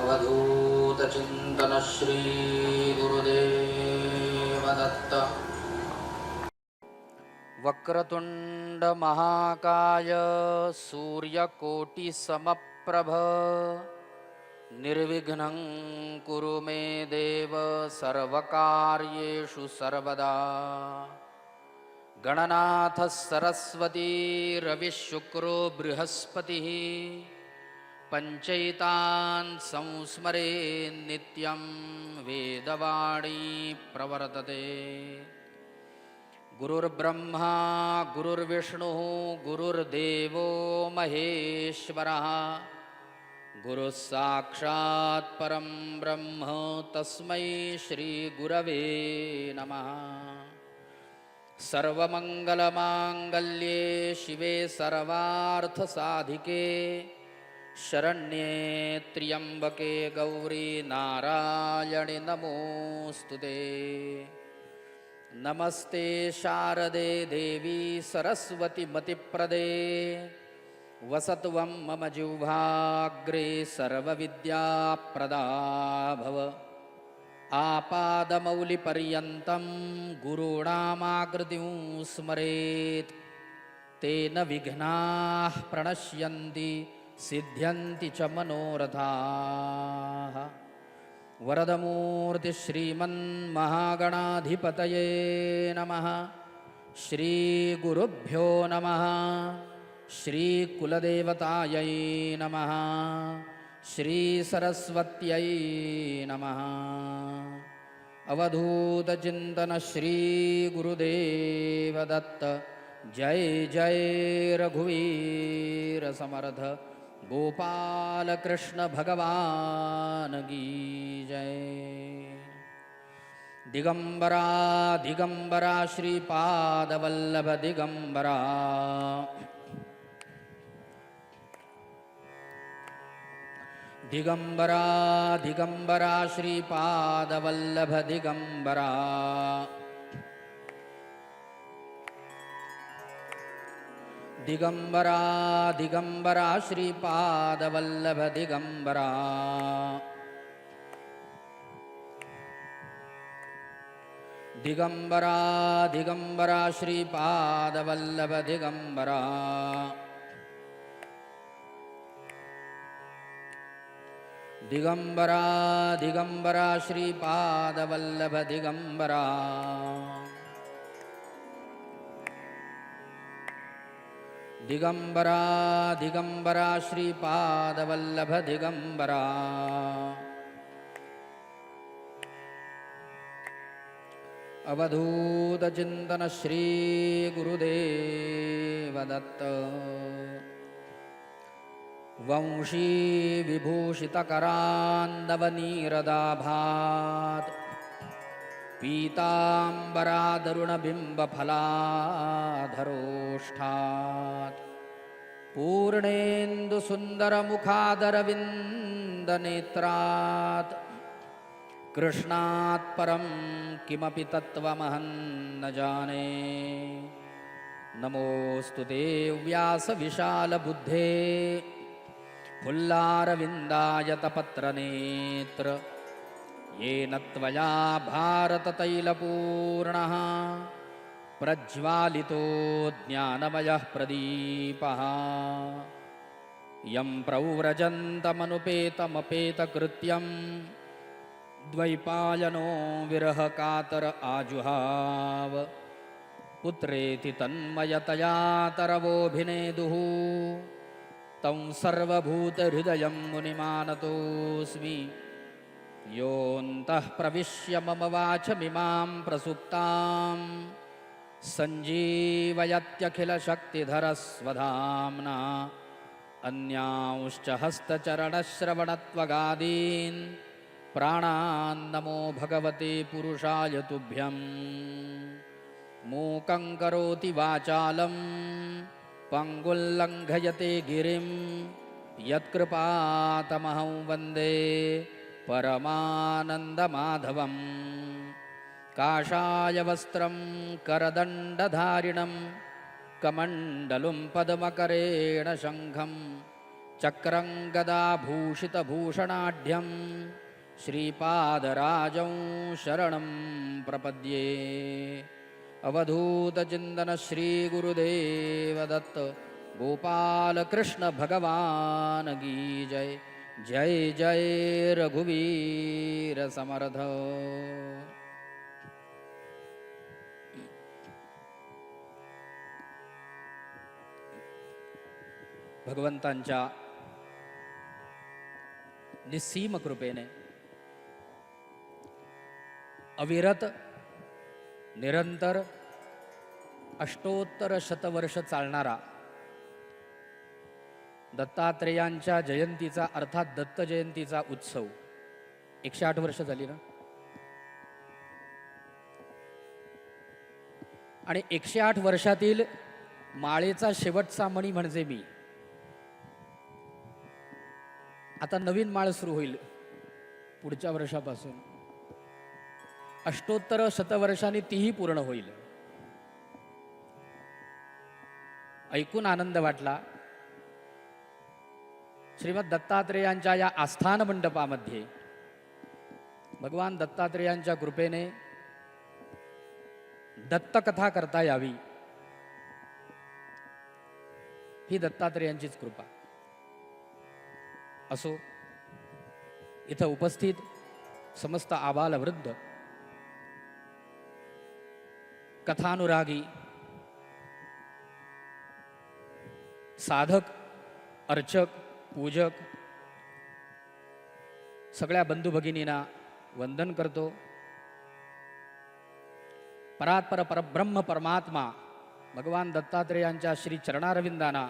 अवधूतचिन्तन श्री गुरुदेव दत्त। वक्रतुंड महाकाय सूर्यकोटि समप्रभ निर्विघ्नं कुरु मे देव सर्वकार्येषु सर्वदा। गणनाथ सरस्वती रविशुक्रो बृहस्पतिः पंचैतान् संस्मरे नित्यं वेदवाणी प्रवर्तते। गुरुर्ब्रह्मा गुरुर्विष्णुः गुरुर्देवो महेश्वरः गुरुः साक्षात् परं ब्रह्म तस्मै श्री गुरवे नमः। सर्वमंगलमांगल्ये शिवे सर्वार्थसाधिके शरण्ये त्र्यंबके गौरी नारायणि नमोस्तुते। नमस्ते शारदे देवी सरस्वती मतिप्रदे वसत्वं मम जिह्वाग्रे सर्वविद्याप्रदा भव। आपादमौलिपर्यन्तं गुरूणामाकृतिं स्मरेत् तेन विघ्नाः प्रणश्यन्ति सिद्ध्यन्ति च मनोरथाः। वरदमूर्ति श्रीमन्महागणाधिपतये नमः। श्रीगुरुभ्यो नमः। श्रीकुलदेवतायै नमः। श्रीसरस्वत्यै नमः। अवधूतचिन्तन श्री गुरुदेव दत्त। जय जय रघुवीर समर्थ गोपाल कृष्ण भगवान की जय। दिगंबरा दिगंबरा श्रीपादवल्लभ दिगंबरा दिगंबरा दिगंबरा श्रीपादवल्लभ दिगंबरा। दिगंबरा दिगंबरा श्रीपादवल्लभ दिगंबरा। दिगंबरा दिगंबरा श्रीपादवल्लभ दिगंबरा। दिगंबरा दिगंबरा श्रीपादवल्लभ दिगंबरा। दिगंबरा दिगंबरा श्रीपादवल्लभ दिगंबरा। अवधूतचिन्तन श्री गुरुदेव दत्त। वंशी विभूषितकरान्नवनीरदाभात् पीताम्बरादरुणबिम्बफलाधरोष्ठात् पूर्णेन्दुसुन्दरमुखादरविन्दनेत्रात् कृष्णात् परं किमपि तत्त्वमहं न जाने। नमोऽस्तु ते व्यासविशालबुद्धे फुल्लारविन्दायतपत्रनेत्र येन त्वया भारततैलपूर्णः प्रज्वालितो ज्ञानमयः प्रदीपः। यं प्रव्रजन्तमनुपेतमपेतकृत्यं द्वैपायनो विरहकातर आजुहाव। पुत्रेति तन्मयतया तरवोऽभिनेदुः तं सर्वभूतहृदयं मुनिमानतोऽस्मि। योऽन्तः प्रविश्य मम वाचमिमां प्रसुप्तां सञ्जीवयत्यखिलशक्तिधरस्वधाम्ना। अन्यांश्च हस्तचरणश्रवणत्वगादीन् प्राणान् नमो भगवते पुरुषाय तुभ्यं। मूकं करोति वाचालं पङ्गुल्लङ्घयते गिरिं यत्कृपातमहं वन्दे परमानन्दमाधवम्। काषाय वस्त्रं करदण्डधारिणं कमण्डलुं पद्मकरेण शङ्खं चक्रं गदाभूषितभूषणाढ्यं श्रीपादराजं शरणं प्रपद्ये। अवधूतचिन्तन श्रीगुरुदेव दत्त गोपाल कृष्ण भगवान की जय। जय जय रघुवीर समर्थ। भगवंतांच्या निस्सीम कृपेने अविरत निरंतर अष्टोत्तर शतवर्ष चालणारा दत्तात्रेयांच्या जयंतीचा अर्थात दत्त जयंतीचा उत्सव 108 वर्ष झाली ना। आणि 108 वर्षातील माळेचा शेवटचा मणी म्हणजे मी। आता नवीन माळ सुरू होईल पुढच्या वर्षापासून। अष्टोत्तर शतवर्षांनी तीही पूर्ण होईल। ऐकून आनंद वाटला। श्रीमद दत्तात्रेयांच्या या आस्थान मंडपामध्ये भगवान दत्तात्रेयांच्या कृपेने दत्तकथा करता यावी ही दत्तात्रेयांचीच कृपा। असो, इथं उपस्थित समस्त आबाल वृद्ध कथानुरागी साधक अर्चक पूजक सगळ्या बंधू भगिनींना वंदन करतो। परात्पर परब्रह्म परमात्मा भगवान दत्तात्रेयांच्या श्री चरणारविंदांना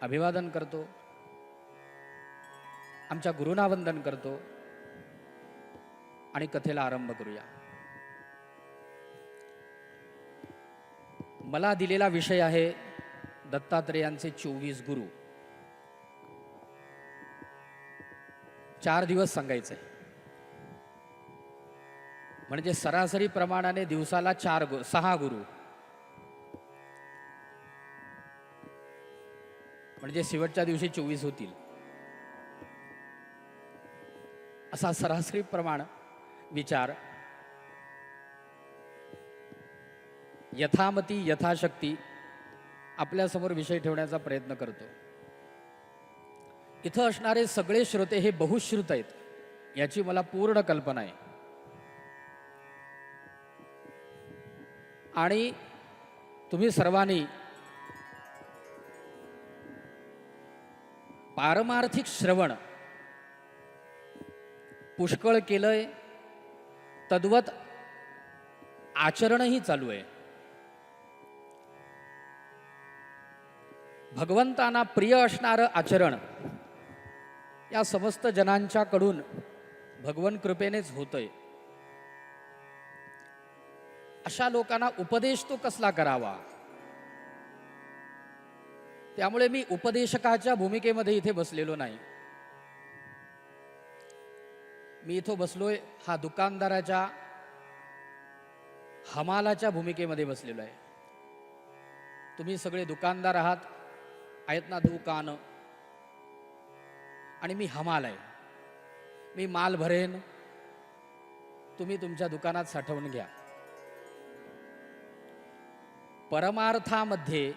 अभिवादन करतो। आमच्या गुरूंना वंदन करतो आणि कथेला आरंभ करूया। मला दिलेला विषय आहे दत्तात्रेयांचे 24 गुरु। 4 दिवस सांगायचे, म्हणजे सरासरी प्रमाणाने दिवसाला 6 गुरु, म्हणजे शेवटच्या दिवशी 24 होतील असा सरासरी प्रमाण विचार यथामती यथाशक्ती आपल्यासमोर विषय ठेवण्याचा प्रयत्न करतो। इथं असणारे सगळे श्रोते हे बहुश्रुत आहेत याची मला पूर्ण कल्पना आहे। आणि तुम्ही सर्वांनी पारमार्थिक श्रवण पुष्कळ केलंय, तद्वत आचरणही चालू आहे। भगवंतांना प्रिय असणारं आचरण या समस्त जनांच्याकडून भगवन कृपेनेच होतंय। अशा लोकांना उपदेश तो कसला करावा, त्यामुळे मी उपदेशकाच्या भूमिकेमध्ये इथे बसलेलो नाही। मी इथं बसलोय हा दुकानदाराच्या हमालाच्या भूमिकेमध्ये बसलेलो आहे। तुम्ही सगळे दुकानदार आहेत ना, दुकान, आणि मी हमाल आहे। मी माल भरेन, तुम्ही तुमच्या दुकानात साठवून घ्या। परमार्थामध्ये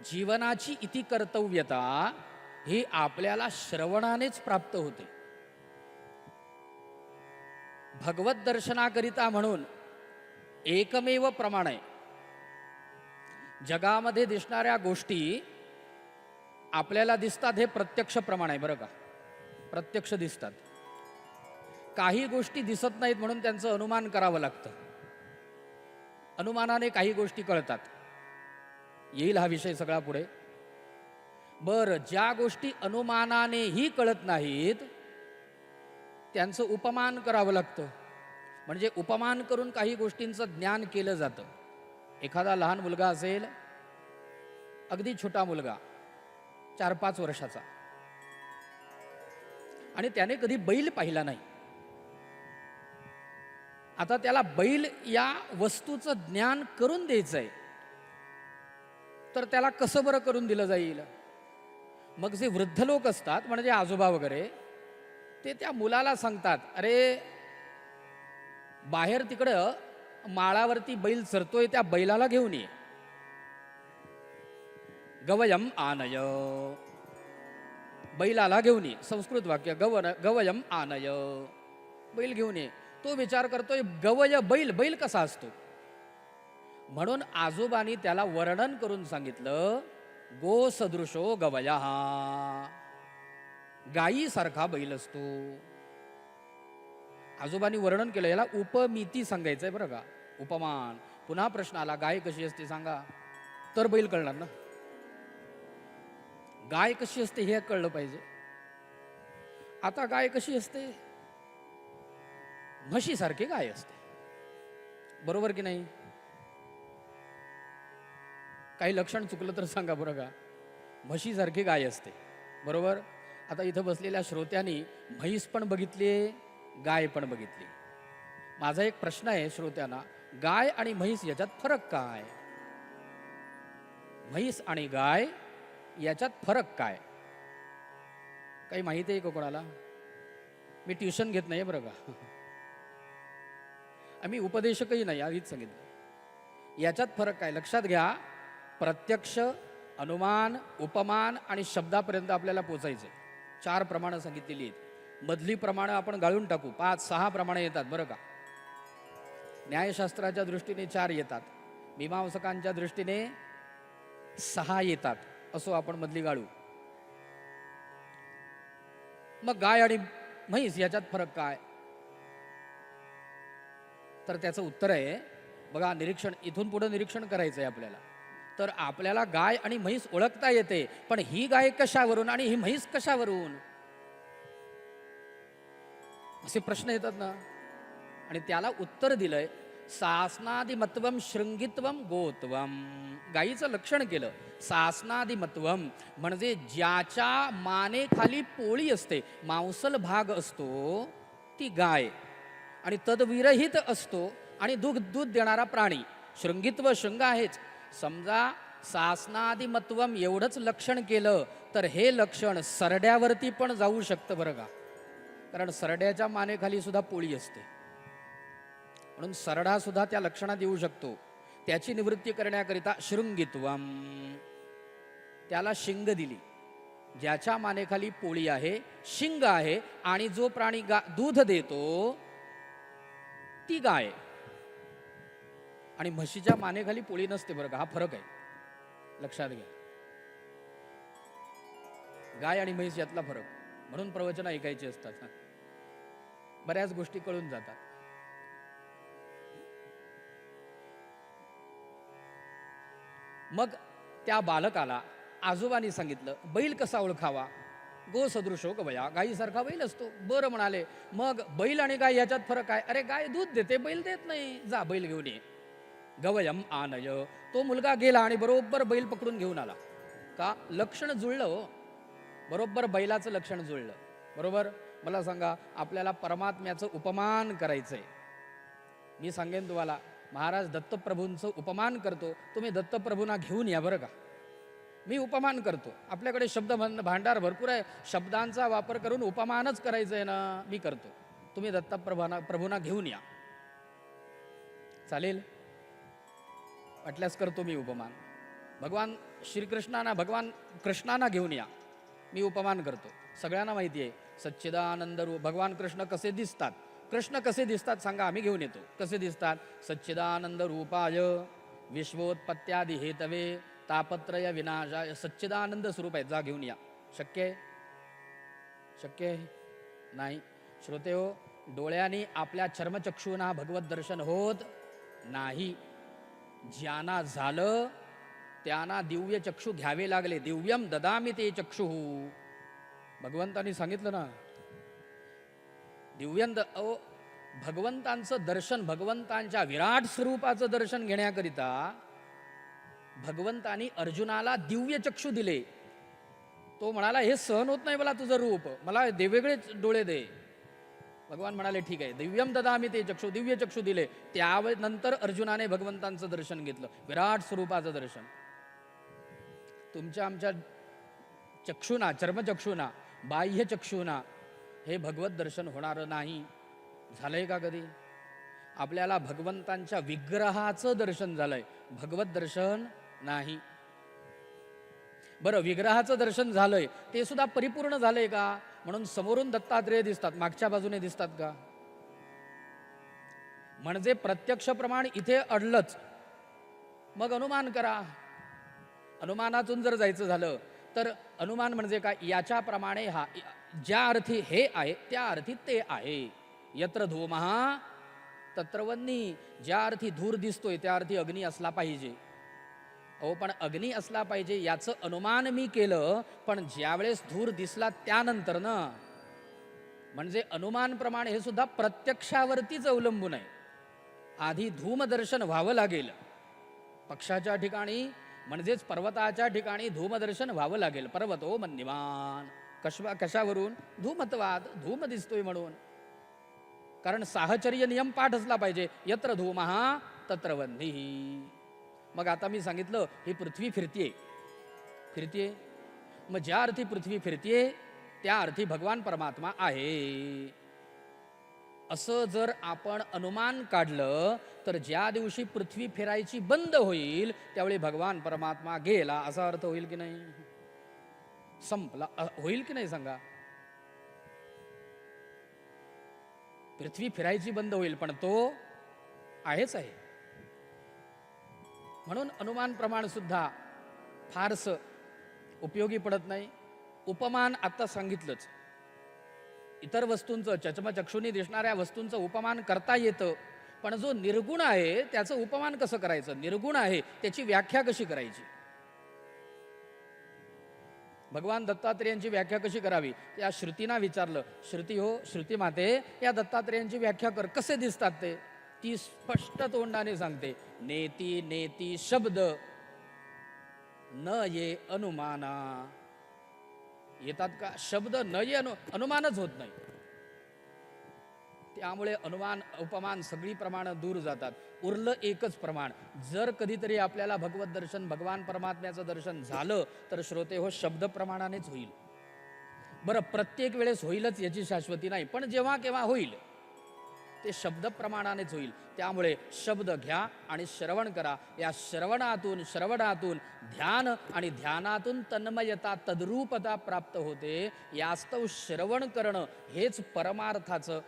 जीवनाची इति कर्तव्यता ही आपल्याला श्रवणानेच प्राप्त होते। भगवत दर्शनाकरिता म्हणून एकमेव प्रमाण आहे। जगामध्ये दिसणाऱ्या गोष्टी आपल्याला दिसतात हे प्रत्यक्ष प्रमाण आहे, बरं का, प्रत्यक्ष दिसतात। काही गोष्टी दिसत नाहीत म्हणून त्यांचं अनुमान करावं लागतं। अनुमानाने काही गोष्टी कळतात। येईल हा विषय सगळा पुढे। बरं, ज्या गोष्टी अनुमानानेही कळत नाहीत त्यांचं उपमान करावं लागतं, म्हणजे उपमान करून काही गोष्टींचं ज्ञान केलं जातं। एखादा लहान मुलगा असेल, अगदी छोटा मुलगा 4-5 वर्षाचा, आणि त्याने कधी बैल पाहिला नाही। आता त्याला बैल या वस्तूचं ज्ञान करून द्यायचंय, तर त्याला कसं बरं करून दिलं जाईल? मग जे वृद्ध लोक असतात म्हणजे आजोबा वगैरे, ते त्या मुलाला सांगतात, अरे बाहेर तिकडं माळावरती बैल चरतोय, त्या बैलाला घेऊन ये. गवयम आनय, बैलाला घेऊन ये. संस्कृत वाक्य गवयम आनय, बैल घेऊन ये. तो विचार करतोय गवय बैल, बैल कसा असतो. म्हणून आजोबांनी त्याला वर्णन करून सांगितलं, गो सदृशो गवया, गायी सारखा बैल असतो. आजोबांनी वर्णन केलं. याला उपमिती सांगायचंय बरं का, उपमान. पुन्हा प्रश्न आला, गाय कशी असते सांगा, तर बैल कळणार ना. गाय कशी असते हे कळलं पाहिजे. आता गाय कशी असते, म्हशीसारखी गाय असते, बरोबर की नाही. काही लक्षण चुकलं तर सांगा बरं का. म्हशीसारखी गाय असते, बरोबर. आता इथं बसलेल्या श्रोत्यांनी म्हैस पण बघितली, गाय पण बघितली. माझा एक प्रश्न आहे श्रोत्यांना, गाय आणि म्हैस याच्यात फरक काय. म्हैस आणि गाय याच्यात फरक काय, काही माहिती आहे का कोणाला. मी ट्युशन घेत नाही बरं का, आम्ही उपदेशकही नाही, आधीच सांगितलं. याच्यात फरक काय लक्षात घ्या. प्रत्यक्ष, अनुमान, उपमान आणि शब्दापर्यंत आपल्याला पोचायचं. 4 प्रमाणं सांगितलेली आहेत. मधली प्रमाणं आपण गाळून टाकू. 5-6 प्रमाणं येतात बरं का. न्यायशास्त्राच्या दृष्टीने 4 येतात, मीमांसकांच्या दृष्टीने 6 येतात. असो, आपण मधली गाळू. मग गाय आणि म्हैस याच्यात फरक काय, तर त्याचं उत्तर आहे बघा. निरीक्षण, इथून पुढे निरीक्षण करायचं आहे आपल्याला. तर आपल्याला गाय आणि म्हैस ओळखता येते, पण ही गाय कशावरून आणि ही म्हैस कशावरून, असे प्रश्न येतात ना. आणि त्याला उत्तर दिलंय, सासनादिमत्वम शृंगित्वम गोत्वम. गायीचं लक्षण केलं. सासनादिमत्वम म्हणजे ज्याच्या मानेखाली पोळी असते, मांसल भाग असतो, ती गाय. आणि तदविरहित असतो आणि दूध देणारा प्राणी. शृंगित्व, शृंग आहेच. समजा सासनादिमत्वम एवढंच लक्षण केलं तर हे लक्षण सरड्यावरती पण जाऊ शकतं बरं का. कारण सरड्याच्या मानेखाली सुद्धा पोळी असते, म्हणून सरडा सुद्धा त्या लक्षणात येऊ शकतो. त्याची निवृत्ती करण्याकरिता शृंगित्वम, त्याला शिंग दिली. ज्याच्या मानेखाली पोळी आहे, शिंग आहे, आणि जो प्राणी दूध देतो ती गाय. आणि म्हशीच्या मानेखाली पोळी नसते बरं का, हा फरक आहे, लक्षात घ्या. गाय आणि म्हैस यातला फरक. म्हणून प्रवचन ऐकायची असतात, बऱ्याच गोष्टी कळून जातात. मग त्या बालकाला आजोबांनी सांगितलं, बैल कसा ओळखावा. गो सदृशो गवया, गायीसारखा बैल असतो. बरं म्हणाले, मग बैल आणि गाय याच्यात फरक आहे. अरे गाय दूध देते, बैल देत नाही, जा बैल घेऊन ये. गवयम आनय. तो मुलगा गेला आणि बरोबर बैल पकडून घेऊन आला. का, लक्षण जुळलं हो, बरोबर बैलाचं लक्षण जुळलं. बरोबर. मला सांगा, आपल्याला परमात्म्याचं उपमान करायचंय. मी सांगेन तुम्हाला, महाराज दत्तप्रभूंचं उपमान करतो, तुम्ही दत्तप्रभूंना घेऊन या बरं का. मी उपमान करतो, आपल्याकडे शब्द भांडार भरपूर आहे, शब्दांचा वापर करून उपमानच करायचं आहे ना, मी करतो. तुम्ही दत्तप्रभूंना घेऊन या, चालेल. वाटल्यास करतो मी उपमान. भगवान श्रीकृष्णांना, भगवान कृष्णांना घेऊन या, मी उपमान करतो. सगळ्यांना माहिती आहे सच्चिदानंद रूप भगवान कृष्ण कसे दिसतात. कृष्ण कसे दिसतात सांगा, आम्ही घेऊन येतो. कसे दिसतात. सच्चिदानंद रूपाय विश्वोत्पत्त्यादि हेतवे तापत्रय विनाशाय. सच्चिदानंद स्वरूप आहे, जा घेऊन या. शक्य आहे, शक्य आहे नाही. श्रोते हो, डोळ्यांनी आपल्या चर्मचक्षूंना भगवत दर्शन होत नाही. ज्यांना झालं त्यांना दिव्य चक्षु घ्यावे लागले. दिव्यम ददामि ते चक्षु, भगवंतांनी सांगितलं ना. भगवंतांचं दर्शन, भगवंतांच्या विराट स्वरूपाचं दर्शन घेण्याकरिता भगवंतांनी अर्जुनाला दिव्य चक्षु दिले. तो म्हणाला, हे सहन होत नाही मला तुझं रूप, मला वेगवेगळे डोळे दे. भगवान म्हणाले, ठीक आहे, दिव्यम ददामि ते चक्षु, दिव्य चक्षु दिले. त्यानंतर अर्जुनाने भगवंतांचं दर्शन घेतलं, विराट स्वरूपाचं दर्शन. तुमच्या आमच्या चक्षुना, चर्मचक्षुना, बाह्य चक्षुना हे भगवत दर्शन होणारं नाही. झालंय का कधी? आपल्याला भगवंतांच्या विग्रहाचं दर्शन झालंय, भगवत दर्शन नाही. बरं, विग्रहाचं दर्शन झालंय, ते सुद्धा परिपूर्ण झालंय का? म्हणून समोरून दत्तात्रेय दिसतात, मागच्या बाजूने दिसतात का? म्हणजे प्रत्यक्ष प्रमाण इथे अडलंच, मग अनुमान करा. अनुमानातून जर जायचं झालं तर अनुमान म्हणजे काय? याच्याप्रमाणे हा, ज्या अर्थी हे आहे त्या अर्थी ते आहे. यत्र धूमः तत्र वह्नी. ज्या अर्थी धूर दिसतोय त्या अर्थी अग्नी असला पाहिजे. अहो, पण अग्नी असला पाहिजे याचं अनुमान मी केलं, पण ज्यावेळेस धूर दिसला त्यानंतर ना, म्हणजे अनुमान प्रमाण हे सुद्धा प्रत्यक्षावरतीच अवलंबून आहे. आधी धूमदर्शन व्हावं लागेल. पक्षाच्या ठिकाणी म्हणजेच पर्वताच्या ठिकाणी धूमदर्शन व्हावं लागेल. पर्वतो मन्यमान. कशावरून? धूमत्वाद, धूम दिसतोय म्हणून. कारण साहचर्य नियम पाठ असला पाहिजे. यत्र धूमः तत्र वह्निः. मग आता मी सांगितलं ही पृथ्वी फिरतीये. मग ज्या अर्थी पृथ्वी फिरतीये त्या अर्थी भगवान परमात्मा आहे. असं जर आपण अनुमान काढलं तर ज्या दिवशी पृथ्वी फिरायची बंद होईल त्यावेळी भगवान परमात्मा गेला असा अर्थ होईल की नाही? संपला होईल की नाही सांगा? पृथ्वी फिरायची बंद होईल पण तो आहेच आहे. म्हणून अनुमान प्रमाण सुद्धा फारसं उपयोगी पडत नाही. उपमान आता सांगितलंच. इतर वस्तूंचं, चष्मचक्षुनी दिसणाऱ्या वस्तूंचं उपमान करता येतं, पण जो निर्गुण आहे त्याचं उपमान कसं करायचं? निर्गुण आहे त्याची व्याख्या कशी करायची? भगवान दत्तात्रेयांची व्याख्या कशी करावी? या श्रुतींना विचारलं. श्रुती हो, श्रुती माते, या दत्तात्रेयांची व्याख्या कर, कसे दिसतात ते? ती स्पष्ट तोंडाने सांगते, नेती नेती शब्द न ये अनुमाना. येतात का? शब्द न ये अनुमानच होत नाही. त्यामुळे अनुमान उपमान सगळी प्रमाणं दूर जातात. उरलं एकच प्रमाण. जर कधीतरी आपल्याला भगवत दर्शन, भगवान परमात्म्याचं दर्शन झालं तर श्रोते हो, शब्द प्रमाणानेच होईल. बरं, प्रत्येक वेळेस होईलच याची शाश्वती नाही, पण जेव्हा केव्हा होईल ते शब्द प्रमाणानेच होईल. त्यामुळे शब्द घ्या आणि श्रवण करा. या श्रवणातून ध्यान आणि ध्यानातून तन्मयता, तद्रूपता प्राप्त होते. यास्तव श्रवण करणं हेच परमार्थाचं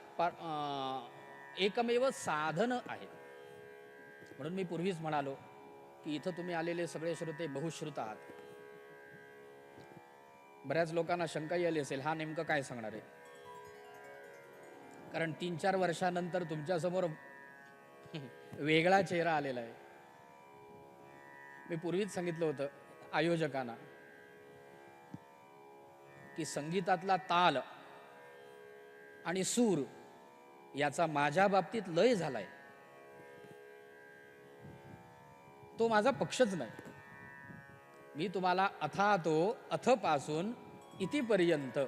एकमेव साधन आहे. म्हणून मी पूर्वीच म्हणालो की इथं तुम्ही आलेले सगळे श्रोते बहुश्रुत आहात. बऱ्याच लोकांना शंका आली असेल, हा नेमकं काय सांगणार आहे? कारण 3-4 वर्षानंतर तुमच्यासमोर वेगळा चेहरा आलेला आहे. मी पूर्वीच सांगितलं होतं आयोजकांना की संगीतातला ताल आणि सूर याचा माझ्या बाबतीत लय झालाय. तो माझा पक्षच नाही. मी तुम्हाला अथातो अथपासून इतिपर्यंत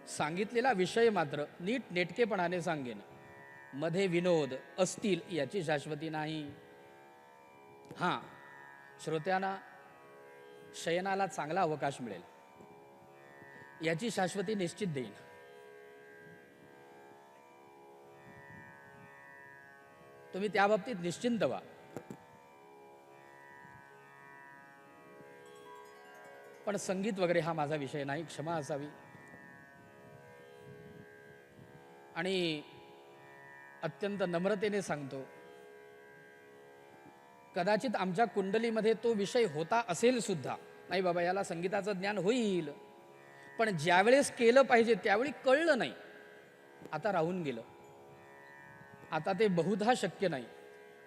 सांगितलेला विषय मात्र नीट नेटकेपणाने सांगेन. मध्ये विनोद असतील याची शाश्वती नाही. हां, श्रोत्यांना शयनाला चांगला अवकाश मिळेल याची शाश्वती निश्चित देईन. तुम्ही त्या बाबतीत निश्चिंत व्हा. पण संगीत वगैरे हा माझा विषय नाही, क्षमा असावी. आणि अत्यंत नम्रतेने सांगतो, कदाचित आमच्या कुंडलीमध्ये तो विषय होता असेल सुद्धा. नाही बाबा, याला संगीताचं ज्ञान होईल, पण ज्यावेळेस केलं पाहिजे त्यावेळी कळलं नाही. आता राहून गेलं. आता ते बहुधा शक्य नाही,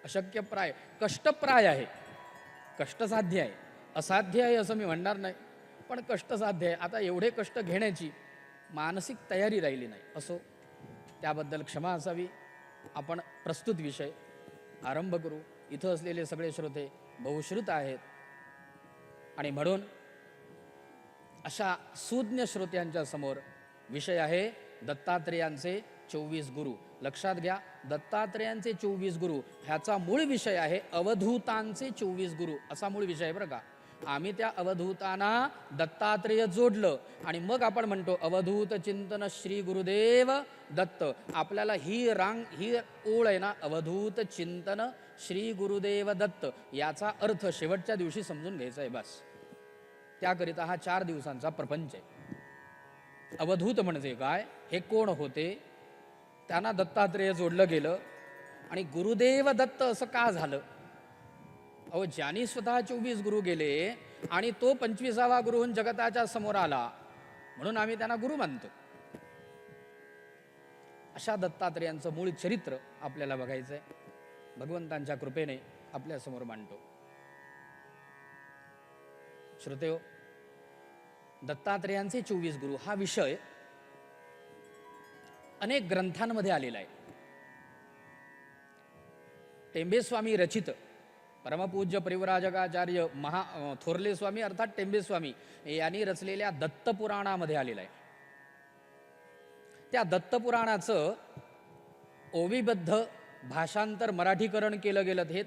अशक्यप्राय, कष्टप्राय आहे, कष्टसाध्य आहे. असाध्य आहे असं मी म्हणणार नाही, पण कष्टसाध्य आहे. आता एवढे कष्ट घेण्याची मानसिक तयारी राहिली नाही. असो, त्याबद्दल क्षमा असावी. आपण प्रस्तुत विषय आरंभ करू. इथं असलेले सगळे श्रोते बहुश्रुत आहेत आणि म्हणून अशा सुज्ञ श्रोत्यांच्या समोर विषय आहे दत्तात्रेयांचे 24 गुरु. लक्षात घ्या, दत्तात्रेयांचे 24 गुरु ह्याचा मूळ विषय आहे अवधूतांचे 24 गुरु, असा मूळ विषय आहे बरं का. आम्ही त्या अवधूतांना दत्तात्रेय जोडलं आणि मग आपण म्हणतो अवधूत चिंतन श्री गुरुदेव दत्त. आपल्याला ही ओळ आहे ना, अवधूत चिंतन श्री गुरुदेव दत्त, याचा अर्थ शेवटच्या दिवशी समजून घ्यायचा आहे बस. त्याकरिता हा 4 दिवसांचा प्रपंच आहे. अवधूत म्हणजे काय, हे कोण होते, त्यांना दत्तात्रेय जोडलं गेलं. आणि गुरुदेव दत्त असं का झालं? अहो, ज्यांनी स्वतः 24 गुरु गेले आणि तो 25वा गुरु होऊन जगताच्या समोर आला, म्हणून आम्ही त्यांना गुरु मानतो. अशा दत्तात्रेयांचं मूळ चरित्र आपल्याला बघायचंय. भगवंतांच्या कृपेने आपल्या समोर मांडतो. श्रोतेहो, दत्तात्रेयांचे 24 गुरु हा विषय अनेक ग्रंथांमध्ये आलेला आहे. टेंबेस्वामी रचित परमपूज्य परिव्राजकाचार्य थोरले स्वामी अर्थात टेंबेस्वामी यांनी रचलेल्या दत्तपुराणामध्ये आलेला आहे. त्या दत्तपुराणाचं ओवीबद्ध भाषांतर मराठीकरण केलं गेलं, हे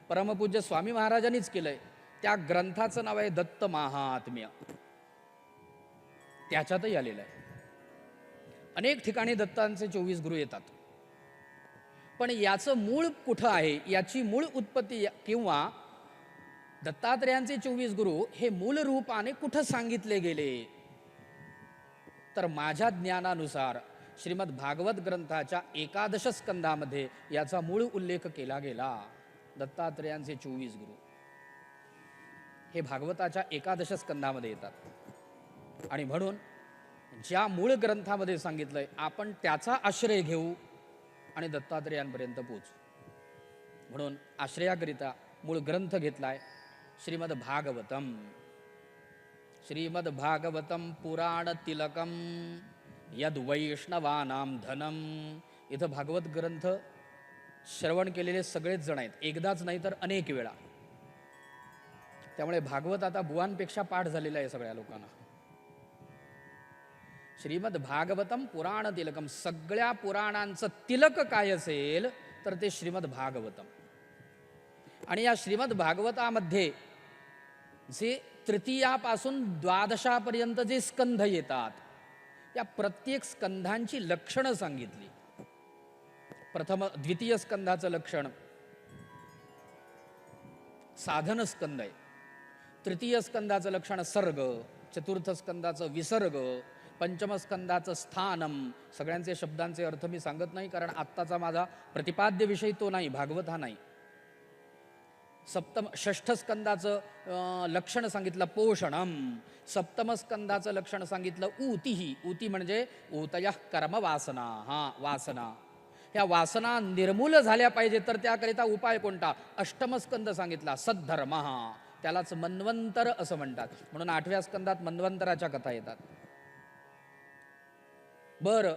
परमपूज्य स्वामी महाराजांनीच केलंय. त्या ग्रंथाचं नाव आहे दत्त महात्म्य. त्याच्यातही आलेलं आहे. अनेक ठिकाणी दत्तांचे 24 गुरु येतात. पण याचं मूळ कुठं आहे, याची मूळ उत्पत्ती किंवा दत्तात्रेयांचे 24 गुरु हे मूळ रूपाने कुठं सांगितले गेले, तर माझ्या ज्ञानानुसार श्रीमद भागवत ग्रंथाच्या 11 स्कंदामध्ये याचा मूळ उल्लेख केला गेला. दत्तात्रेयांचे 24 गुरु हे भागवताच्या 11 स्कंदामध्ये येतात. आणि म्हणून ज्या मूळ ग्रंथामध्ये सांगितलंय आपण त्याचा आश्रय घेऊ आणि दत्तात्रेयांपर्यंत पोहोचू. म्हणून आश्रयाकरिता मूळ ग्रंथ घेतलाय श्रीमद भागवतम. श्रीमद भागवतम पुराण तिलकम यद वैष्णवानाम धनम. इथं भागवत ग्रंथ श्रवण केलेले सगळेच जण आहेत, एकदाच नाही तर अनेक वेळा. त्यामुळे भागवत आता बुवांपेक्षा पाठ झालेला आहे सगळ्या लोकांना. श्रीमद भागवतम पुराण तिलकम, सगळ्या पुराणांचं तिलक काय असेल तर ते श्रीमद भागवतम. आणि या श्रीमद भागवतामध्ये जे तृतीयापासून 12पर्यंत जे स्कंध येतात, त्या प्रत्येक स्कंधांची लक्षणं सांगितली. प्रथम द्वितीय स्कंधाचं लक्षण साधन स्कंद आहे. तृतीय स्कंदाचं लक्षण सर्ग, चतुर्थ स्कंदाचं विसर्ग, पंचम स्कंदाचं स्थानम. सगळ्यांचे शब्दांचे अर्थ मी सांगत नाही, कारण आत्ताचा माझा प्रतिपाद्य विषय तो नाही, भागवत हा नाही. षष्ठ स्कंदाचं लक्षण सांगितलं पोषणम. सप्तम स्कंदाचं लक्षण सांगितलं ऊतिही. ऊती म्हणजे ऊतयः कर्म वासना. हा, वासना. ह्या वासना निर्मूल झाल्या पाहिजे तर त्याकरिता उपाय कोणता? अष्टम स्कंद सांगितला सद्धर्म. त्यालाच मन्वंतर असं म्हणतात. म्हणून 8व्या स्कंदात मन्वंतराच्या कथा येतात. बरं,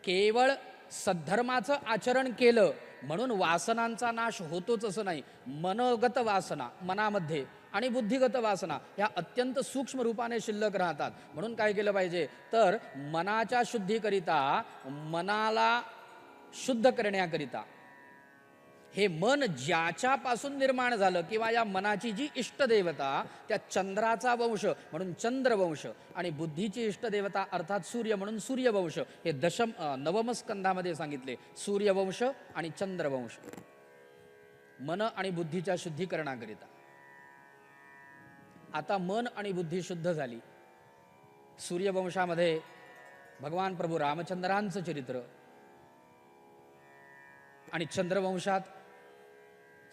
केवळ सद्धर्माचं आचरण केलं म्हणून वासनांचा नाश होतोच असं नाही. मनोगत वासना मनामध्ये आणि बुद्धिगत वासना ह्या अत्यंत सूक्ष्म रूपाने शिल्लक राहतात. म्हणून काय केलं पाहिजे तर मनाच्या शुद्धीकरिता, मनाला शुद्ध करण्याकरिता, हे मन ज्याच्यापासून निर्माण झालं किंवा या मनाची जी इष्टदेवता त्या चंद्राचा वंश म्हणून चंद्रवंश आणि बुद्धीची इष्टदेवता अर्थात सूर्य म्हणून सूर्यवंश, हे नवम स्कंधामध्ये सांगितले. सूर्यवंश आणि चंद्रवंश मन आणि बुद्धीच्या शुद्धीकरणाकरिता. आता मन आणि बुद्धी शुद्ध झाली. सूर्यवंशामध्ये भगवान प्रभू रामचंद्रांचं चरित्र आणि चंद्रवंशात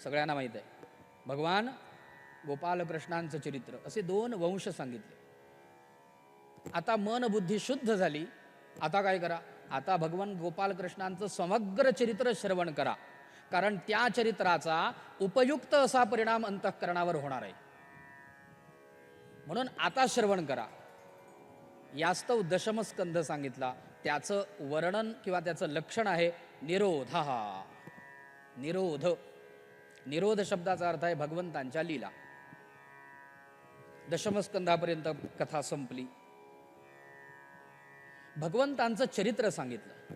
सगळ्यांना माहीत आहे भगवान गोपालकृष्णांचं चरित्र, असे 2 वंश सांगितले. आता मन बुद्धी शुद्ध झाली. आता काय करा? आता भगवान गोपालकृष्णांचं समग्र चरित्र श्रवण करा, कारण त्या चरित्राचा उपयुक्त असा परिणाम अंतःकरणावर होणार आहे. म्हणून आता श्रवण करा. यास्तव दशमस्कंध सांगितला. त्याचं वर्णन किंवा त्याचं लक्षण आहे निरोध. निरोध. निरोध शब्दाचा अर्थ आहे भगवंतांच्या लीला. दशमस्कंधापर्यंत कथा संपली. भगवंतांचं चरित्र सांगितलं.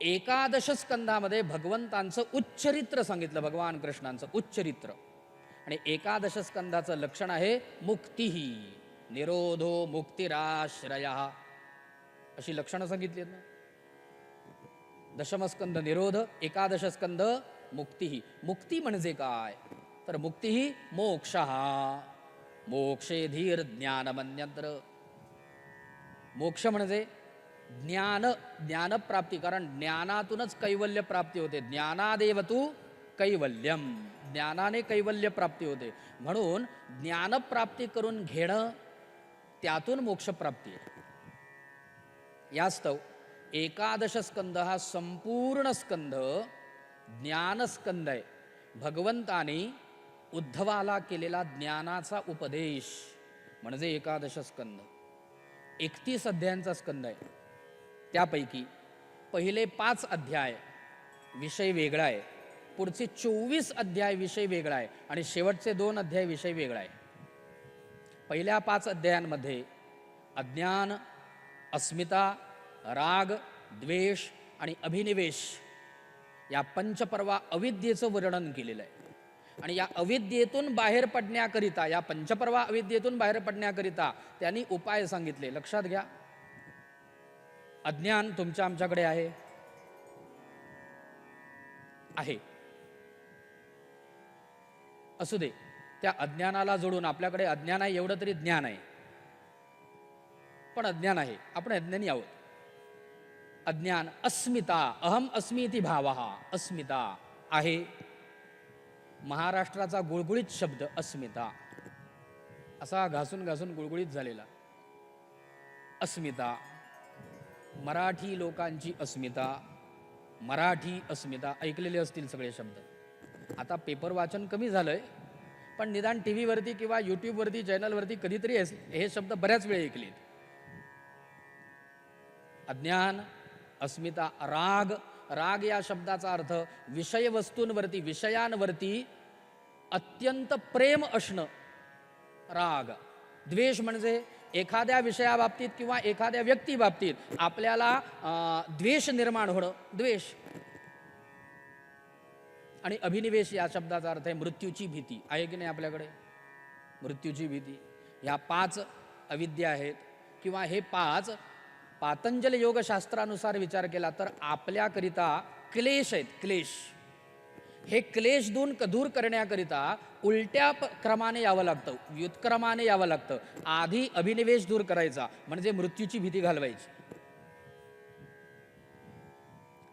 11 स्कंधामध्ये भगवंतांचं उच्चरित्र सांगितलं. भगवान कृष्णांचं उच्चरित्र. आणि एकादश स्कंदाचं लक्षण आहे मुक्तीही, निरोधो मुक्तिराश्रया, अशी लक्षणं सांगितली आहेत ना. दशमस्कंद निरोध, एकादश स्कंद मुक्तीही. मुक्ती म्हणजे काय, तर मुक्तीही मोक्षः, मोक्षे धीर ज्ञानमन्यत्र. मोक्ष म्हणजे ज्ञान, ज्ञानप्राप्ती, कारण ज्ञानातूनच कैवल्य प्राप्ती होते. ज्ञानादेव तू कैवल्यम, ज्ञानाने कैवल्य प्राप्ती होते. म्हणून ज्ञानप्राप्ती करून घेणं, त्यातून मोक्षप्राप्ती आहे. यास्तव एकादश स्कंद हा संपूर्ण स्कंद ज्ञानस्कंद आहे. भगवंताने उद्धवाला केलेला ज्ञानाचा उपदेश म्हणजे एकादश स्कंद. 31 अध्यायांचा स्कंद आहे. त्यापैकी पहिले 5 अध्याय विषय वेगळा आहे, पुढचे 24 अध्याय विषय वेगळा आहे आणि शेवटचे 2 अध्याय विषय वेगळा आहे. पहिल्या 5 अध्यायांमध्ये अज्ञान, अस्मिता, राग, द्वेष आणि अभिनिवेश या पंचपर्वा अविद्येचं वर्णन केलेलं आहे. आणि या अविद्येतून बाहेर पडण्याकरिता, या पंचपर्वा अविद्येतून बाहेर पडण्याकरिता त्यांनी उपाय सांगितले. लक्षात घ्या, अज्ञान तुमच्या आमच्याकडे आहे, असू दे. त्या अज्ञानाला जोडून आपल्याकडे अज्ञान आहे एवढं तरी ज्ञान आहे, पण अज्ञान आहे, आपण अज्ञानी आहोत. अज्ञान, अस्मिता, अहम अस्मी इति भावः, अस्मिता आहे. महाराष्ट्राचा गुळगुळीत शब्द अस्मिता, असा घासून घासून गुळगुळीत झालेला अस्मिता. मराठी लोकांची अस्मिता, मराठी अस्मिता ऐकलेले असतील सगळे शब्द. आता पेपर वाचन कमी झालंय, पण निदान टी व्हीवरती किंवा यूट्यूबवरती चॅनलवरती कधीतरी हे शब्द बऱ्याच वेळ ऐकलेत. अज्ञान, अस्मिता, राग. राग या शब्दाचा अर्थ विषय वस्तूंवरती, विषयांवरती अत्यंत प्रेम असणं, राग. द्वेष म्हणजे एखाद्या विषयाबाबतीत किंवा एखाद्या व्यक्तीबाबतीत आपल्याला द्वेष निर्माण होणं, द्वेष. आणि अभिनिवेश या शब्दाचा अर्थ आहे मृत्यूची भीती. आहे की नाही आपल्याकडे मृत्यूची भीती? ह्या 5 अविद्या आहेत, किंवा हे 5 पातंजल योगशास्त्रानुसार विचार केला तर आपल्याकरिता क्लेश आहेत. क्लेश, हे क्लेश दूर करण्याकरिता उलट्या क्रमाने यावं लागतं, व्युत्क्रमाने यावं लागतं. आधी अभिनिवेश दूर करायचा म्हणजे मृत्यूची भीती घालवायची,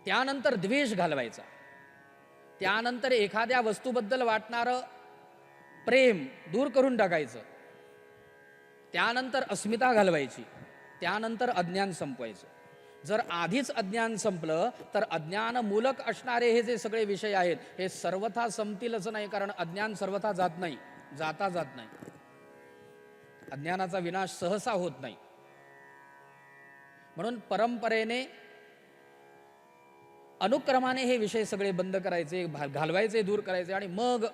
त्यानंतर द्वेष घालवायचा, त्यानंतर एखाद्या वस्तूबद्दल वाटणारं प्रेम दूर करून टाकायचं, त्यानंतर अस्मिता घालवायची, त्यानंतर अज्ञान संपवायचं. जर आधीच अज्ञान संपलं तर अज्ञान मूलक असणारे हे जे सगळे विषय आहेत हे सर्वथा संपतीलच नाही, कारण अज्ञान सर्वथा जात नाही, जात नाही. अज्ञानाचा विनाश सहसा होत नाही. म्हणून परंपरेने अनुक्रमाने हे विषय सगळे बंद करायचे, घालवायचे, दूर करायचे आणि मग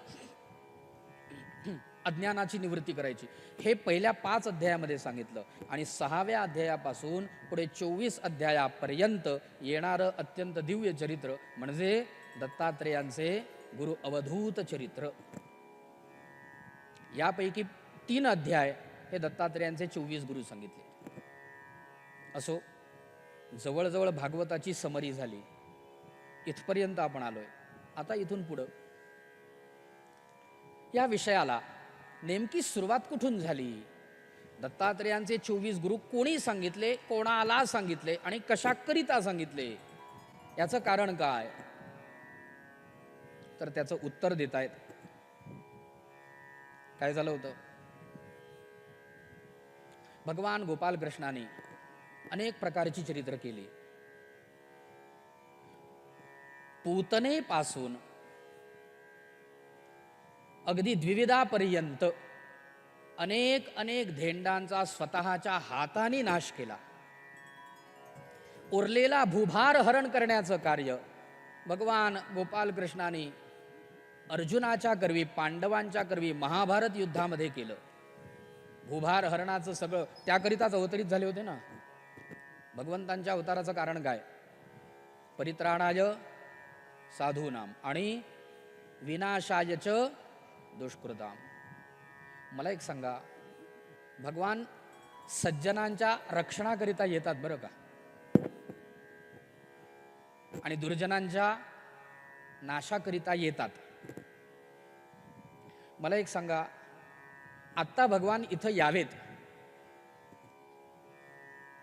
अज्ञानाची निवृत्ती करायची. हे पहिल्या 5 अध्यायामध्ये सांगितलं. आणि 6व्या अध्यायापासून पुढे 24 अध्यायापर्यंत येणारं अत्यंत दिव्य चरित्र म्हणजे दत्तात्रेयांचे गुरु अवधूत चरित्र. यापैकी 3 अध्याय हे दत्तात्रेयांचे 24 गुरु सांगितले. असो, जवळजवळ भागवताची समरी झाली, इथपर्यंत आपण आलोय. आता इथून पुढं या विषयाला नेमकी सुरुवात कुठून झाली, दत्तात्रेयांचे 24 गुरु कोणी सांगितले, कोणाला सांगितले आणि कशाकरिता सांगितले, याचं कारण काय, तर त्याचं उत्तर देतायत. काय झालं होतं, भगवान गोपाल कृष्णाने अनेक प्रकारची चरित्र केली. पूतनेपासून अगदी द्विविधापर्यंत अनेक धेंडांचा स्वतःच्या हाताने नाश केला. उरलेला भूभार हरण करण्याचं कार्य भगवान गोपाल कृष्णाने अर्जुनाच्या करवी, पांडवांच्या करवी महाभारत युद्धामध्ये केलं. भूभार हरणाचं सगळं त्याकरिताच अवतरित झाले होते ना. भगवंतांच्या अवताराचं कारण काय, परित्राणाय साधूनाम आणि विनाशायच दुष्कृताम. मला एक सांगा, भगवान सज्जनांच्या रक्षणाकरिता येतात बरं का, आणि दुर्जनांच्या नाशाकरिता येतात. मला एक सांगा, आत्ता भगवान इथं यावेत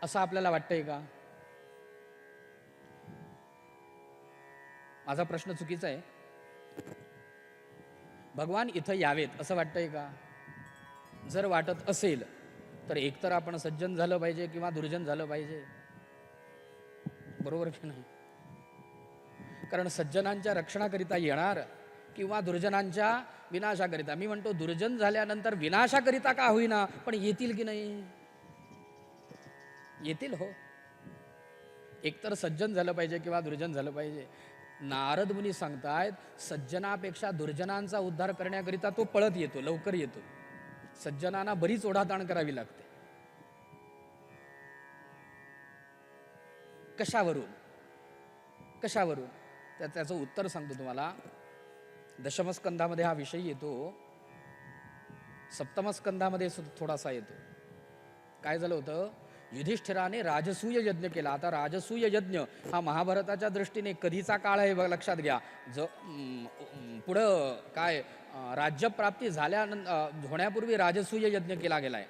असं आपल्याला वाटतंय का? माझा प्रश्न चुकीचा आहे? भगवान इथं यावेत असं वाटतंय का? जर वाटत असेल तर एकतर आपण सज्जन झालं पाहिजे किंवा दुर्जन झालं पाहिजे, बरोबर की नाही? कारण सज्जनांच्या रक्षणाकरिता येणार किंवा दुर्जनांच्या विनाशाकरिता. मी म्हणतो दुर्जन झाल्यानंतर विनाशाकरिता का होईना पण येतील की नाही? येतील हो. एकतर सज्जन झालं पाहिजे किंवा दुर्जन झालं पाहिजे. नारद मुनी सांगतायत सज्जनापेक्षा दुर्जनांचा उद्धार करण्याकरिता तो पळत येतो, लवकर येतो. सज्जनांना बरीच ओढाताण करावी लागते. कशावरून? कशावरून? त्याचं उत्तर सांगतो तुम्हाला. दशमस्कंधामध्ये हा विषय येतो, सप्तमस्कंधामध्ये थोडासा येतो. काय झालं होतं? युधिष्ठिराने राजसूय यज्ञ केला. आता राजसूय यज्ञ हा महाभारताच्या दृष्टीने कधीचा काळ आहे बघा, लक्षात घ्या. पुढं काय राज्यप्राप्ती होण्यापूर्वी राजसूय यज्ञ केला गेलाय.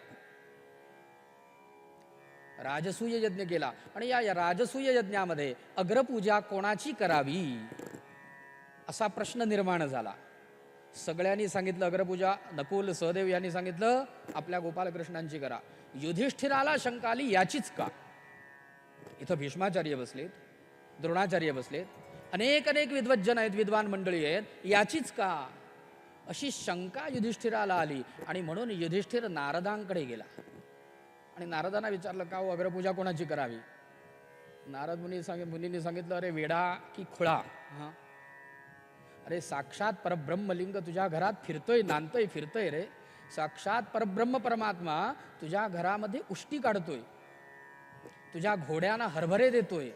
राजसूय यज्ञ केला आणि या राजसूय यज्ञामध्ये अग्रपूजा कोणाची करावी असा प्रश्न निर्माण झाला. सगळ्यांनी सांगितलं अग्रपूजा, नकुल सहदेव यांनी सांगितलं आपल्या गोपालकृष्णांची करा. युधिष्ठिराला शंका आली याचीच का? इथं भीष्माचार्य बसलेत, द्रोणाचार्य बसलेत, अनेक विद्वज्जन आहेत, विद्वान मंडळी आहेत, याचीच का अशी शंका युधिष्ठिराला आली. आणि म्हणून युधिष्ठिर नारदांकडे गेला आणि नारदांना विचारलं का हो अग्रपूजा कोणाची करावी? नारद मुनींनी सांगितलं अरे वेडा की खुळा, अरे साक्षात परब्रह्मलिंग तुझ्या घरात फिरतोय, नांदतोय, फिरतोय रे. साक्षात परब्रह्म परमात्मा तुझ्या घरामध्ये उष्टी काढतोय, तुझ्या घोड्यांना हरभरे देतोय,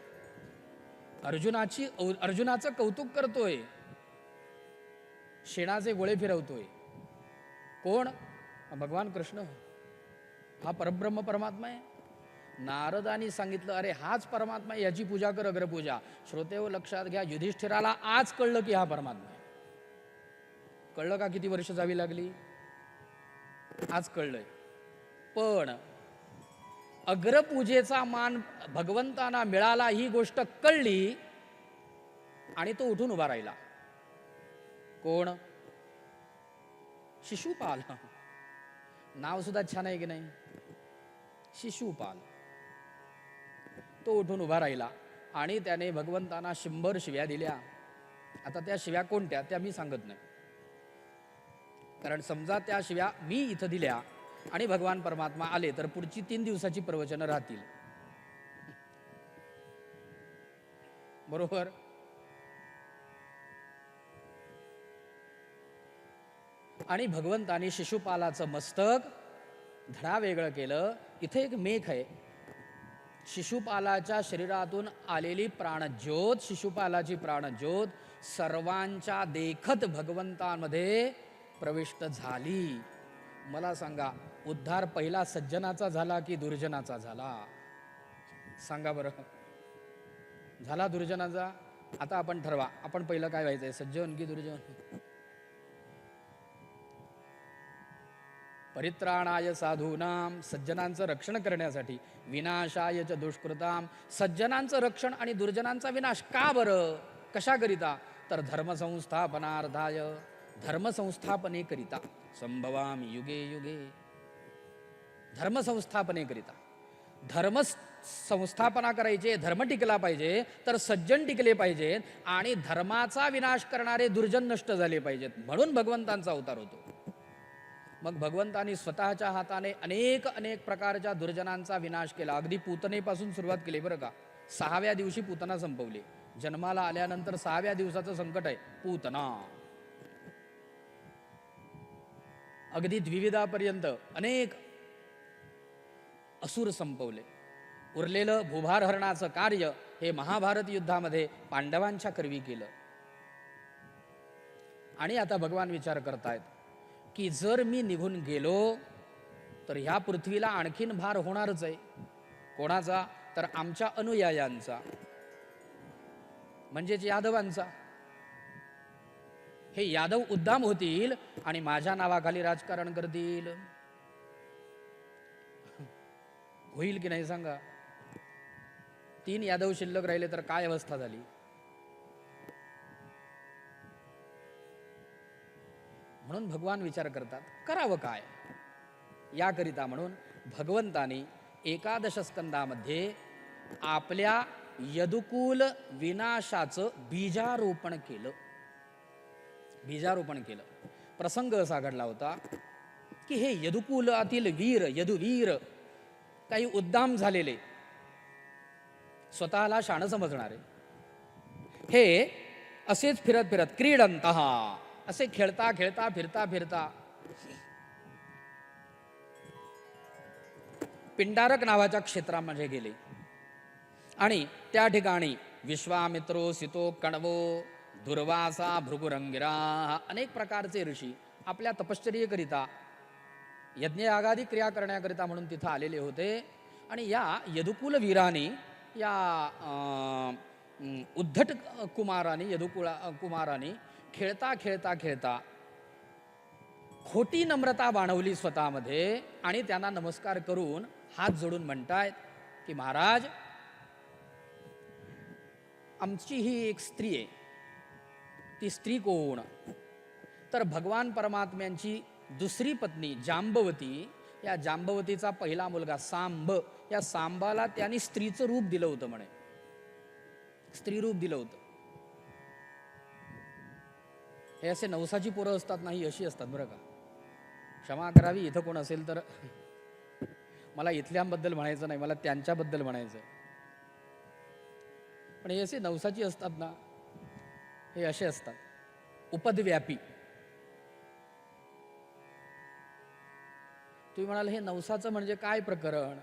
अर्जुनाचं कौतुक करतोय, शेणाचे गोळे फिरवतोय. कोण? भगवान कृष्ण. हा परब्रह्म परमात्मा आहे. नारदांनी सांगितलं अरे हाच परमात्मा, याची पूजा कर अग्रपूजा. श्रोतेहो लक्षात घ्या, युधिष्ठिराला आज कळलं की हा परमात्मा आहे. कळलं का? किती वर्ष जावी लागली? आज कळलंय. पण अग्रपूजेचा मान भगवंतांना मिळाला ही गोष्ट कळली आणि तो उठून उभा राहिला. कोण? शिशुपाल. नाव सुद्धा छान आहे की नाही? शिशुपाल. तो उठून उभा राहिला आणि त्याने भगवंतांना 100 शिव्या दिल्या. आता त्या शिव्या कोणत्या त्या मी सांगत नाही, कारण समजा त्या शिव्या मी इथं दिल्या आणि भगवान परमात्मा आले तर पुढची 3 दिवसाची प्रवचनं राहतील, बरोबर? आणि भगवंताने शिशुपालाचं मस्तक धडा वेगळं केलं. इथे एक मेख आहे. शिशुपालाच्या शरीरातून आलेली प्राणज्योत, शिशुपालाची प्राणज्योत सर्वांच्या देखत भगवंतांमध्ये प्रविष्ट झाली. मला सांगा, उद्धार पहिला सज्जनाचा झाला की दुर्जनाचा झाला? सांगा बरं. झाला दुर्जनाचा. आता आपण ठरवा, आपण पहिलं काय व्हायचंय, सज्जन की दुर्जन? परित्राणाय साधूनाम, सज्जनांचं रक्षण करण्यासाठी, विनाशाय च दुष्कृताम, सज्जनांचं रक्षण आणि दुर्जनांचा विनाश. का बरं? कशाकरिता? तर धर्मसंस्थापनार्थाय, धर्मसंस्थापनेकरिता. संभवामि युगे युगे. धर्मसंस्थापनेकरिता. धर्म संस्थापना करायचे, धर्म टिकला पाहिजे तर सज्जन टिकले पाहिजेत आणि धर्माचा विनाश करणारे दुर्जन नष्ट झाले पाहिजेत. म्हणून भगवंतांचा अवतार होतो. मग भगवंतांनी स्वतःच्या हाताने अनेक प्रकारच्या दुर्जनांचा विनाश केला. अगदी पूतनेपासून सुरुवात केली बरं का. 6व्या दिवशी पूतना संपवली. जन्माला आल्यानंतर 6व्या दिवसाचं संकट आहे पूतना. अगदी द्विविधापर्यंत अनेक असुर संपवले. उरलेलं भूभार हरणाचं कार्य हे महाभारत युद्धामध्ये पांडवांच्या करवी केलं. आणि आता भगवान विचार करतायत की जर मी निघून गेलो तर ह्या पृथ्वीला आणखीन भार होणारच आहे. कोणाचा? तर आमच्या अनुयायांचा, म्हणजेच यादवांचा. हे यादव उद्दाम होतील आणि माझ्या नावाखाली राजकारण करतील. होईल की नाही सांगा? 3 यादव शिल्लक राहिले तर काय अवस्था झाली. म्हणून भगवान विचार करतात करावं काय. याकरिता म्हणून भगवंतानी 11 स्कंदामध्ये आपल्या यदुकुल विनाशाचं बीजारोपण केलं. प्रसंग असा घडला होता की हे यदुकुलातील वीर, यदुवीर, काही उद्दाम झालेले, स्वतःला शाण समजणारे, हे असेच फिरत फिरत क्रीडंतः, असे खेळता खेळता फिरता फिरता पिंडारक नावाच्या क्षेत्रामध्ये गेले. आणि त्या ठिकाणी विश्वामित्रो, सितो, कण्वो, दुर्वासा, भृगुरंगिरा, अनेक प्रकारचे ऋषी आपल्या तपश्चर्येकरिता, यज्ञयागादी क्रिया करण्याकरिता म्हणून तिथं आलेले होते. आणि या यदुकुल वीराने, या उद्धट कुमाराने, कुमाराने खेळता खेळता खेळता खोटी नम्रता बाणवली स्वतःमध्ये आणि त्यांना नमस्कार करून हात जोडून म्हणतायत की महाराज, आमची ही एक स्त्री आहे. ती स्त्री कोण? तर भगवान परमात्म्यांची दुसरी पत्नी जांबवती. या जांबवतीचा पहिला मुलगा सांब. या सांबाला त्यांनी स्त्रीचं रूप दिलं होतं, म्हणे स्त्री रूप दिलं होतं. हे असे नवसाची पोरं असतात नाही, अशी असतात बरं का. क्षमा करावी इथं कोण असेल तर. मला इथल्यांबद्दल म्हणायचं नाही, मला त्यांच्याबद्दल म्हणायचं. पण हे असे नवसाची असतात ना, हे असे असतात उपद्व्यापी. तुम्ही म्हणाल हे नवसाचं म्हणजे काय प्रकरण?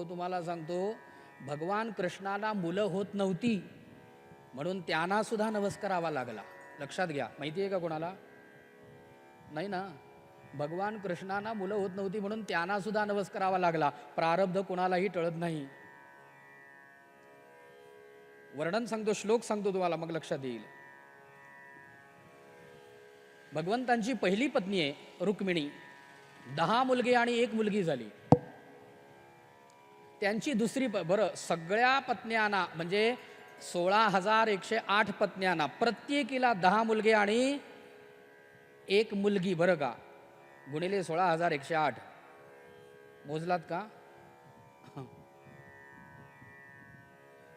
तुम्हाला सांगतो, भगवान कृष्णाला मुलं होत नव्हती म्हणून त्यांना सुद्धा नवस करावा लागला. लक्षात घ्या. माहिती आहे का कोणाला? नाही ना. भगवान कृष्णाला मुलं होत नव्हती म्हणून त्यांना सुद्धा नवस करावा लागला. प्रारब्ध कोणालाही टळत नाही. वर्णन सांगतो, श्लोक सांगतो तुम्हाला, मग लक्षात येईल. भगवंतांची पहिली पत्नी आहे रुक्मिणी. 10 मुलगे आणि 1 मुलगी झाली. त्यांची दुसरी बरं, सगळ्या पत्न्यांना म्हणजे 16,108 पत्न्यांना प्रत्येकीला 10 मुलगे आणि 1 मुलगी. बरं का, गुणिले 16,108 मोजलात का?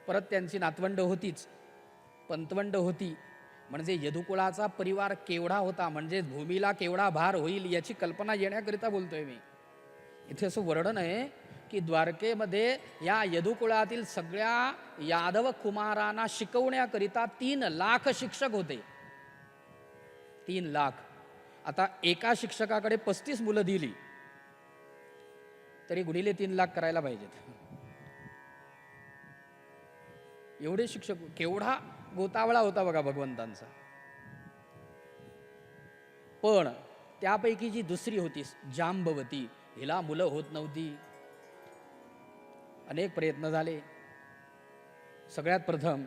परत त्यांची नातवंड होतीच, पंतवंड होती. म्हणजे यदुकुळाचा परिवार केवढा होता, म्हणजे भूमीला केवढा भार होईल याची कल्पना येण्याकरिता बोलतोय मी. इथे असं वर्णन आहे की द्वारकेमध्ये या यदुकुळातील सगळ्या यादव कुमारांना शिकवण्याकरिता 3 लाख शिक्षक होते. 3 लाख. आता एका शिक्षकाकडे 35 मुलं दिली तरी गुणिले 3 लाख करायला पाहिजेत. एवढे शिक्षक. केवढा गोतावळा होता बघा भगवंतांचा. पण त्यापैकी जी दुसरी होती जांबवती, हिला मुलं होत नव्हती. अनेक प्रयत्न झाले. सगळ्यात प्रथम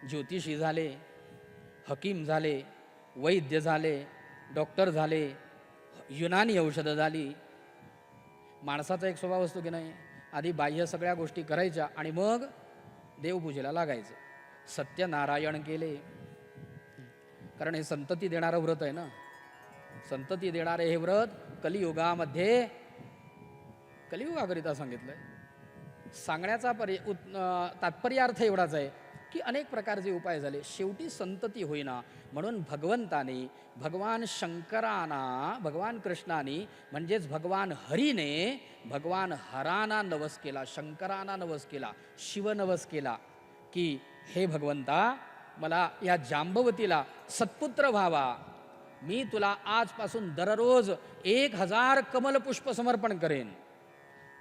ज्योतिषी झाले, हकीम झाले, वैद्य झाले, डॉक्टर झाले, युनानी औषधं झाली. माणसाचा एक स्वभाव असतो की नाही, आधी बाह्य सगळ्या गोष्टी करायच्या आणि मग देवपूजेला लागायचं. सत्यनारायण केले, कारण हे संतती देणारं व्रत आहे ना. संतती देणारे हे व्रत कलियुगामध्ये, कलियुगाकरिता सांगितलंय. सांगण्याचा तात्पर्यार्थ एवढाच आहे की अनेक प्रकारचे उपाय झाले, शेवटी संतती होईना. म्हणून भगवंताने, भगवान शंकरांना, भगवान कृष्णाने म्हणजेच भगवान हरीने भगवान हराना नवस केला, शंकरांना नवस केला, शिवनवस केला की हे भगवंता, मला या जांबवतीला सत्पुत्र व्हावा. मी तुला आजपासून दररोज 1000 कमलपुष्प समर्पण करेन.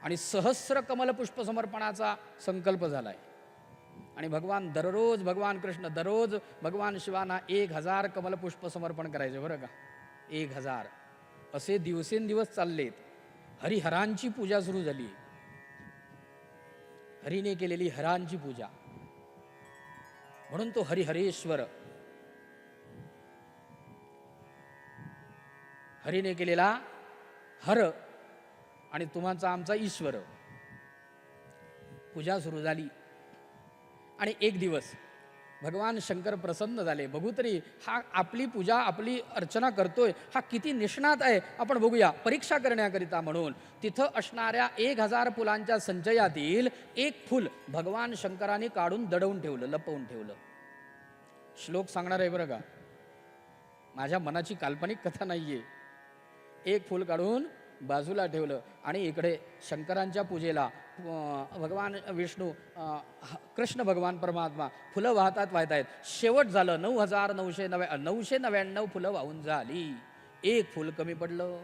आणि सहस्र कमलपुष्प समर्पणाचा संकल्प झालाय. आणि भगवान कृष्ण दररोज भगवान शिवांना 1000 कमलपुष्प समर्पण करायचे बरं का. 1000 असे दिवसेंदिवस चाललेत. हरिहरांची पूजा सुरू झाली. हरीने केलेली हरांची पूजा, म्हणून तो हरिहरेश्वर. हरीने केलेला हर आणि तुम्हाचा आमचा ईश्वर. पूजा सुरू झाली आणि एक दिवस भगवान शंकर प्रसन्न झाले. बघू तरी हा आपली पूजा आपली अर्चना करतोय, हा किती निष्णात आहे, आपण बघूया. परीक्षा करण्याकरिता म्हणून तिथं असणाऱ्या 1000 फुलांच्या संचयातील एक फुल भगवान शंकराने काढून दडवून ठेवलं, लपवून ठेवलं. श्लोक सांगणार आहे बरं का, माझ्या मनाची काल्पनिक कथा नाहीये. एक फूल काढून बाजूला ठेवलं आणि इकडे शंकरांच्या पूजेला भगवान विष्णू कृष्ण भगवान परमात्मा फुलं वाहतायत. शेवट झालं. 9,999 फुलं वाहून झाली. एक फुल कमी पडलं.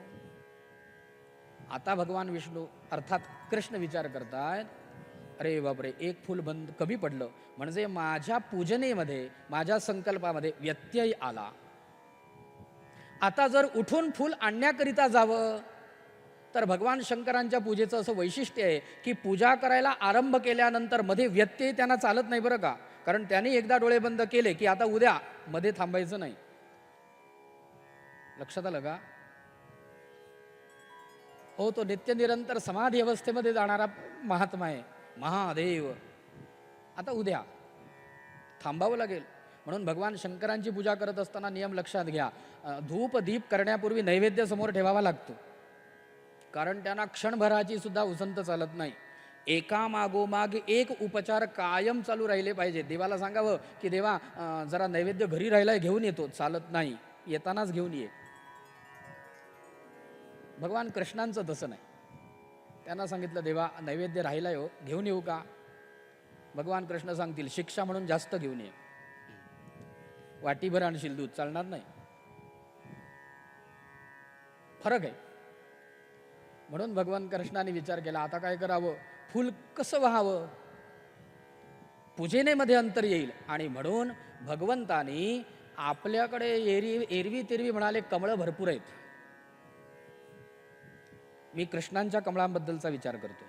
आता भगवान विष्णू अर्थात कृष्ण विचार करतायत, अरे बापरे, एक फूल बंद कमी पडलं म्हणजे माझ्या पूजनेमध्ये माझ्या संकल्पामध्ये व्यत्यय आला. आता जर उठून फूल आणण्याकरिता जावं तर भगवान शंकरांच्या पूजेचं असं वैशिष्ट्य आहे की पूजा करायला आरंभ केल्यानंतर मध्ये व्यत्यय त्यांना चालत नाही बरं का. कारण त्यांनी एकदा डोळे बंद केले की आता उद्या मध्ये थांबायचं नाही. लक्षात आलं का हो. तो नित्य निरंतर समाधी अवस्थेमध्ये जाणारा महात्मा आहे, महादेव. आता उद्या थांबावं लागेल. म्हणून भगवान शंकरांची पूजा करत असताना नियम लक्षात घ्या. धूप दीप करण्यापूर्वी नैवेद्य समोर ठेवावा लागतो. कारण त्यांना क्षणभराची सुद्धा उसंत चालत नाही. एका मागोमाग एक उपचार कायम चालू राहिले पाहिजे. देवाला सांगावं की देवा जरा नैवेद्य घरी राहिलाय घेऊन येतो, चालत नाही, येतानाच घेऊन ये. भगवान कृष्णांचं तसं नाही. त्यांना सांगितलं देवा नैवेद्य राहिलाय हो, घेऊन येऊ का. भगवान कृष्ण सांगतील शिक्षा म्हणून जास्त घेऊन ये, वाटीभर आणशील दूध, चालणार नाही. फरक आहे. म्हणून भगवान कृष्णाने विचार केला आता काय करावं, फूल कसं व्हावं, पूजेनेमध्ये अंतर येईल. आणि म्हणून भगवंतानी आपल्याकडे एरवी तेरवी म्हणाले कमळं भरपूर आहेत. मी कृष्णांच्या कमळांबद्दलचा विचार करतोय.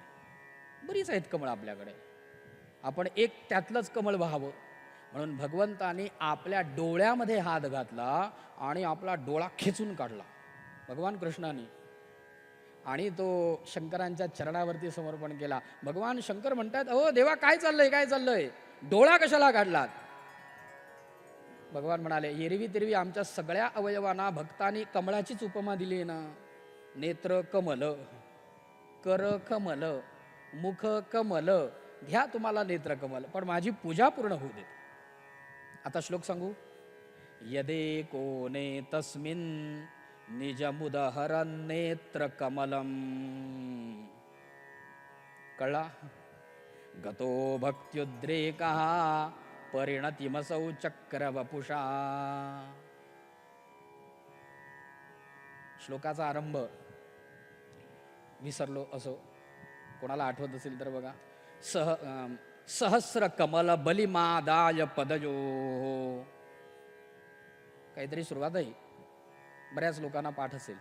बरीच आहेत कमळं आपल्याकडे, आपण एक त्यातलंच कमळ व्हावं म्हणून भगवंतानी आपल्या डोळ्यामध्ये हात घातला आणि आपला डोळा खेचून काढला भगवान कृष्णाने आणि तो शंकरांच्या चरणावरती समर्पण केला. भगवान शंकर म्हणतात अहो देवा काय चाललंय, डोळा कशाला काढलात. भगवान म्हणाले एरवी तेरवी आमच्या सगळ्या अवयवांना भक्तांनी कमळाचीच उपमा दिली ना. नेत्र कमल, कर कमल, मुख कमल, घ्या तुम्हाला नेत्र कमल, पण माझी पूजा पूर्ण होऊ देत. आता श्लोक सांगू. यदे कोने तस्मिन निजमुदहरन् नेत्र कमलम. कळला. गतो भक्त्युद्रेकः परिणतिमसौ चक्रवपुषा. श्लोकाचा आरंभ विसरलो असो, कोणाला आठवत असेल तर बघा. सहस्र कमल बलिमादाय पदयो. काहीतरी सुरुवात आहे, बऱ्याच लोकांना पाठ असेल.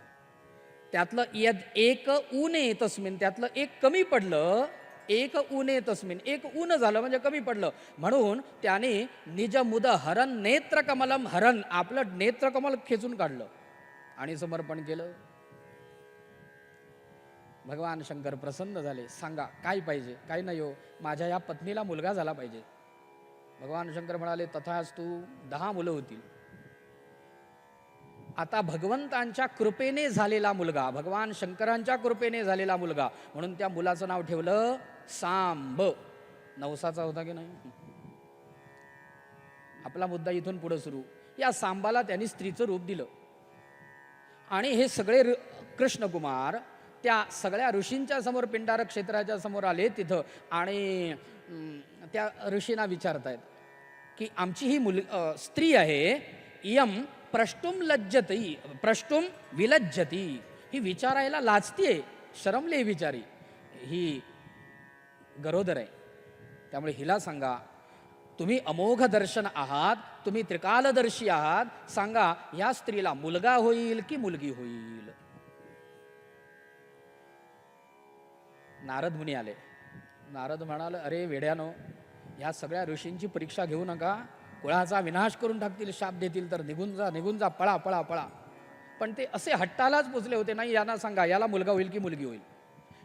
त्यातलं यद एक ऊने तस्मिन, त्यातलं एक कमी पडलं. एक ऊने तस्मिन, एक ऊन झालं म्हणजे कमी पडलं. म्हणून त्याने निज मुद हरण नेत्र कमलम, हरण आपलं नेत्रकमल खेचून काढलं आणि समर्पण केलं. भगवान शंकर प्रसन्न झाले. सांगा काय पाहिजे. काय नाही हो, माझ्या या पत्नीला मुलगा झाला पाहिजे. भगवान शंकर म्हणाले तथास्तु. 10 मुलं होतील. आता भगवंतांच्या कृपेने झालेला मुलगा, भगवान शंकरांच्या कृपेने झालेला मुलगा, म्हणून त्या मुलाचं नाव ठेवलं सांब. नवसाचा होता की नाही. आपला मुद्दा इथून पुढे सुरू. या सांबाला त्यांनी स्त्रीचं रूप दिलं आणि हे सगळे कृष्णकुमार त्या सगळ्या ऋषींच्या समोर, पिंडारक क्षेत्राच्या समोर आले तिथं आणि त्या ऋषींना विचारतायत की आमची ही स्त्री आहे, यम प्रष्टुम लज्जती, प्रष्टुम विलज्जती, ही विचारायला लाजतीये, शरमले विचारी, ही गरोदर आहे, त्यामुळे हिला सांगा तुम्ही अमोघ दर्शन आहात, तुम्ही त्रिकालदर्शी आहात, सांगा या स्त्रीला मुलगा होईल की मुलगी होईल? नारद मुनी आले. नारद म्हणाले, अरे वेड्यानो, ह्या सगळ्या ऋषींची परीक्षा घेऊ नका, कुळाचा विनाश करून टाकतील, शाप देतील, तर निघून जा, निघून जा, पळा पळा पळा. पण ते असे हट्टालाच पोचले होते, नाही यांना सांगा याला मुलगा होईल की मुलगी होईल.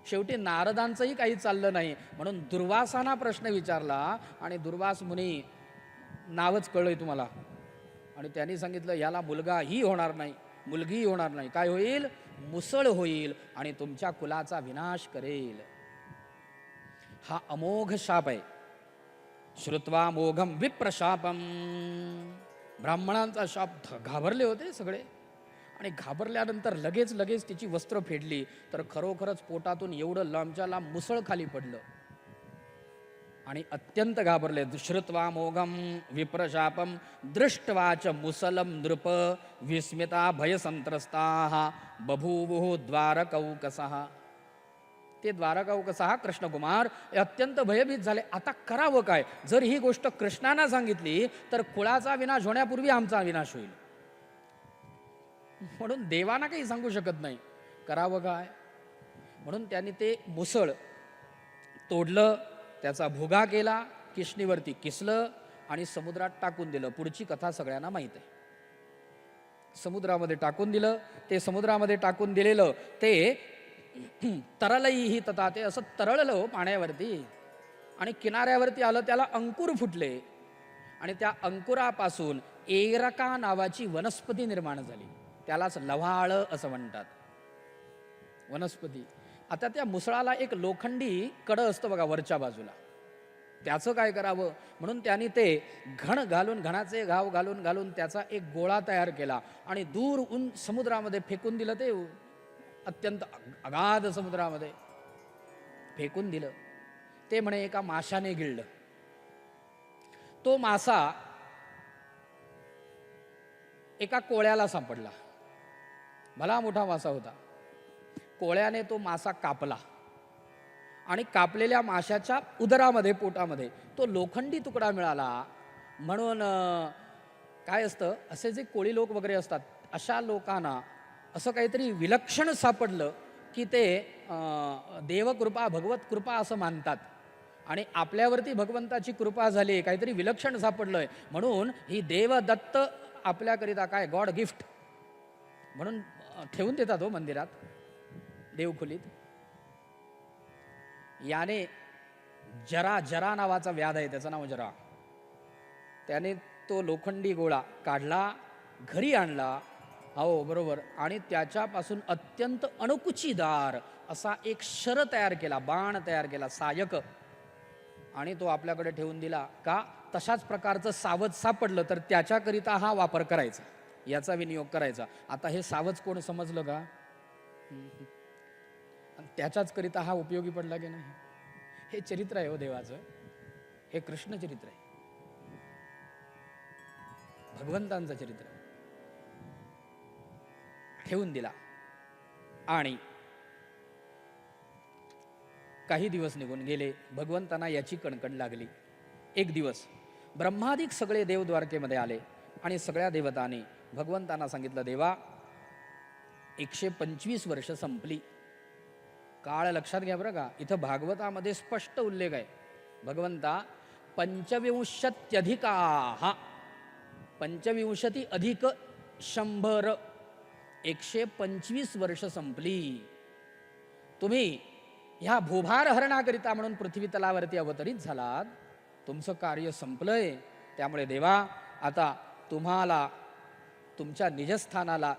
शेवटी नारदांचंही काही चाललं नाही, म्हणून दुर्वासांना प्रश्न विचारला आणि दुर्वास मुनी, नावच कळलंय तुम्हाला, आणि त्यांनी सांगितलं याला मुलगाही होणार नाही, मुलगीही होणार नाही. काय होईल? मुसळ होईल आणि तुमच्या कुलाचा विनाश करेल. हा अमोघ शाप आहे. श्रुत्वा मोघम विप्रशापम. ब्राह्मणांचा शाप. घाबरले होते सगळे, आणि घाबरल्यानंतर लगेच तिची वस्त्र फेडली, तर खरोखरच पोटातून एवढं लांबच्या लांब मुसळ खाली पडलं आणि अत्यंत घाबरले. श्रुत्वा मोघम विप्रशापम दृष्ट्वाच मुसलम नृप विस्मिता भयसंत्रस्ता बभूवुः द्वारकौकसः. ते द्वारकावकसः कृष्णकुमार अत्यंत भयभीत झाले. आता करावं काय? जर ही गोष्ट कृष्णांना सांगितली तर कुळाचा विनाश होण्यापूर्वी आमचा विनाश होईल, म्हणून देवांना काही सांगू शकत नाही. करावं काय? म्हणून त्यांनी ते मुसळ तोडलं, त्याचा भुगा केला, किशनीवरती किसलं आणि समुद्रात टाकून दिलं. पुढची कथा सगळ्यांना माहीत आहे. समुद्रामध्ये टाकून दिलं. ते समुद्रामध्ये टाकून दिलेलं ते तरलही तथा, ते असं तरळलं पाण्यावरती आणि किनाऱ्यावरती आलं. त्याला अंकुर फुटले आणि त्या अंकुरापासून एरका नावाची वनस्पती निर्माण झाली. त्यालाच लव्हाळ असं म्हणतात, वनस्पती. आता त्या मुसळाला एक लोखंडी कडं असतं बघा वरच्या बाजूला, त्याचं काय करावं? म्हणून त्यांनी ते घण घालून, घणाचे घाव घालून घालून त्याचा एक गोळा तयार केला आणि दूर समुद्रामध्ये फेकून दिलं. ते अत्यंत अगाध समुद्रामध्ये फेकून दिलं. ते म्हणे एका माशाने गिळलं. तो मासा एका कोळ्याला सापडला. भला मोठा मासा होता. कोळ्याने तो मासा कापला आणि कापलेल्या माशाच्या उदरामध्ये, पोटामध्ये तो लोखंडी तुकडा मिळाला. म्हणून काय असतं, असे जे कोळी लोक वगैरे असतात, अशा लोकांना असं काहीतरी विलक्षण सापडलं की ते देवकृपा, भगवत कृपा असं मानतात. आणि आपल्यावरती भगवंताची कृपा झाली, काहीतरी विलक्षण सापडलंय, म्हणून ही देवदत्त आपल्याकरिता काय गॉड गिफ्ट म्हणून ठेवून देतात हो मंदिरात, देवखोलीत. याने जरा नावाचा व्याध आहे, त्याचं नाव जरा. त्याने तो लोखंडी गोळा काढला, घरी आणला. हो बरोबर. आणि त्याच्यापासून अत्यंत अणकुचीदार असा एक शर तयार केला, बाण तयार केला, सायक, आणि तो आपल्याकडे ठेवून दिला. का? तशाच प्रकारचं सावज सापडलं तर त्याच्याकरिता हा वापर करायचा, याचा विनियोग करायचा. आता हे सावज कोण समजलं का? त्याच्याच करिता हा उपयोगी पडला की नाही? हे चरित्र आहे हो देवाचं, हे कृष्ण चरित्र आहे, भगवंतांचं चरित्र. ठेवून दिला. आणि काही दिवस निघून गेले. भगवंतांना याची कणकण लागली. एक दिवस ब्रह्मादिक सगळे देव द्वारकेमध्ये आले आणि सगळ्या देवतांनी भगवंतांना सांगितलं, देवा 125 वर्ष संपली. काळ लक्षात घ्या बरं का, इथं भागवतामध्ये स्पष्ट उल्लेख आहे. भगवंता 25 पंचविंशती अधिक 100 125 वर्ष संपली. तुम्ही ह्या भूभार हरणाकरिता म्हणून पृथ्वी तलावरती अवतरित झालात. तुमचं कार्य संपलंय. त्यामुळे देवा आता तुम्हाला तुमच्या निजस्थानाला,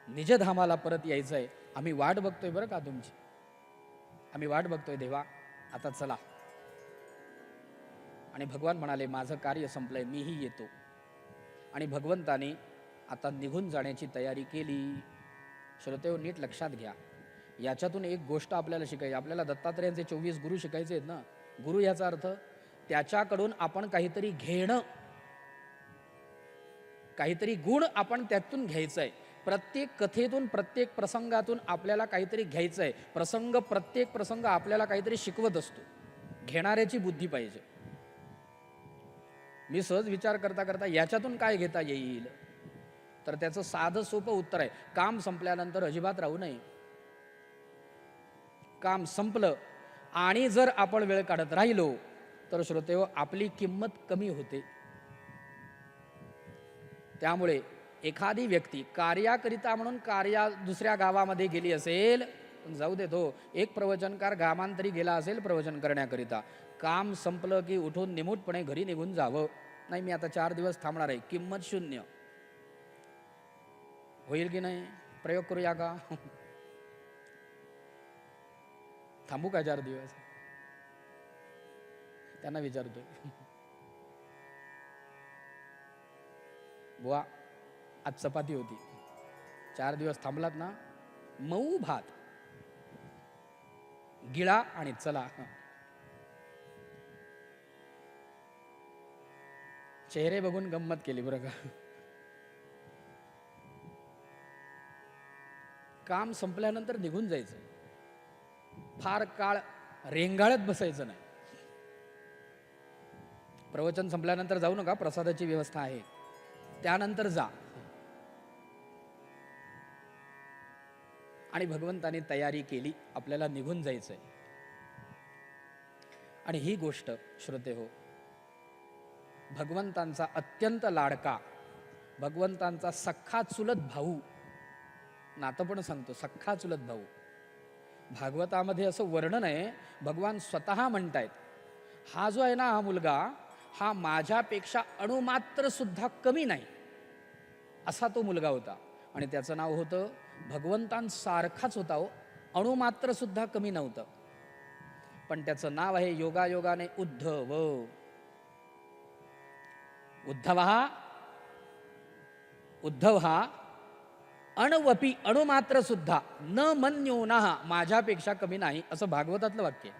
निजधामाला परत यायचंय. आम्ही वाट बघतोय बरं का तुमची, आम्ही वाट बघतोय देवा, आता चला. आणि भगवान म्हणाले, माझं कार्य संपलंय, मीही येतो. आणि भगवंताने आता निघून जाण्याची तयारी केली. श्रोतेहो, नीट लक्षात घ्या, याच्यातून एक गोष्ट आपल्याला शिकायची. आपल्याला दत्तात्रेयांचे 24 गुरु शिकायचे आहेत ना. गुरु याचा अर्थ त्याच्याकडून आपण काहीतरी घेणं, काहीतरी गुण आपण त्यातून घ्यायचं आहे. प्रत्येक कथेतून, प्रत्येक प्रसंगातून आपल्याला काहीतरी घ्यायचं आहे. प्रत्येक प्रसंग आपल्याला काहीतरी शिकवत असतो. घेणाऱ्याची बुद्धी पाहिजे. मी सहज विचार करता करता याच्यातून काय घेता येईल, तर त्याचं साधं सोपं उत्तर आहे, काम संपल्यानंतर अजिबात राहू नये. काम संपलं आणि जर आपण वेळ काढत राहिलो तर श्रोतेहो आपली किंमत कमी होते. त्यामुळे एखादी व्यक्ती कार्याकरिता म्हणून दुसऱ्या गावामध्ये गेली असेल, जाऊ दे, तो एक प्रवचनकार गावांतरी गेला असेल प्रवचन करण्याकरिता, काम संपलं की उठून निमूटपणे घरी निघून जावं. नाही, मी आता 4 दिवस थांबणार आहे, किंमत शून्य. होईल की नाही? प्रयोग करूया का? थांबू का 4 दिवस? त्यांना विचारतोय. बुवा, आज चपाती होती, 4 दिवस थांबलात ना, मऊ भात गिळा आणि चला. चेहरे बघून गंमत केली बरं का. काम संपल्यानंतर निघून जायचं, फार काळ रेंगाळत बसायचं नाही. प्रवचन संपल्यानंतर जाऊ नका, प्रसादाची व्यवस्था आहे, त्यानंतर जा. आणि भगवंताने तयारी केली, आपल्याला निघून जायचंय. आणि ही गोष्ट श्रोते हो, भगवंतांचा अत्यंत लाडका, भगवंतांचा सख्खा चुलत भाऊ, नातं पण सांगतो, सख्खा चुलत भाऊ. भागवतामध्ये असं वर्णन आहे, भगवान स्वतः म्हणतायत, हा जो आहे ना, हा मुलगा, हा माझ्यापेक्षा अणुमात्र सुद्धा कमी नाही, असा तो मुलगा होता. आणि त्याचं नाव होतं, भगवंतांसारखाच होता हो, अणुमात्र सुद्धा कमी नव्हतं, पण त्याचं नाव आहे योगायोगाने उद्धव. उद्धव हा अणवपी, अणुमात्र सुद्धा, न मन्योना, माझ्यापेक्षा कमी नाही, असं भागवतातलं वाक्य.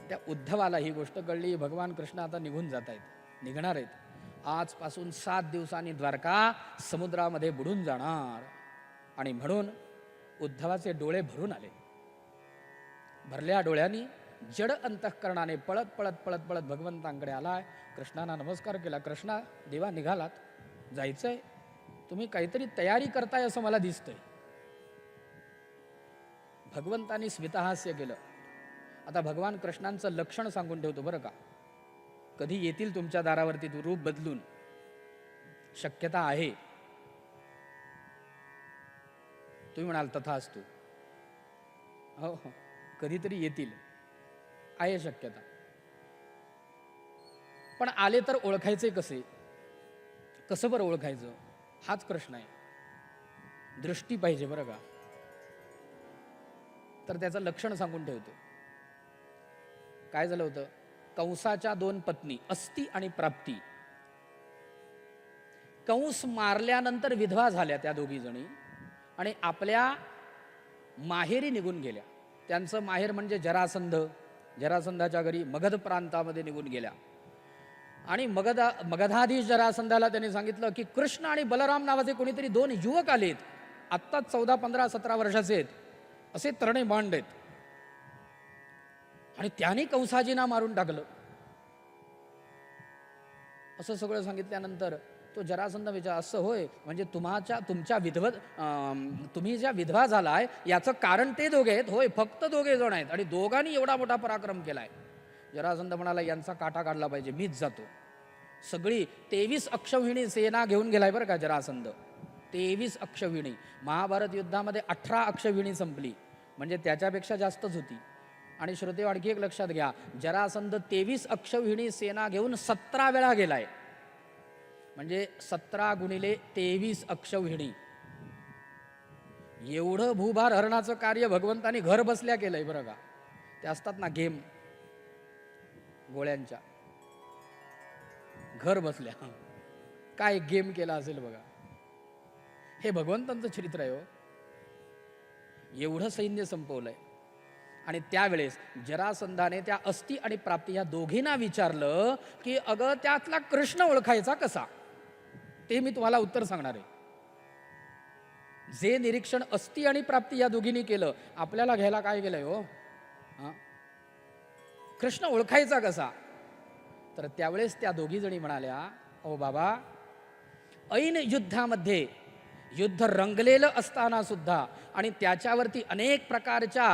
त्या उद्धवाला ही गोष्ट कळली, भगवान कृष्ण आता निघून जात आहेत, निघणार आहेत. आजपासून 7 दिवसांनी द्वारका समुद्रामध्ये बुडून जाणार. आणि म्हणून उद्धवाचे डोळे भरून आले. भरल्या डोळ्यांनी जड अंतःकरणाने पळत पळत पळत पळत भगवंतांकडे आलाय. कृष्णांना नमस्कार केला. कृष्णा, देवा निघालात, जायचंय, तुम्ही काहीतरी तयारी करताय असं मला दिसतंय. भगवंतांनी स्मितहास्य केलं. आता भगवान कृष्णांचं लक्षण सांगून ठेवतो बरं का, कधी येतील तुमच्या दारावरती रूप बदलून, शक्यता आहे. तुम्ही म्हणाल तथास्तु, हो हो, कधीतरी येतील, आहे शक्यता. पण आले तर ओळखायचे कसे, कसं बरं ओळखायचं, हाच प्रश्न आहे. दृष्टी पाहिजे बरं का. तर त्याचं लक्षण सांगून ठेवतो. काय झालं होतं, कंसाच्या 2 पत्नी अस्ती आणि प्राप्ती, कंस मारल्यानंतर विधवा झाल्या त्या दोघी जणी, आणि आपल्या माहेरी निघून गेल्या. त्यांचं माहेर म्हणजे जरासंध, जरासंधाच्या घरी मगध प्रांतामध्ये निघून गेल्या. आणि मगधाधीश जरासंधाला त्यांनी सांगितलं की कृष्ण आणि बलराम नावाचे कोणीतरी 2 युवक आलेत, आत्ताच 14, 15, 17 वर्षाचे आहेत, असे तरणे बांड आहेत, आणि त्यांनी कंसाजींना मारून टाकलं. असं सगळं सांगितल्यानंतर तो जरासंध विचार, असं होय, म्हणजे तुम्ही ज्या विधवा झालाय याचं कारण ते दोघे आहेत होय, फक्त दोघे जण आहेत, आणि दोघांनी एवढा मोठा पराक्रम केलाय. जरासंध म्हणाला, यांचा काटा काढला पाहिजे, मीच जातो. सगळी 23 अक्षौहिणी सेना घेऊन गेलाय बरं का जरासंध. 23 अक्षौहिणी. महाभारत युद्धामध्ये 18 अक्षौहिणी संपली, म्हणजे त्याच्यापेक्षा जास्तच होती. आणि श्रोते, आणखी एक लक्षात घ्या, जरासंध 23 अक्षौहिणी सेना घेऊन 17 वेळा गेलाय, म्हणजे 17 गुणिले 23 अक्षौहिणी. एवढं भूभार हरणाचं कार्य भगवंतानी घर बसल्या केलंय बरं का. ते असतात ना गेम गोळ्यांच्या, घर बसल्या काय गेम केला असेल बघा. हे भगवंतांचं चरित्र आहे हो. एवढं सैन्य संपवलंय. आणि त्यावेळेस जरासंधाने त्या अस्ती आणि प्राप्ती या दोघींना विचारलं की अगं त्यातला कृष्ण ओळखायचा कसा, ते मी तुम्हाला उत्तर सांगणार आहे. जे निरीक्षण अस्ती आणि प्राप्ती या दोघींनी केलं, आपल्याला घ्यायला काय गेलंय हो. कृष्ण ओळखायचा कसा, तर त्यावेळेस त्या दोघी जणी म्हणाल्या, अहो बाबा, ऐन युद्धामध्ये युद्ध रंगलेलं असताना सुद्धा आणि त्याच्यावरती अनेक प्रकारच्या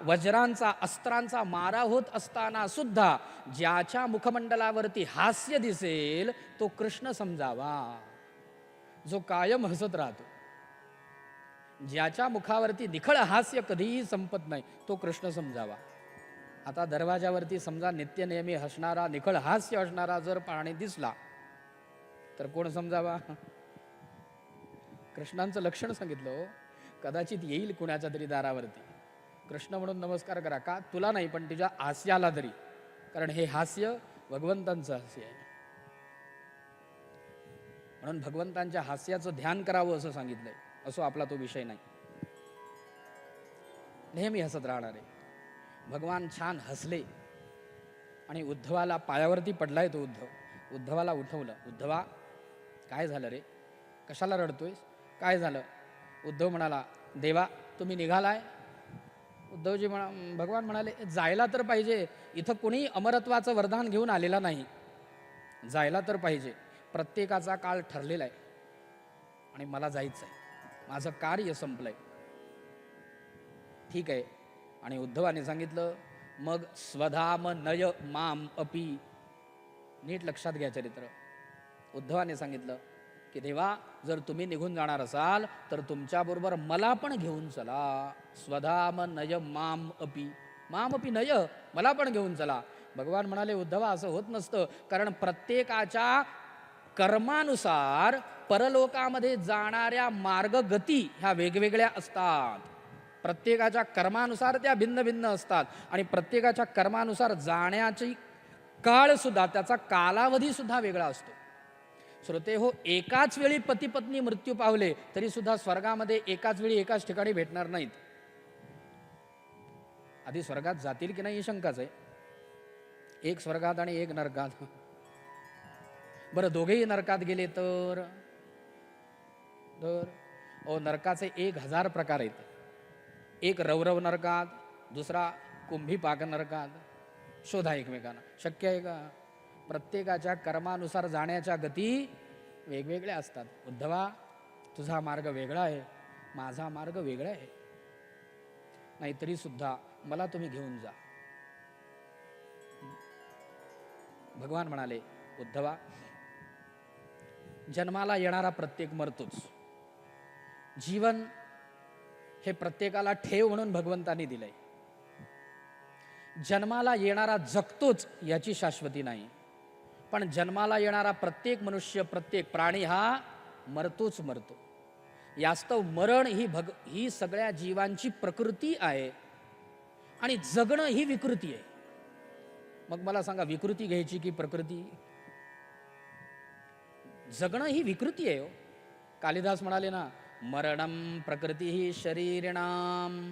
वज्रांचा अस्त्रांचा मारा होत असताना सुद्धा ज्याच्या मुखमंडलावरती हास्य दिसेल तो कृष्ण समजावा, जो कायम हसत राहतो. ज्याच्या मुखावरती निखळ हास्य कधीही संपत नाही तो कृष्ण समजावा. आता दरवाजावरती समजा नित्यनेमी हसणारा, निखळ हास्य असणारा जर प्राणी दिसला तर कोण समजावा? कृष्णांचं लक्षण सांगितलं. कदाचित येईल कुणाच्या तरी दारावरती, कृष्ण म्हणून नमस्कार करा. का? तुला नाही, पण तुझ्या हास्याला तरी, कारण हे हास्य भगवंतांचं हास्य आहे. म्हणून भगवंतांच्या हास्याचं ध्यान करावं असं सांगितलंय. असो आपला तो विषय नाही, नेहमी हसत राहणार आहे. भगवान छान हसले आणि उद्धवाला पायावरती पडलाय तो उद्धवाला उठवलं. उद्धवा, काय झालं रे? कशाला रडतोयस? काय झालं? उद्धव म्हणाला, देवा तुम्ही निघालाय? भगवान म्हणाले, जायला तर पाहिजे. इथं कोणी अमरत्वाचं वरदान घेऊन आलेला नाही, जायला तर पाहिजे. प्रत्येकाचा काळ ठरलेला आहे आणि मला जायचं आहे, माझं कार्य संपलंय. ठीक आहे. आणि उद्धवाने सांगितलं, मग स्वधाम नय माम अपी. नीट लक्षात घ्या चरित्र. उद्धवाने सांगितलं की देवा, जर तुम्ही निघून जाणार असाल तर तुमच्याबरोबर मला पण घेऊन चला. स्वधाम नय माम अपी, माम अपी नय, मला पण घेऊन चला. भगवान म्हणाले, उद्धवा असं होत नसतं, कारण प्रत्येकाच्या कर्मानुसार परलोकामध्ये जाणाऱ्या मार्गगती ह्या वेगवेगळ्या असतात. प्रत्येकाच्या कर्मानुसार त्या भिन्न भिन्न असतात आणि प्रत्येकाच्या कर्मानुसार जाण्याची काळ सुद्धा, त्याचा कालावधी सुद्धा वेगळा असतो. श्रोते हो, एकाच वेळी पती पत्नी मृत्यू पावले तरी सुद्धा स्वर्गामध्ये एकाच वेळी एकाच ठिकाणी भेटणार नाहीत. आधी स्वर्गात जातील की नाही ही शंकाच आहे. एक स्वर्गात आणि एक नरकात. बरं, दोघेही नरकात गेले तर नरकाचे 1000 प्रकार आहेत. एक रवरव नरकात, दुसरा कुंभीपाक नरकात. शोधा एकमेकांना. शक्य आहे का? प्रत्येकाच्या कर्मानुसार जाण्याच्या गती वेगवेगळ्या असतात. उद्धवा, तुझा मार्ग वेगळा आहे, माझा मार्ग वेगळा आहे, नाहीतरी सुद्धा मला तुम्ही घेऊन जा. भगवान म्हणाले, उद्धवा, जन्माला येणारा प्रत्येक मरतोच. जीवन हे प्रत्येकाला ठेव म्हणून भगवंतांनी दिलंय. जन्माला येणारा जगतोच याची शाश्वती नाही, पण जन्माला येणारा प्रत्येक मनुष्य, प्रत्येक प्राणी हा मरतोच मरतो. यास्तव मरण ही सगळ्या जीवांची प्रकृती आहे आणि जगणं ही विकृती आहे. मग मला सांगा, विकृती घ्यायची की प्रकृती? जगणं ही विकृती आहे. कालिदास म्हणाले ना, मरणम प्रकृती ही शरीरिणाम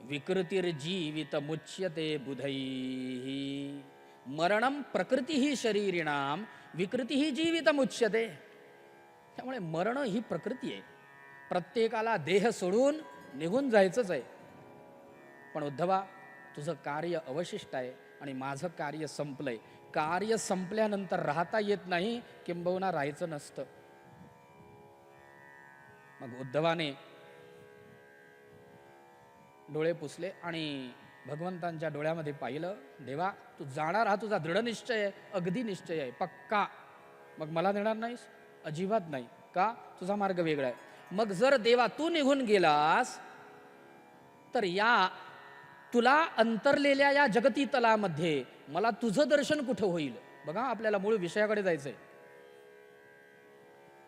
विकृतिर्जीवित मुच्यते बुधैहि. मरणम प्रकृती ही शरीरिणाम विकृती ही जीवित मुच्यते. त्यामुळे मरण ही प्रकृती आहे. प्रत्येकाला देह सोडून निघून जायचंच आहे. पण उद्धवा, तुझं कार्य अवशिष्ट आहे आणि माझं कार्य संपलंय. कार्य संपल्यानंतर राहता येत नाही, किंबहुना राहायचं नसतं. मग उद्धवाने डोळे पुसले आणि भगवंतांच्या डोळ्यामध्ये पाहिलं. देवा, तू जाणार, हा तुझा दृढ निश्चय आहे, अगदी निश्चय आहे, पक्का. मग मला देणार नाहीस? अजिबात नाही. का? तुझा मार्ग वेगळा आहे. मग जर देवा तू निघून गेलास तर या तुला अंतरलेल्या या जगती तलामध्ये मला तुझं दर्शन कुठं होईल? बघा, आपल्याला मूळ विषयाकडे जायचंय.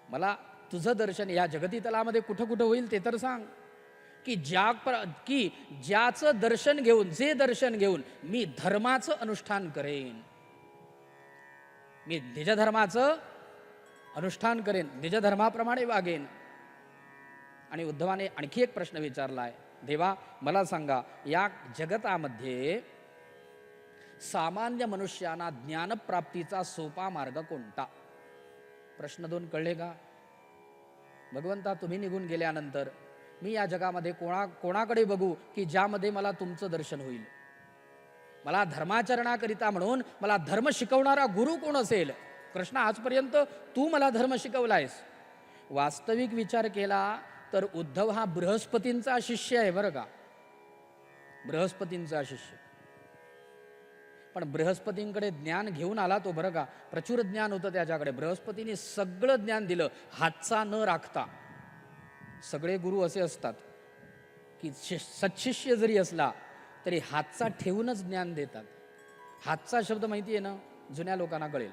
मला तुझं दर्शन या जगती तलामध्ये कुठं कुठं होईल ते तर सांग. की ज्याचं दर्शन घेऊन, जे दर्शन घेऊन मी धर्माचं अनुष्ठान करेन, मी निजधर्माचं अनुष्ठान करेन, निजधर्माप्रमाणे वागेन. आणि उद्धवाने आणखी एक प्रश्न विचारलाय, देवा मला सांगा, या जगतामध्ये सामान्य मनुष्यांना ज्ञानप्राप्तीचा सोपा मार्ग कोणता? प्रश्न 2 कळले का? भगवंता, तुम्ही निघून गेल्यानंतर मी या जगामध्ये कोणाकडे बघू की ज्यामध्ये मला तुमचं दर्शन होईल? मला धर्माचरणाकरिता म्हणून मला धर्म शिकवणारा गुरु कोण असेल? कृष्ण, आजपर्यंत तू मला धर्म शिकवलायस. वास्तविक विचार केला तर उद्धव हा बृहस्पतींचा शिष्य आहे बरं का, बृहस्पतींचा शिष्य. पण बृहस्पतींकडे ज्ञान घेऊन आला तो बरं का, प्रचुर ज्ञान होतं त्याच्याकडे. बृहस्पतीने सगळं ज्ञान दिलं हातचा न राखता. सगळे गुरु असे असतात की सत्शिष्य जरी असला तरी हातचा ठेवूनच ज्ञान देतात. हातचा शब्द माहिती आहे ना, जुन्या लोकांना कळेल.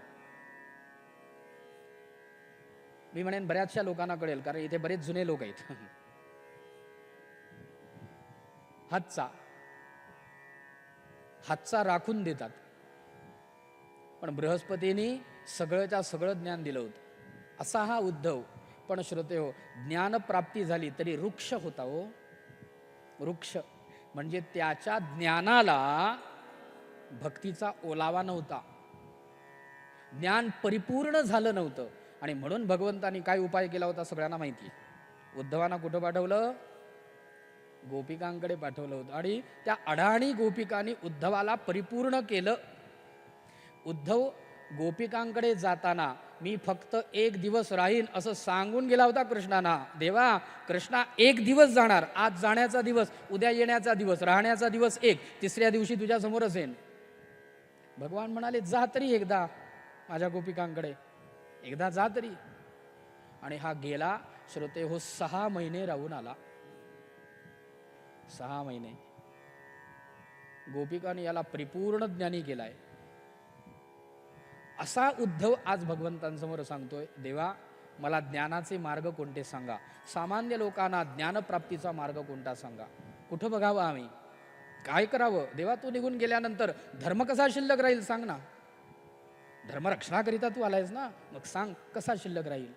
मी म्हणेन बऱ्याचशा लोकांना कळेल, कारण इथे बरेच जुने लोक आहेत. हातचा राखून देतात. पण बृहस्पतींनी सगळंच्या सगळं ज्ञान दिलं होतं. असा हा उद्धव. पण श्रोते हो, ज्ञानप्राप्ती झाली तरी वृक्ष होता हो. वृक्ष म्हणजे त्याच्या ज्ञानाला भक्तीचा ओलावा नव्हता, ज्ञान परिपूर्ण झालं नव्हतं. आणि म्हणून भगवंतानी काय उपाय केला होता सगळ्यांना माहिती. उद्धवांना कुठं पाठवलं? गोपिकांकडे पाठवलं होतं. आणि त्या अडाणी गोपिकांनी उद्धवाला परिपूर्ण केलं. उद्धव गोपिकांकडे जाताना मी फक्त 1 दिवस राहीन असं सांगून गेला होता कृष्णांना. देवा, कृष्णा 1 दिवस जाणार, आज जाण्याचा दिवस, उद्या येण्याचा दिवस, राहण्याचा दिवस 1, तिसऱ्या दिवशी तुझ्या समोर असेन. भगवान म्हणाले, जा तरी एकदा माझ्या गोपिकांकडे, एकदा जा तरी. आणि हा गेला श्रोते हो, 6 महिने राहून आला. 6 महिने गोपिकांनी याला परिपूर्ण ज्ञानी केलाय. असा उद्धव आज भगवंतांसमोर सांगतोय, देवा मला ज्ञानाचे मार्ग कोणते सांगा. सामान्य लोकांना ज्ञानप्राप्तीचा मार्ग कोणता सांगा. कुठं बघावं आम्ही, काय करावं. देवा, तू निघून गेल्यानंतर धर्म कसा शिल्लक राहील सांग ना. धर्मरक्षणाकरिता तू आलायस ना, मग सांग कसा शिल्लक राहील.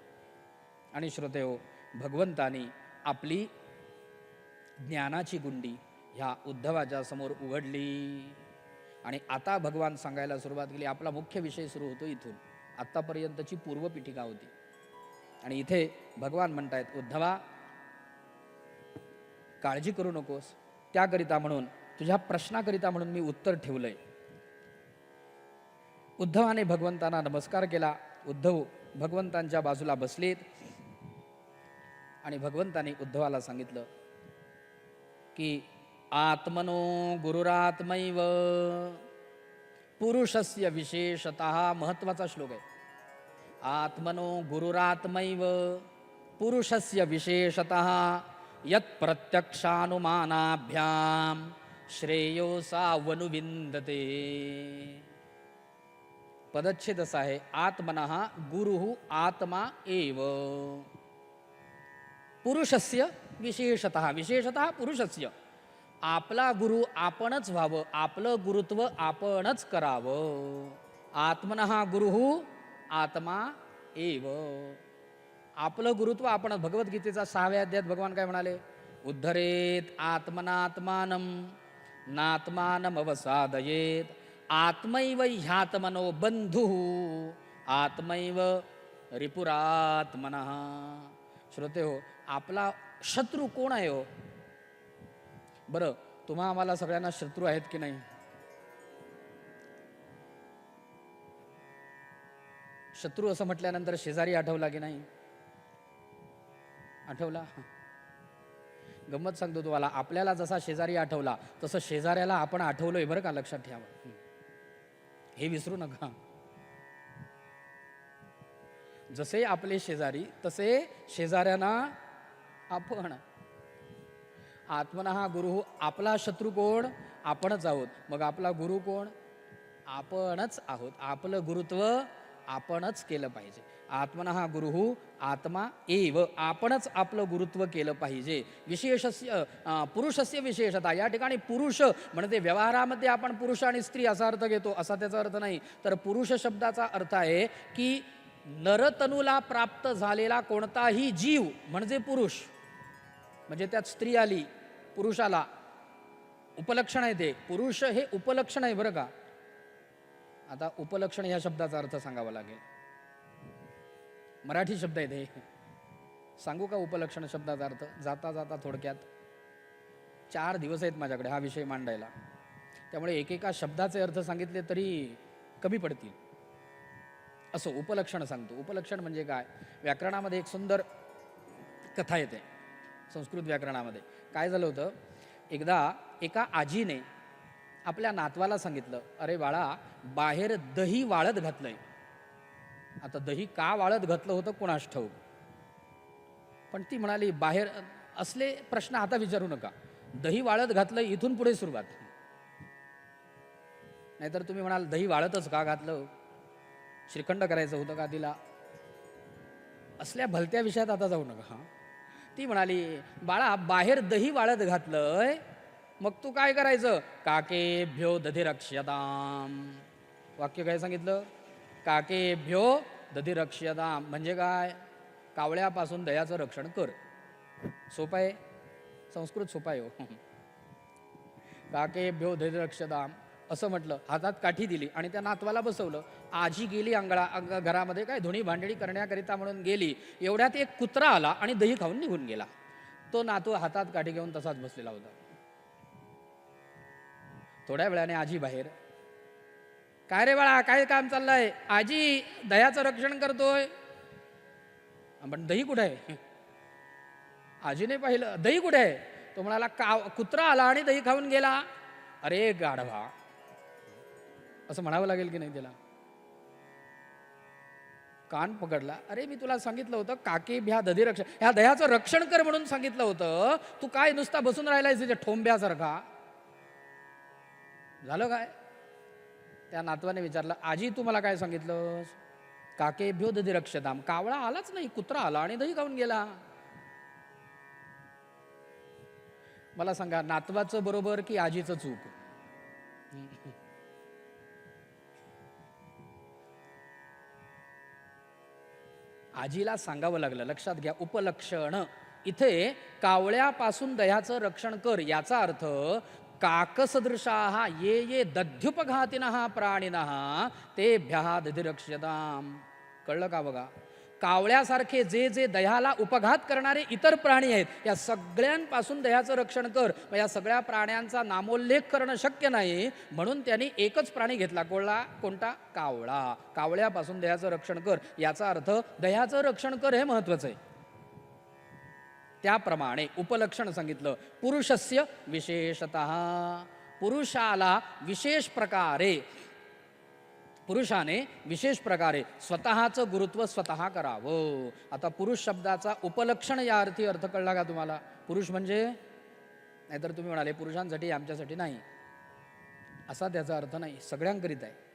आणि श्रोते हो, भगवंतानी आपली ज्ञानाची गुंडी ह्या उद्धवाच्या समोर उघडली. आणि आता भगवान सांगायला सुरुवात केली. आपला मुख्य विषय सुरू होतो इथून. आत्तापर्यंतची पूर्वपीठिका होती. आणि इथे भगवान म्हणतायत, उद्धवा काळजी करू नकोस, त्याकरिता म्हणून, तुझ्या प्रश्नाकरिता म्हणून मी उत्तर ठेवलंय. उद्धवाने भगवंतांना नमस्कार केला. उद्धव भगवंतांच्या बाजूला बसलेत. आणि भगवंताने उद्धवाला सांगितलं की आत्मनो गुरुरात्मैव पुरुषस्य विशेषतः. महत्वाचा श्लोक आहे. आत्मनो गुरुरात्मैव पुरुषस्य विशेषतः यत् प्रत्यक्षानुमानाभ्याम श्रेयो सावनुविंदते. पदच्छेद असा आहे, आत्मनः गुरुः आत्मा एव. पुरुषस्य विशेषतः, विशेषतः पुरुषस्य. आपला गुरु आपणच व्हावं, आपलं गुरुत्व आपणच करावं. आत्मनः गुरुः आत्मा एव. आपलं गुरुत्व आपण. भगवद्गीतेचा 6व्या अध्यायात भगवान काय म्हणाले? उद्धरेत आत्मनात्मानं नात्मानम अवसादयेत आत्मैव ह्यात्मनो बंधुः आत्मैव रिपुरात्मनः. श्रोते हो, आपला शत्रू कोण आहे हो? बरं, तुम्हा आम्हाला सगळ्यांना शत्रू आहेत की नाही? शत्रू असं म्हटल्यानंतर शेजारी आठवला की नाही? आठवला? गंमत सांगतो तुम्हाला, आपल्याला जसा शेजारी आठवला तसं शेजाऱ्याला आपण आठवलोय बरं का, लक्षात ठेवा, हे विसरू नका. जसे आपले शेजारी तसे शेजाऱ्यांना आपण. आत्मनः गुरु. आपला शत्रू कोण? आपणच आहोत. मग आपला गुरु कोण? आपणच आहोत. आपलं गुरुत्व आपणच केलं पाहिजे. आत्मनः गुरुः आत्मा एव. आपणच आपलं गुरुत्व केलं पाहिजे. विशेषस्य पुरुषस्य विशेषता. या ठिकाणी पुरुष म्हणजे व्यवहारामध्ये आपण पुरुष आणि स्त्री असा अर्थ घेतो, असा त्याचा अर्थ नाही. तर पुरुष शब्दाचा अर्थ आहे की नरतनुला प्राप्त झालेला कोणताही जीव म्हणजे पुरुष. म्हणजे त्यात स्त्री आली, पुरुषाला उपलक्षण आहे ते. पुरुष हे उपलक्षण आहे बरं का. आता उपलक्षण ह्या शब्दाचा अर्थ सांगावा लागेल. मराठी शब्द आहे ते. सांगू का उपलक्षण शब्दाचा अर्थ? जाता जाता थोडक्यात. 4 दिवस आहेत माझ्याकडे हा विषय मांडायला. त्यामुळे एकेका शब्दाचे अर्थ सांगितले तरी कमी पडतील. असं उपलक्षण सांगतो. उपलक्षण म्हणजे काय? व्याकरणामध्ये एक सुंदर कथा येते संस्कृत व्याकरणामध्ये. काय झालं होतं, एकदा एका आजीने आपल्या नातवाला सांगितलं, अरे बाळा, बाहेर दही वाळत घातलंय. आता दही का वाळत घातलं होतं कोणास ठाऊक, पण ती म्हणाली, बाहेर असले प्रश्न आता विचारू नका, दही वाळत घातलं इथून पुढे सुरुवात. नाहीतर तुम्ही म्हणाल दही वाळतच का घातलं, श्रीखंड करायचं होतं का तिला, असल्या भलत्या विषयात आता जाऊ नका. ती म्हणाली, बाळा, बाहेर दही वाळत घातलंय, मग तू काय करायचं, काकेभ्यो दधिरक्ष्यताम. वाक्य काय सांगितलं, काकेभ्यो दधिरक्ष्यताम म्हणजे काय, कावळ्यापासून दह्याचं रक्षण कर. सोपं आहे, संस्कृत सोपं आहे हो. काकेभ्यो दधिरक्ष्यताम असं म्हटलं, हातात काठी दिली आणि त्या नातवाला बसवलं. आजी गेली घरामध्ये काय धुणी भांडणी करण्याकरिता म्हणून गेली. एवढ्यात एक कुत्रा आला आणि दही खाऊन निघून गेला. तो नातू हातात काठी घेऊन तसाच बसलेला होता. थोड्या वेळाने आजी बाहेर, काय रे बाळा, काय काम चाललंय? आजी, दह्याचं रक्षण करतोय. पण दही कुठे आहे? आजीने पाहिलं, दही कुठे आहे? तो म्हणाला, कुत्रा आला आणि दही खाऊन गेला. अरे गाढवा, असं म्हणावं लागेल की नाही त्याला? कान पकडला. अरे मी तुला सांगितलं होतं, काकेभ्या दधिरक्षण, ह्या दह्याचं रक्षण कर म्हणून सांगितलं होतं. तू काय नुसता बसून राहिलायस तिथे ठोंब्यासारखा? झालं काय? त्या नातवाने विचारलं, आजी तू मला काय सांगितलं? काकेभ्यो दधिरक्षताम, कावळा आलाच नाही, कुत्रा आला आणि दही खाऊन गेला. मला सांगा, नातवाचं बरोबर की आजीचं चूक? आजीला सांगावं लागलं. लक्षात घ्या, उपलक्षण इथे कावळ्यापासून दह्याचं रक्षण कर, याचा अर्थ काकसदृशाः ये ये दध्युपघातिनः प्राणिनः तेभ्यः दधिरक्ष्यताम्. कळलं का बघा? कावळ्यासारखे जे जे दह्याला उपघात करणारे इतर प्राणी आहेत, या सगळ्यांपासून दह्याचं रक्षण कर. या सगळ्या प्राण्यांचा नामोल्लेख करणं शक्य नाही, म्हणून त्यांनी एकच प्राणी घेतला. कोणता? कावळा. कावळ्यापासून दह्याचं रक्षण कर, याचा अर्थ दह्याचं रक्षण कर हे महत्वाचं आहे. त्याप्रमाणे उपलक्षण सांगितलं. पुरुषस्य विशेषतः, पुरुषाला विशेष प्रकारे, पुरुषाने विशेष प्रकारे स्वतःचं गुरुत्व स्वतः करावं. आता पुरुष शब्दाचा उपलक्षण या अर्थी अर्थ कळला का तुम्हाला? पुरुष म्हणजे, नाहीतर तुम्ही म्हणाले पुरुषांसाठी आमच्यासाठी नाही, असा त्याचा अर्थ नाही. सगळ्यांकरिता आहे,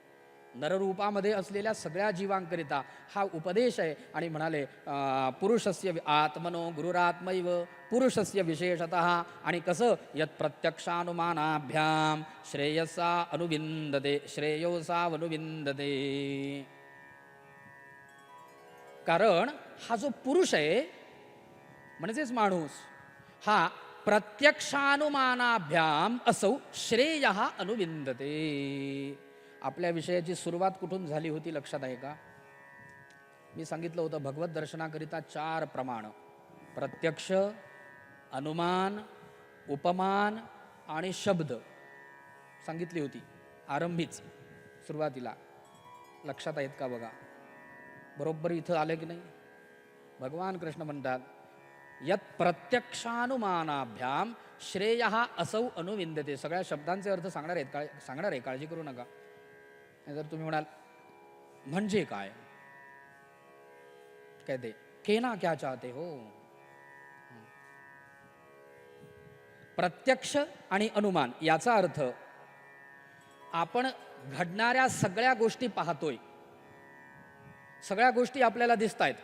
नररूपामध्ये असलेल्या सगळ्या जीवांकरिता हा उपदेश आहे. आणि म्हणाले पुरुषस्य आत्मनो गुरुरात्मैव पुरुषस्य विशेषतः. आणि कसं? यत् प्रत्यक्षानुमानाभ्याम श्रेयसा अनुविंदते, श्रेयोसावनुविंदते. कारण हा जो पुरुष आहे म्हणजेच माणूस, हा प्रत्यक्षानुमानाभ्याम असौ श्रेयः अनुविंदते. आपल्या विषयाची सुरुवात कुठून झाली होती लक्षात आहे का? मी सांगितलं होतं भगवत दर्शनाकरिता 4 प्रमाण: प्रत्यक्ष, अनुमान, उपमान आणि शब्द सांगितली होती आरंभीच, सुरुवातीला. लक्षात आहेत का बघा? बरोबर इथं आलं की नाही? भगवान कृष्ण म्हणतात, यत् प्रत्यक्षानुमानाभ्याम श्रेयः असौ अनुविंदते. सगळ्या शब्दांचे अर्थ सांगणार आहे, काळजी करू नका. जर तुम्ही म्हणाल म्हणजे काय, कहते केना क्या चाहते हो? प्रत्यक्ष आणि अनुमान याचा अर्थ आपण घडणाऱ्या सगळ्या गोष्टी पाहतोय, सगळ्या गोष्टी आपल्याला दिसत आहेत,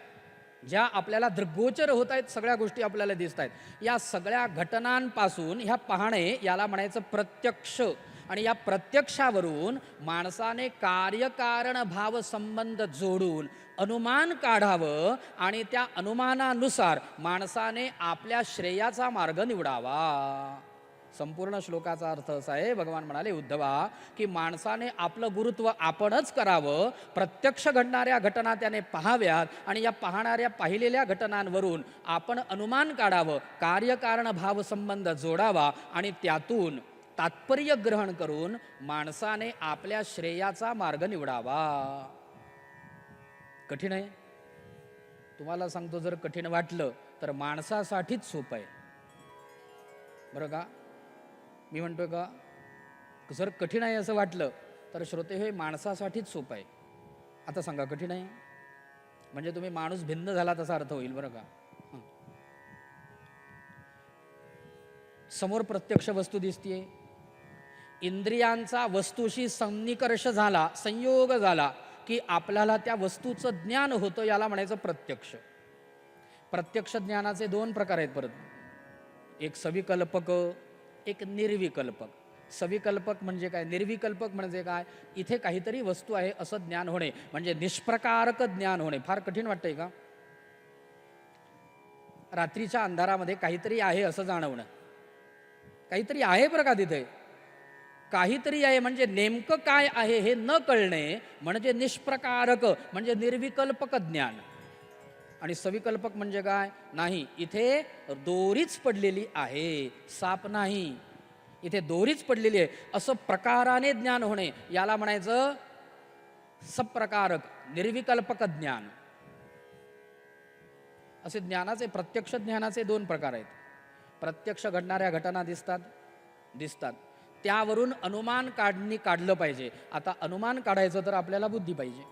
ज्या आपल्याला दृग्गोचर होत आहेत, सगळ्या गोष्टी आपल्याला दिसत आहेत. या सगळ्या घटनांपासून ह्या पाहणे याला म्हणायचं प्रत्यक्ष. आणि या प्रत्यक्षावरून माणसाने कार्यकारण भाव संबंध जोडून अनुमान काढावं आणि त्या अनुमानानुसार माणसाने आपल्या श्रेयाचा मार्ग निवडावा. संपूर्ण श्लोकाचा अर्थ असा आहे, भगवान म्हणाले उद्धवा, की माणसाने आपलं गुरुत्व आपणच करावं, प्रत्यक्ष घडणाऱ्या घटना त्याने पाहाव्यात आणि या पाहिलेल्या घटनांवरून आपण अनुमान काढावं, कार्यकारण भाव संबंध जोडावा आणि त्यातून तात्पर्य ग्रहण करून माणसाने आपल्या श्रेयाचा मार्ग निवडावा. कठीण आहे, तुम्हाला सांगतो. जर कठीण वाटलं तर माणसासाठीच सोपं आहे, बरं का. मी म्हणतोय का, जर कठीण आहे असं वाटलं तर श्रोते हे माणसासाठीच सोपं आहे. आता सांगा, कठीण आहे म्हणजे तुम्ही माणूस भिन्न झाला तसा अर्थ होईल, बरं का. समोर प्रत्यक्ष वस्तू दिसतीये, इंद्रियांचा वस्तूशी सन्निकर्ष झाला, संयोग झाला की आपल्याला त्या वस्तूचं ज्ञान होतं, याला म्हणायचं प्रत्यक्ष. प्रत्यक्ष ज्ञानाचे दोन प्रकार आहेत परत, एक सविकल्पक, एक निर्विकल्पक. सविकल्पक म्हणजे काय, निर्विकल्पक म्हणजे काय, इथे काहीतरी वस्तू आहे असं ज्ञान होणे, म्हणजे निष्प्रकारक ज्ञान होणे. फार कठीण वाटतंय का, रात्रीच्या अंधारामध्ये काहीतरी आहे असं जाणवणं. काहीतरी आहे बरं का, तिथे काहीतरी आहे म्हणजे नेमकं काय आहे हे न कळणे म्हणजे निष्प्रकारक, म्हणजे निर्विकल्पक ज्ञान. आणि सविकल्पक म्हणजे काय, नाही इथे दोरीच पडलेली आहे, साप नाही, इथे दोरीच पडलेली आहे असं प्रकाराने ज्ञान होणे, याला म्हणायचं सप्रकारक, निर्विकल्पक ज्ञान. असे ज्ञानाचे, प्रत्यक्ष ज्ञानाचे दोन प्रकार आहेत. प्रत्यक्ष घडणाऱ्या घटना दिसतात त्यावरून अनुमान काढलं पाहिजे. आता अनुमान काढायचं तर आपल्याला बुद्धी पाहिजे.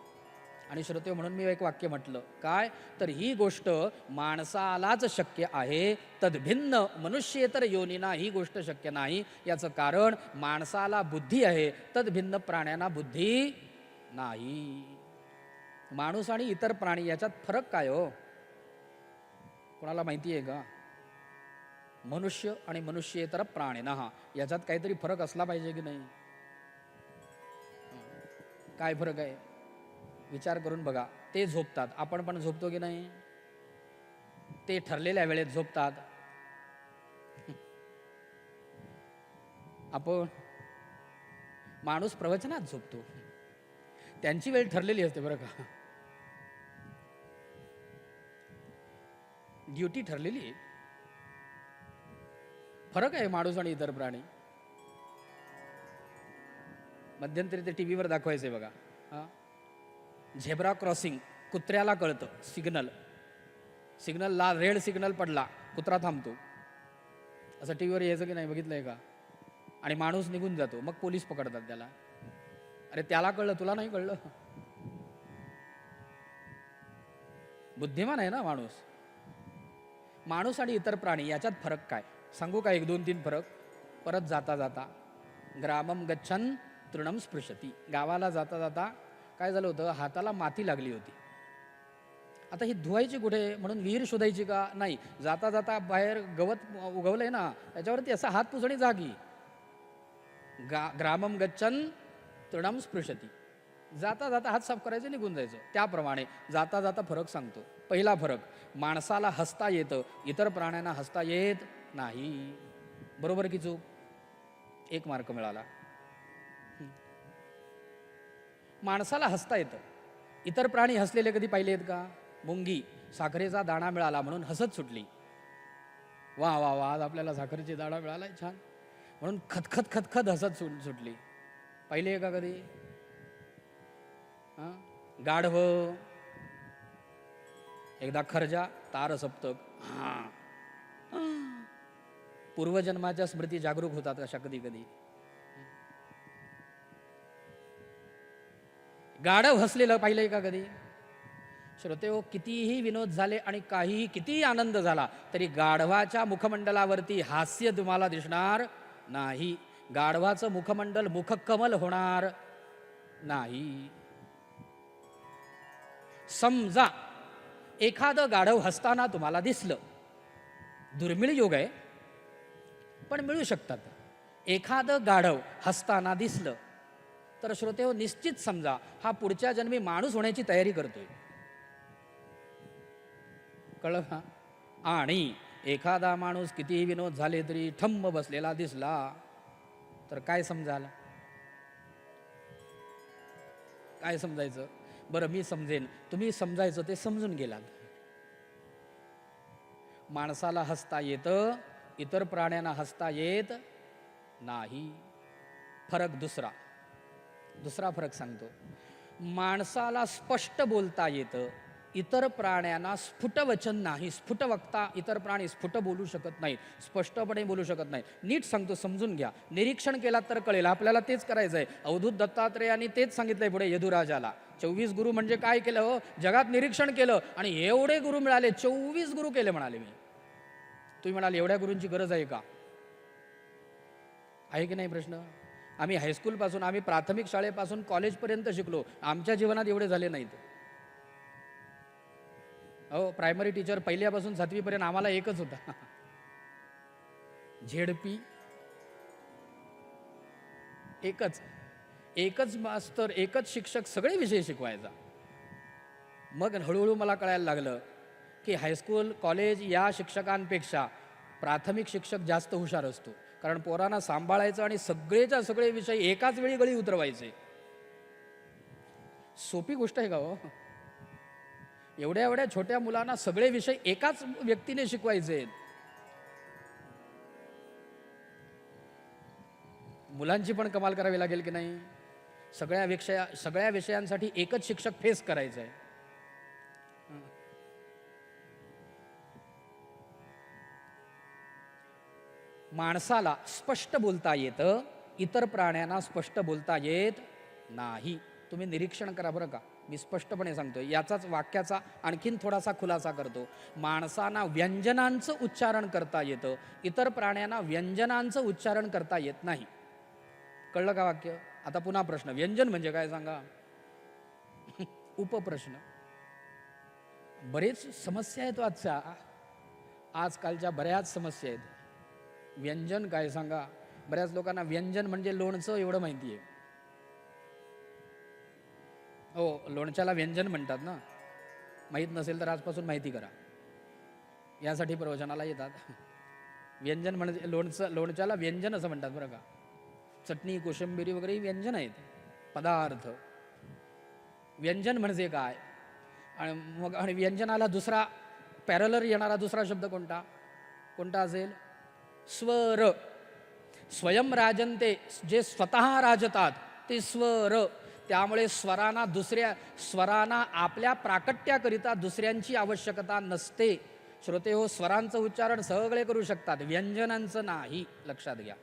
आणि श्रोते, म्हणून मी एक वाक्य म्हटलं काय, तर ही गोष्ट माणसालाच शक्य आहे, तद्भिन्न मनुष्येतर योनीना ही गोष्ट शक्य नाही. याचं कारण माणसाला बुद्धी आहे, तद्भिन्न प्राण्यांना बुद्धी नाही. माणूस आणि इतर प्राणी याच्यात फरक काय हो, कोणाला माहिती आहे का? मनुष्य आणि मनुष्येतर प्राणिनः याच्यात काहीतरी फरक असला पाहिजे की नाही? काय फरक आहे विचार करून बघा. ते झोपतात, आपण पण झोपतो की नाही? ते ठरलेल्या वेळेत झोपतात, आपण माणूस प्रवचनात झोपतो, त्यांची वेळ ठरलेली असते बरं का, ड्युटी ठरलेली आहे. फरक आहे माणूस आणि इतर प्राणी. मध्यंतरी ते टीव्हीवर दाखवायचे बघा, झेब्रा क्रॉसिंग, कुत्र्याला कळतं सिग्नलला रेड सिग्नल पडला, कुत्रा थांबतो. असं टीव्हीवर यायचं की नाही, बघितलंय का? आणि माणूस निघून जातो, मग पोलीस पकडतात त्याला. अरे त्याला कळलं, तुला नाही कळलं? बुद्धिमान आहे ना माणूस. माणूस आणि इतर प्राणी याच्यात फरक काय सांगू का? 1, 2, 3 फरक. परत जाता जाता ग्रामम गच्छन तृणम स्पृशती, गावाला जाता जाता काय झालं होतं, हाताला माती लागली होती. आता ही धुवायची कुठे, म्हणून विहीर शोधायची का? नाही, जाता जाता बाहेर गवत उगवलंय ना, त्याच्यावरती असा हात पुसणी जागी. ग्रामम गच्छन तृणम स्पृशती, जाता जाता हात साफ करायचे, निघून जायचं. त्याप्रमाणे जाता जाता फरक सांगतो. पहिला फरक, माणसाला हसता येतं, इतर प्राण्यांना हसता येत नाही. बरोबर की चूक? 1 मार्क मिळाला. माणसाला हसता येतं, इतर प्राणी हसलेले कधी पाहिले आहेत का? मुंगी साखरेचा दाणा मिळाला म्हणून हसत सुटली, वा वा वा आज आपल्याला साखरेची दाणा मिळालाय छान, म्हणून खतखत खतखत हसत सुटली. पाहिले आहे का कधी? गाढव, एकदा खर्जा, तार सप्तक, पूर्वजन्माच्या स्मृती जागरूक होतात अशा कधी कधी. गाढव हसलेलं पाहिलंय का कधी? श्रोते हो, कितीही विनोद झाले आणि कितीही आनंद झाला तरी गाढवाच्या मुखमंडलावरती हास्य तुम्हाला दिसणार नाही. गाढवाचं मुखमंडल मुखकमल होणार नाही. समजा एखादं गाढव हसताना तुम्हाला दिसलं, दुर्मिळ योग आहे पण मिळू शकतात. एखादं गाढव हसताना दिसलं तर श्रोते हो, निश्चित समजा हा पुढच्या जन्मी माणूस होण्याची तयारी करतोय. कळलं का? आणि एखादा माणूस कितीही विनोद झाले तरी ठम्म बसलेला दिसला तर काय समजाल? काय समजायचं? बरं मी समजेन, तुम्ही समजायचं ते समजून गेलात. माणसाला हसता येतं, इतर प्राण्यांना हसता येत नाही. फरक दुसरा फरक सांगतो. माणसाला स्पष्ट बोलता येतं, इतर प्राण्यांना स्फुट वचन नाही. स्फुट वक्ता इतर प्राणी स्फुट बोलू शकत नाहीत, स्पष्टपणे बोलू शकत नाहीत. नीट सांगतो, समजून घ्या. निरीक्षण केलात तर कळेल. आपल्याला तेच करायचं आहे. अवधूत दत्तात्रेयांनी तेच सांगितलंय पुढे यदुराजाला. 24 गुरु म्हणजे काय केलं हो? जगात निरीक्षण केलं आणि एवढे गुरु मिळाले. 24 गुरु केले म्हणाले मी. तुम्ही म्हणाल एवढ्या गुरूंची गरज आहे का? आहे की नाही प्रश्न? आम्ही हायस्कूलपासून, आम्ही प्राथमिक शाळेपासून कॉलेजपर्यंत शिकलो. आमच्या जीवनात एवढे झाले नाहीत. हो, प्रायमरी टीचर पहिल्यापासून 7वी पर्यंत आम्हाला एकच होता. झेडपी एकच मास्तर, एकच शिक्षक सगळे विषय शिकवायचा. मग हळूहळू मला कळायला लागलं की हायस्कूल कॉलेज या शिक्षकांपेक्षा प्राथमिक शिक्षक जास्त हुशार असतो. कारण पोरांना सांभाळायचं आणि सगळेच्या सगळे विषय एकाच वेळी गळी उतरवायचे. सोपी गोष्ट आहे का हो? एवढ्या एवढ्या छोट्या मुलांना सगळे विषय एकाच व्यक्तीने शिकवायचे. मुलांची पण कमाल करावी लागेल की नाही? सगळ्या विषयांसाठी एकच शिक्षक फेस करायचं आहे. माणसाला स्पष्ट बोलता येतं, इतर प्राण्यांना स्पष्ट बोलता येत नाही. तुम्ही निरीक्षण करा बरं का. मी स्पष्टपणे सांगतो. याचाच वाक्याचा आणखीन थोडासा खुलासा करतो. माणसांना व्यंजनांचं उच्चारण करता येतं, इतर प्राण्यांना व्यंजनांचं उच्चारण करता येत नाही. कळलं का वाक्य? आता पुन्हा प्रश्न, व्यंजन म्हणजे काय सांगा? उपप्रश्न. बरेच समस्या आहेत आजकालच्या बऱ्याच समस्या आहेत. व्यंजन काय सांगा? बऱ्याच लोकांना व्यंजन म्हणजे लोणचं एवढं माहिती आहे. हो, लोणच्याला व्यंजन म्हणतात ना. माहीत नसेल तर आजपासून माहिती करा. यासाठी प्रवचनाला येतात. व्यंजन म्हणजे लोणच्याला व्यंजन असं म्हणतात बरं का. चटणी, कोशिंबिरी वगैरे व्यंजन आहेत, पदार्थ. व्यंजन म्हणजे काय? आणि व्यंजनाला दुसरा पॅरलर येणारा दुसरा शब्द कोणता असेल? स्वर. स्वयं राजनते, जे स्वतः राजतात ते स्वर. त्यामुळे स्वरांना आपल्या प्राकट्याकरिता दुसऱ्यांची आवश्यकता नसते. श्रोते हो, स्वरांचं उच्चारण सगळे करू शकतात, व्यंजनांचं नाही. लक्षात घ्या.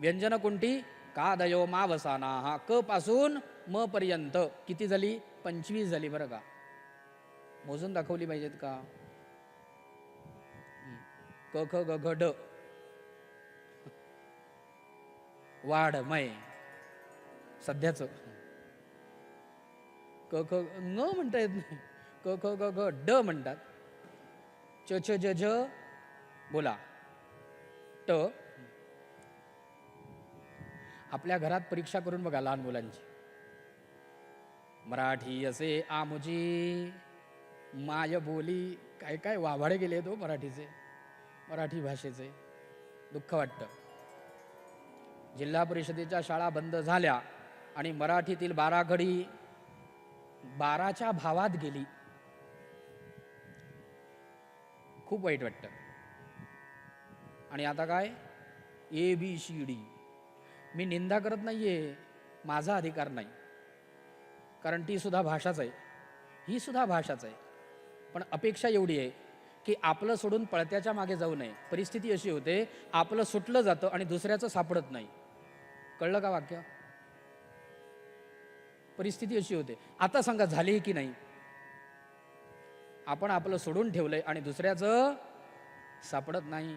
व्यंजन कोणती? कादयो मावसाना. हा क पासून म पर्यंत किती झाली? 25 झाली बरं का. मोजून दाखवली पाहिजेत का? क ख ग घ ड. वाढमय सध्याच. क ख न म्हणता येत नाही. क ख ग घ ड म्हणतात. च छ ज झ बोला. ट. आपल्या घरात परीक्षा करून बघा लहान मुलांची. मराठी असे आमुजी माय बोली. काय काय वाभाडे गेले तो मराठी भाषेचे. दुःख वाटतं. जिल्हा परिषदेच्या शाळा बंद झाल्या आणि मराठीतील 12 घडी 12च्या भावात गेली. खूप वाईट वाटतं. आणि आता काय? ABCD. मी निंदा करत नाहीये, माझा अधिकार नाही, कारण ती सुद्धा भाषाच आहे, ही सुद्धा भाषाच आहे. पण अपेक्षा एवढी आहे की आपलं सोडून पळत्याच्या मागे जाऊ नये. परिस्थिती अशी होते, आपलं सुटलं जातं आणि दुसऱ्याचं सापडत नाही. कळलं का वाक्य? परिस्थिती अशी होते. आता सांगा, झाली की नाही? आपण आपलं सोडून ठेवलंय आणि दुसऱ्याचं सापडत नाही.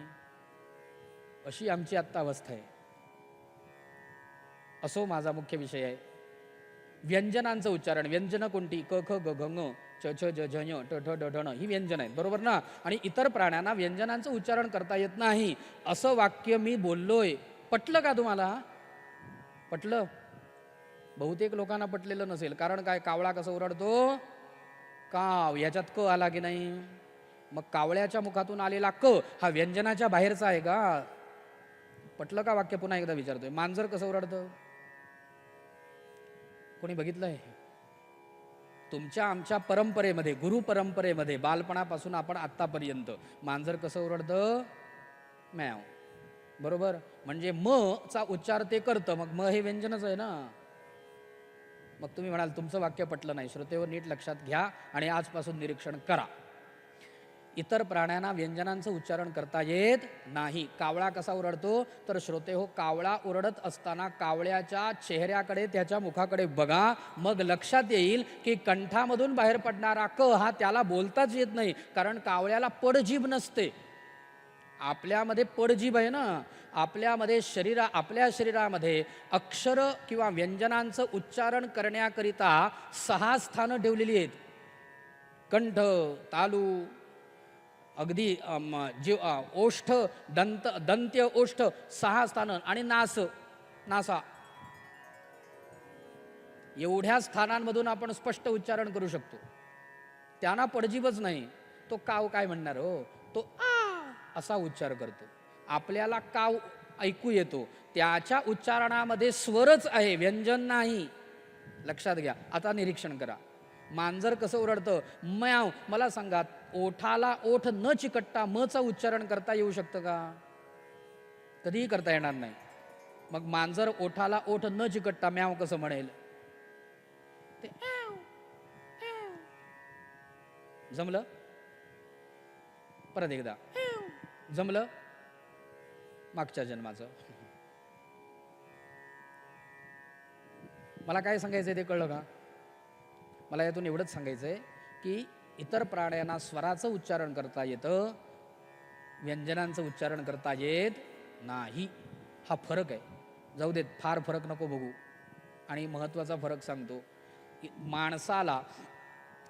अशी आमची आत्ता अवस्था आहे. असो, माझा मुख्य विषय आहे व्यंजनांचं उच्चारण. व्यंजन कोणती? क ख ग घ ङ च छ ज झ ञ ट ठ ड ढ ण. ही व्यंजन आहेत, बरोबर ना? आणि इतर प्राण्यांना व्यंजनांचं उच्चारण करता येत नाही असं वाक्य मी बोललोय. पटलं का तुम्हाला? पटलं? बहुतेक लोकांना पटलेलं नसेल. कारण काय? कावळा कसं ओरडतो? काव. याच्यात क आला की नाही? मग कावळ्याच्या मुखातून आलेला क हा व्यंजनाच्या बाहेरचा आहे का? पटलं का वाक्य? पुन्हा एकदा विचारतोय. मांजर कसं ओरडतं? कोणी बघितलंय? तुमच्या आमच्या परंपरेमध्ये, गुरु परंपरेमध्ये, बालपणापासून आपण आत्तापर्यंत मांजर कसं ओरडतं? मॅव बरोबर. म्हणजे म चा उच्चार ते करतं, मग म हे व्यंजनच आहे ना. मग तुम्ही म्हणाल तुमचं वाक्य पटलं नाही. श्रोतेवर नीट लक्षात घ्या आणि आजपासून निरीक्षण करा. इतर प्राण्यांना व्यंजनांचं उच्चारण करता येत नाही. कावळा कसा ओरडतो? तर श्रोते हो, कावळा ओरडत असताना कावळ्याच्या चेहऱ्याकडे, त्याच्या मुखाकडे बघा, मग लक्षात येईल की कंठामधून बाहेर पडणारा क हा त्याला बोलताच येत नाही, कारण कावळ्याला पडजीभ नसते. आपल्यामध्ये पडजीभ आहे ना. आपल्या शरीरामध्ये अक्षर किंवा व्यंजनांचं उच्चारण करण्याकरिता 6 स्थानं ठेवलेली आहेत. कंठ, तालू, अगदी ओष्ठ, दंत्य ओष्ठ, 6 स्थानं आणि नासा. एवढ्या स्थानांमधून आपण स्पष्ट उच्चारण करू शकतो. त्यांना पडजीभच नाही. तो काव काय म्हणणार हो? तो आ असा उच्चार करतो. आपल्याला काव ऐकू येतो, त्याच्या उच्चारणामध्ये स्वरच आहे, व्यंजन नाही. लक्षात घ्या. आता निरीक्षण करा. मांजर कसं ओरडतं? म्याव. मला सांगा, ओठाला ओठ न चिकटता मचं उच्चारण करता येऊ शकतं का? कधीही करता येणार नाही. मग मांजर ओठाला ओठ न चिकटता म्याव कसं म्हणेल? ते जमलं? परत एकदा जमलं? मागच्या जन्माचं. मला काय सांगायचंय ते कळलं का? मला यातून एवढंच सांगायचंय की इतर प्राण्यांना स्वराचं उच्चारण करता येतं, व्यंजनांचं उच्चारण करता येत नाही. हा फरक आहे. जाऊ देत, फार फरक नको बघू. आणि महत्त्वाचा फरक सांगतो. माणसाला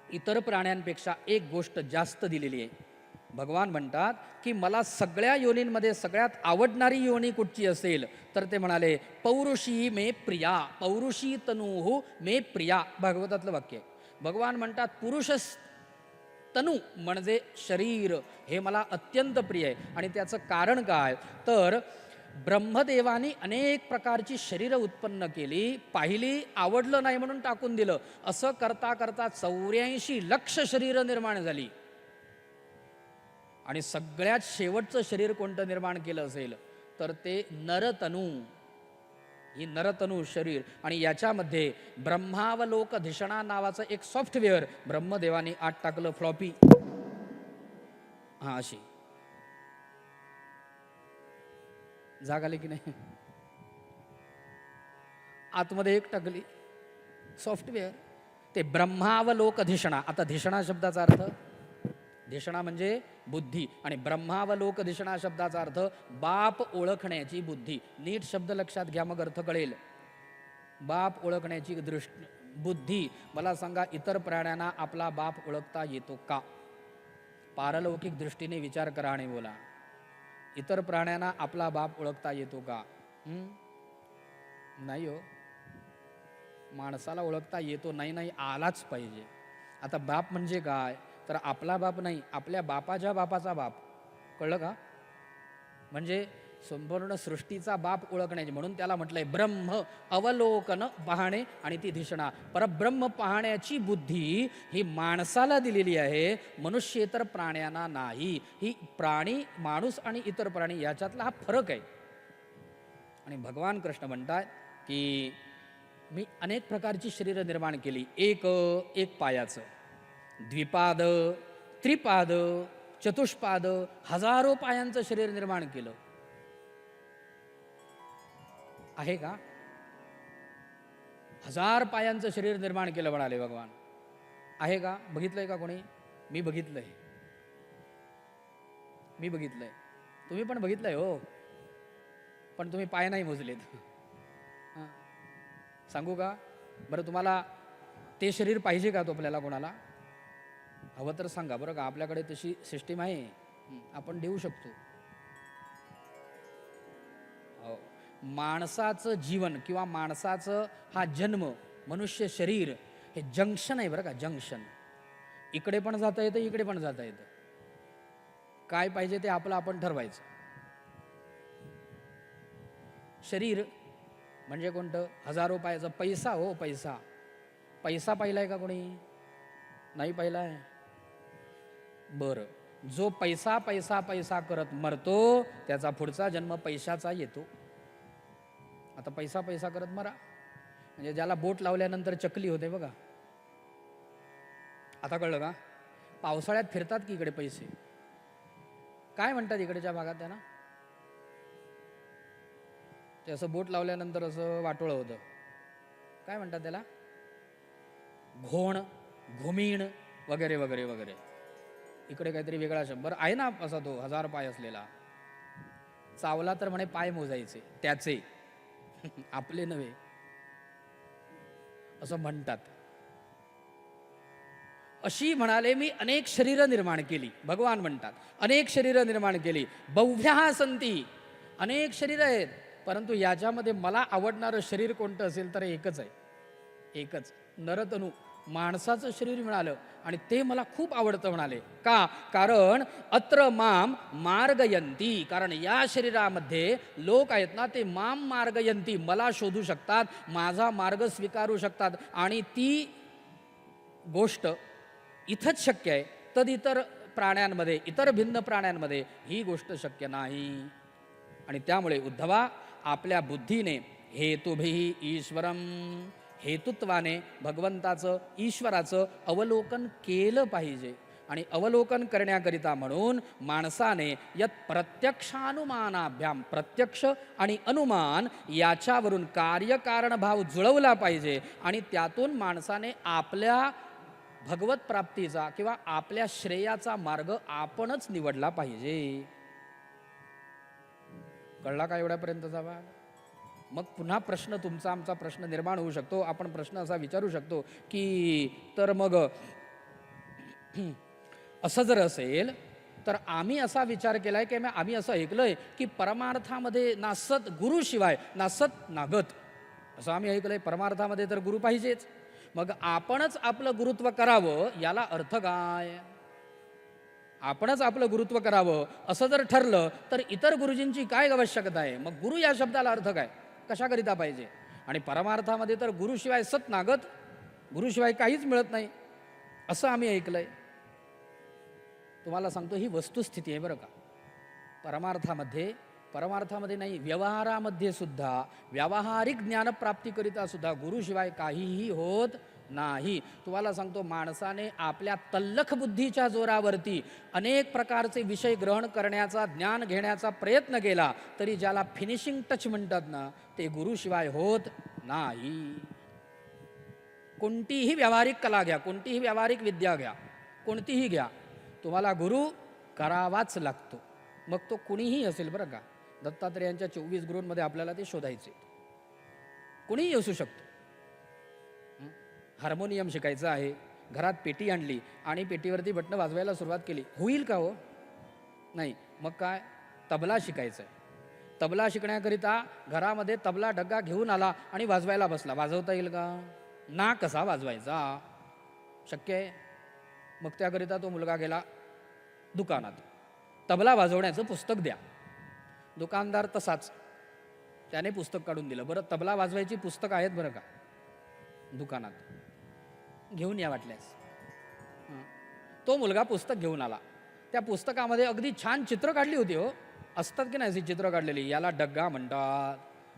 इतर प्राण्यांपेक्षा एक गोष्ट जास्त दिलेली आहे. भगवान म्हणतात की मला सगळ्या योनींमध्ये सगळ्यात आवडणारी योनी कुठची असेल तर ते म्हणाले पौरुषी मे प्रिया, पौरुषी तनूहु मे प्रिया. भागवतातलं वाक्य आहे. भगवान म्हणतात पुरुष तनू म्हणजे शरीर हे मला अत्यंत प्रिय आहे. आणि त्याचं कारण काय? तर ब्रह्मदेवानी अनेक प्रकारची शरीरं उत्पन्न केली, पाहिली, आवडलं नाही म्हणून टाकून दिलं. असं करता करता 84 लक्ष शरीरं निर्माण झाली. आणि सगळ्यात शेवटचं शरीर कोणतं निर्माण केलं असेल तर ते नरतनू. ही नरतनू शरीर. आणि याच्यामध्ये ब्रह्मावलोकधिषणा नावाचं एक सॉफ्टवेअर ब्रह्मदेवाने आत टाकलं, फ्लॉपी. हा, अशी जाग आली की नाही? आतमध्ये एक टाकली सॉफ्टवेअर, ते ब्रह्मावलोकधिषणा. आता धिषणा शब्दाचा अर्थ, धिषणा म्हणजे बुद्धी, आणि ब्रह्मावलोकधिषणा शब्दाचा अर्थ बाप ओळखण्याची बुद्धी. नीट शब्द लक्षात घ्या, मग अर्थ कळेल. बाप ओळखण्याची बुद्धी. मला सांगा, इतर प्राण्यांना आपला बाप ओळखता येतो का? पारलौकिक दृष्टीने विचार करा आणि बोला. इतर प्राण्यांना आपला बाप ओळखता येतो का? नाही हो. माणसाला ओळखता येतो नाही, नाही आलाच पाहिजे. आता बाप म्हणजे काय? तर आपला बाप नाही, आपल्या बापाच्या बापाचा बाप. कळलं का? म्हणजे संपूर्ण सृष्टीचा बाप ओळखण्याची. म्हणून त्याला म्हटलंय ब्रह्म अवलोकन पाहणे आणि ती धिषणा. परब्रह्म पाहण्याची बुद्धी ही माणसाला दिलेली आहे, मनुष्येतर प्राण्यांना नाही. ही प्राणी, माणूस आणि इतर प्राणी याच्यातला हा फरक आहे. आणि भगवान कृष्ण म्हणतात की मी अनेक प्रकारची शरीरं निर्माण केली. एक पायाचं, द्विपाद, त्रिपाद, चतुष्पाद, हजारो पायांचं शरीर निर्माण केलं. आहे का? 1000 पायांचं शरीर निर्माण केलं म्हणाले भगवान. आहे का? बघितलंय का कोणी? मी बघितलंय. तुम्ही पण बघितलंय हो, पण तुम्ही पाय नाही मोजलेत. सांगू का बरं तुम्हाला? ते शरीर पाहिजे का तो आपल्याला? कोणाला हवं तर सांगा बरं का. आपल्याकडे तशी सिस्टीम आहे, आपण देऊ शकतो. माणसाचं जीवन किंवा माणसाचं हा जन्म, मनुष्य शरीर हे जंक्शन आहे बरं का. जंक्शन. इकडे पण जाता येतं, इकडे पण जाता येतं. काय पाहिजे ते आपलं आपण ठरवायचं. शरीर म्हणजे कोणतं? हजारो पायाचं. पैसा हो, पैसा. पैसा पाहिलाय का कोणी? नाही पाहिलाय. बरं, जो पैसा पैसा पैसा करत मरतो त्याचा पुढचा जन्म पैशाचा येतो. आता पैसा पैसा करत मरा, म्हणजे ज्याला बोट लावल्यानंतर चकली होते बघा. आता कळलं का? पावसाळ्यात फिरतात की इकडे पैसे, काय म्हणतात इकडच्या भागात त्यांना? ते असं बोट लावल्यानंतर असं वाटोळं होतं, काय म्हणतात त्याला? घोण, घुमीण वगैरे वगैरे वगैरे. इकडे काहीतरी वेगळा शब्द आहे ना, असा तो 1000 पाय असलेला. चावला तर म्हणे पाय मोजायचे त्याचे, आपले नव्हे, असं म्हणतात. अशी म्हणाले मी अनेक शरीर निर्माण केली. भगवान म्हणतात अनेक शरीर निर्माण केली. बह्व्यः संती, अनेक शरीर आहेत, परंतु याच्यामध्ये मला आवडणारं शरीर कोणतं असेल तर एकच आहे, एकच नरतनू, माणसाचं शरीर मिळालं आणि ते मला खूप आवडतं म्हणाले. का? कारण अत्र माम मार्गयंती, कारण या शरीरामध्ये लोक आहेत ना, ते माम मार्गयंती, मला शोधू शकतात, माझा मार्ग स्वीकारू शकतात. आणि ती गोष्ट इथंच शक्य आहे, तर इतर प्राण्यांमध्ये, इतर भिन्न प्राण्यांमध्ये ही गोष्ट शक्य नाही. आणि त्यामुळे उद्धवा आपल्या बुद्धीने हेतुभिः ईश्वरम, हेतुत्वाने भगवंताचं, ईश्वराचं अवलोकन केलं पाहिजे. आणि अवलोकन करण्याकरिता म्हणून माणसाने यत प्रत्यक्षानुमानाभ्याम, प्रत्यक्ष आणि अनुमान याच्यावरून कार्यकारण भाव जुळवला पाहिजे. आणि त्यातून माणसाने आपल्या भगवत प्राप्तीचा किंवा आपल्या श्रेयाचा मार्ग आपणच निवडला पाहिजे. कळला का एवढ्यापर्यंतचा भाग? मग पुन्हा प्रश्न, तुमचा आमचा प्रश्न निर्माण होऊ शकतो. आपण प्रश्न असा विचारू शकतो की तर मग असं जर असेल तर आम्ही असा विचार केलाय की आम्ही असं ऐकलंय की परमार्थामध्ये ना सत गुरुशिवाय ना सत ना गत, असं आम्ही ऐकलंय. परमार्थामध्ये तर गुरु पाहिजेच, मग आपणच आपलं गुरुत्व करावं याला अर्थ काय? आपणच आपलं गुरुत्व करावं असं जर ठरलं तर इतर गुरुजींची काय आवश्यकता आहे? मग गुरु या शब्दाला अर्थ काय, कशाकरिता पाहिजे? आणि परमार्थामध्ये तर गुरुशिवाय सत नागत, गुरुशिवाय काहीच मिळत नाही असं आम्ही ऐकलंय. तुम्हाला सांगतो ही वस्तुस्थिती आहे बरं का. परमार्थामध्ये नाही, व्यवहारामध्ये सुद्धा, व्यावहारिक ज्ञानप्राप्तीकरिता सुद्धा गुरुशिवाय काहीही होत नाही. तुम्हाला सांगतो, माणसाने आपल्या तल्लख बुद्धीच्या जोरावरती अनेक प्रकारचे विषय ग्रहण करण्याचा, ज्ञान घेण्याचा प्रयत्न केला तरी ज्याला फिनिशिंग टच म्हणतात ना, ते गुरुशिवाय होत नाही. कोणतीही व्यावहारिक कला घ्या, कोणतीही व्यावहारिक विद्या घ्या, कोणतीही घ्या, तुम्हाला गुरु करावाच लागतो. मग तो कुणीही असेल बरं का. दत्तात्रेयांच्या 24 गुरूंमध्ये आपल्याला ते शोधायचे, कुणीही असू शकतो. हार्मोनियम शिकायचं आहे, घरात पेटी आणली आणि पेटीवरती बटणं वाजवायला सुरुवात केली, होईल का हो? नाही. मग काय? तबला शिकायचं आहे, तबला शिकण्याकरिता घरामध्ये तबला डग्गा घेऊन आला आणि वाजवायला बसला, वाजवता येईल का? ना कसा वाजवायचा? शक्य आहे? मग त्याकरिता तो मुलगा गेला दुकानात, तबला वाजवण्याचं पुस्तक द्या. दुकानदार तसाच, त्याने पुस्तक काढून दिलं. बरं, तबला वाजवायची पुस्तकं आहेत बरं का दुकानात, घेऊन या वाटल्यास. तो मुलगा पुस्तक घेऊन आला. त्या पुस्तकामध्ये अगदी छान चित्र काढली होती हो, असतात की नाही अशी चित्र काढलेली. याला डग्गा म्हणतात,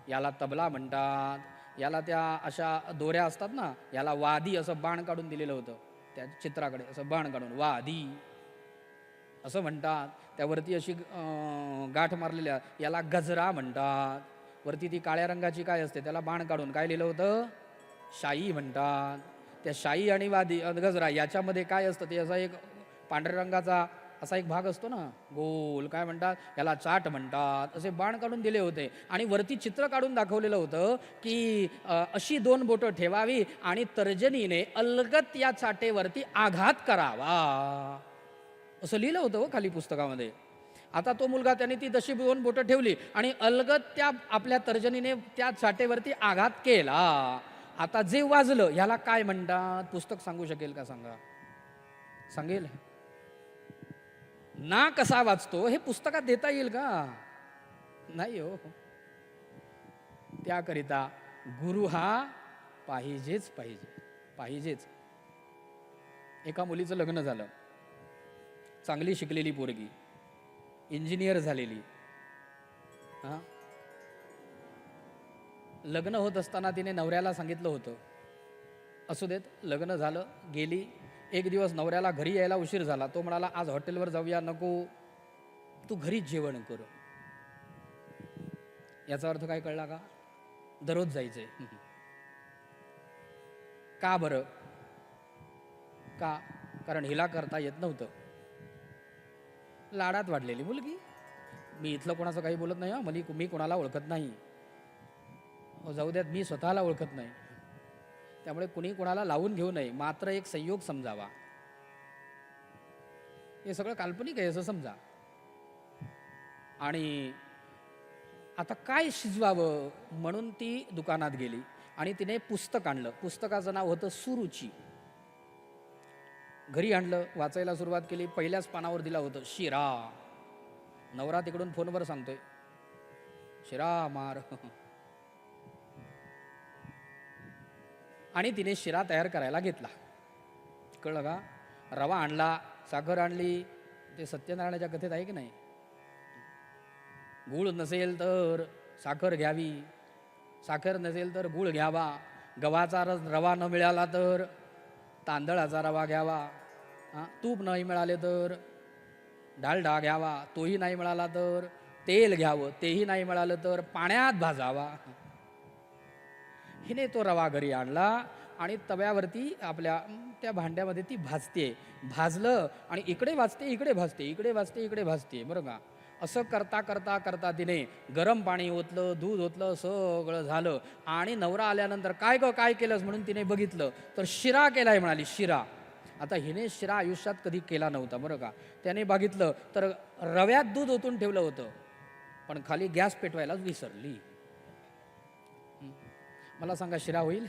याला तबला म्हणतात, याला त्या अशा दोऱ्या असतात ना, याला वादी असं बाण काढून दिलेलं होतं त्या चित्राकडे, असं बाण काढून वादी असं म्हणतात. त्यावरती अशी गाठ मारलेल्या याला गजरा म्हणतात. वरती ती काळ्या रंगाची काय असते त्याला बाण काढून काय लिहिलं होतं? शाई म्हणतात. त्या शाई आणि वादी गजरा याच्यामध्ये काय असतं ते असा एक पांढऱ्या रंगाचा असा एक भाग असतो ना गोल, काय म्हणतात याला चाट म्हणतात. असे बाण काढून दिले होते आणि वरती चित्र काढून दाखवलेलं होतं की अशी 2 बोटं ठेवावी आणि तर्जनीने अलगत या चाटेवरती आघात करावा, असं लिहिलं होतं हो खाली पुस्तकामध्ये. आता तो मुलगा त्याने ती तशी 2 बोटं ठेवली आणि अलगत त्या आपल्या तर्जनीने त्या चाटेवरती आघात केला. आता जे वाजलं ह्याला काय म्हणतात? पुस्तक सांगू शकेल का? सांगा, सांगेल? ना कसा वाचतो हे पुस्तकात देता येईल का? नाही हो. त्याकरिता गुरु हा पाहिजेच पाहिजे, पाहिजेच. एका मुलीचं लग्न झालं, चांगली शिकलेली पोरगी, इंजिनियर झालेली, हां, लग्न होत असताना तिने नवऱ्याला सांगितलं होतं, असू देत, लग्न झालं, गेली. एक दिवस नवऱ्याला घरी यायला उशीर झाला. तो म्हणाला, आज हॉटेलवर जाऊया, नको, तू घरीच जेवण कर. याचा अर्थ काय कळला का? दररोज जायचंय. का बरं? का? कारण हिला करता येत नव्हतं. लाडात वाढलेली मुलगी. मी इथलं कोणाचं काही बोलत नाही, मी कोणाला ओळखत नाही. जाऊ द्यात, मी स्वतःला ओळखत नाही. त्यामुळे कुणी कोणाला लावून घेऊ नये. मात्र एक संयोग समजावा. हे सगळं काल्पनिक आहे असं समजा. आणि आता काय शिजवावं म्हणून ती दुकानात गेली आणि तिने पुस्तक आणलं. पुस्तकाचं नाव होतं सुरुची. घरी आणलं, वाचायला सुरुवात केली. पहिल्याच पानावर दिला होतं शिरा. नवरा तिकडून फोनवर सांगतोय, शिरा मार. आणि तिने शिरा तयार करायला घेतला. कळलं का? रवा आणला, साखर आणली. ते सत्यनारायणाच्या कथेत आहे की नाही, गूळ नसेल तर साखर घ्यावी, साखर नसेल तर गूळ घ्यावा, गव्हाचा रवा न मिळाला तर तांदळाचा रवा घ्यावा, तूप नाही मिळाले तर डालडा घ्यावा, तोही नाही मिळाला तर तेल घ्यावं, तेही नाही मिळालं तर पाण्यात भाजावा. हिने तो रवा घरी आणला आणि तव्यावरती आपल्या त्या भांड्यामध्ये ती भाजते. भाजलं आणि इकडे भाजते, इकडे भाजते, इकडे भाजते, इकडे भाजते, बरं का? असं करता करता करता तिने गरम पाणी ओतलं, दूध ओतलं, सगळं झालं. आणि नवरा आल्यानंतर काय ग काय केलंस म्हणून तिने बघितलं तर शिरा केलाय म्हणाली, शिरा. आता हिने शिरा आयुष्यात कधी केला नव्हता, बरं का? त्याने बघितलं तर रव्यात दूध ओतून ठेवलं होतं, पण खाली गॅस पेटवायलाच विसरली. मला सांगा, शिरा होईल?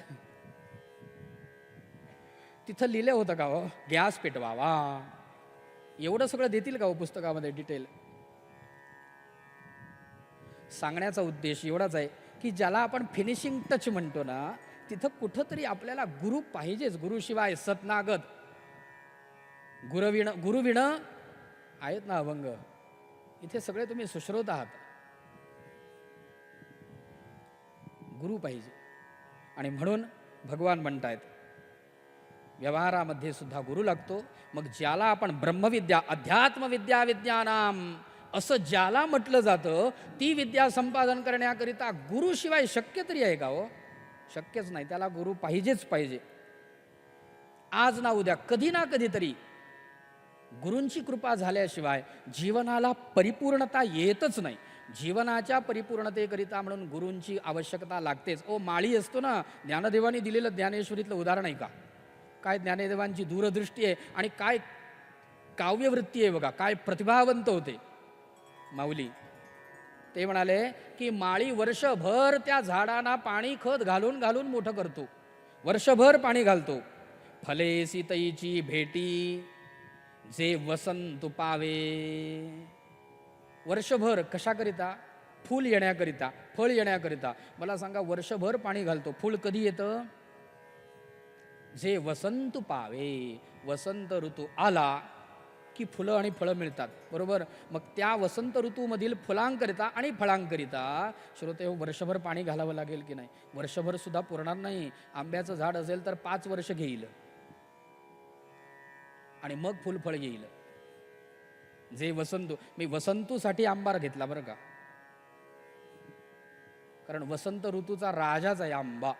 तिथं लिहिलं होतं का हो, गॅस पेटवावा? एवढं सगळं देतील का हो पुस्तकामध्ये डिटेल? सांगण्याचा उद्देश एवढाच आहे की ज्याला आपण फिनिशिंग टच म्हणतो ना, तिथं कुठंतरी आपल्याला गुरु पाहिजेच. गुरुशिवाय सतनागत. गुरुविण आहेत ना अभंग. इथे सगळे तुम्ही सुश्रोत आहात. गुरु पाहिजे. आणि म्हणून भगवान म्हणतायत, व्यवहारामध्ये सुद्धा गुरु लागतो. मग ज्याला आपण ब्रह्मविद्या, अध्यात्मविद्या विद्यानाम असं ज्याला म्हटलं जातं, ती विद्या संपादन करण्याकरिता गुरुशिवाय शक्य तरी आहे का हो? शक्यच नाही. त्याला गुरु पाहिजेच पाहिजे. आज ना उद्या, कधी ना कधीतरी गुरूंची कृपा झाल्याशिवाय जीवनाला परिपूर्णता येतच नाही. जीवनाच्या परिपूर्णतेकरिता म्हणून गुरूंची आवश्यकता लागतेच. माळी असतो ना, ज्ञानदेवांनी दिलेलं ज्ञानेश्वरीतलं उदाहरण आहे का? काय ज्ञानदेवांची दूरदृष्टी आहे आणि काय काव्यवृत्ती आहे बघा, काय प्रतिभावंत होते माऊली. ते म्हणाले की माळी वर्षभर त्या झाडांना पाणी खत घालून घालून मोठं करतो, वर्षभर पाणी घालतो. फले सीतईची भेटी जे वसंत पावे. वर्षभर कशाकरिता? फूल येण्याकरिता, फळ येण्याकरिता. मला सांगा, वर्षभर पाणी घालतो, फूल कधी येतं? जे वसंत पावे. वसंत ऋतू आला की फुलं आणि फळं मिळतात, बरोबर? मग त्या वसंत ऋतूमधील फुलांकरिता आणि फळांकरिता श्रोते, वर्षभर पाणी घालावं लागेल की नाही? वर्षभर सुद्धा पुरणार नाही. आंब्याचं झाड असेल तर 5 वर्ष घेईल आणि मग फुलफळ येईल. जे वसंत, मी वसंतूसाठी आंबार घेतला बरं का, कारण वसंत ऋतूचा राजाच आहे आंबा.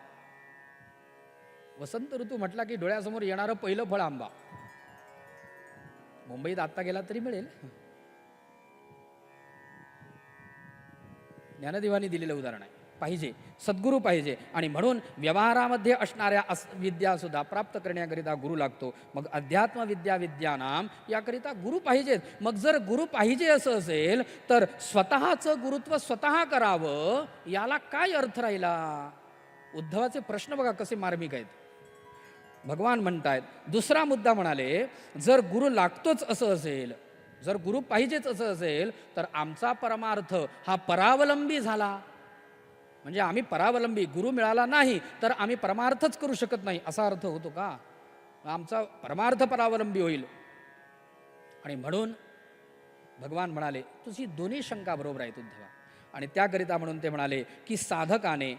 वसंत ऋतू म्हटला की डोळ्यासमोर येणारं पहिलं फळ आंबा. मुंबईत आत्ता गेला तरी मिळेल. ज्ञानदेवांनी दिलेलं उदाहरण आहे. पाहिजे, सद्गुरू पाहिजे. आणि म्हणून व्यवहारामध्ये असणाऱ्या विद्या सुद्धा प्राप्त करण्याकरिता गुरु लागतो. मग अध्यात्म विद्या विद्यानाम याकरिता गुरु पाहिजेत. मग जर गुरु पाहिजे असं असेल तर स्वतःचं गुरुत्व स्वतः करावं, याला काय अर्थ राहिला? उद्धवाचे प्रश्न बघा कसे मार्मिक आहेत. भगवान म्हणतायत, दुसरा मुद्दा म्हणाले, जर गुरु लागतोच असं असेल, जर गुरु पाहिजेच असं असेल तर आमचा परमार्थ हा परावलंबी झाला. म्हणजे आम्ही परावलंबी, गुरु मिळाला नाही तर आम्ही परमार्थच करू शकत नाही, असा अर्थ होतो का? आमचा परमार्थ परावलंबी होईल. आणि म्हणून भगवान म्हणाले तुझी दोन्ही शंका बरोबर आहेत उद्धवा. आणि त्याकरिता म्हणून ते म्हणाले की साधकाने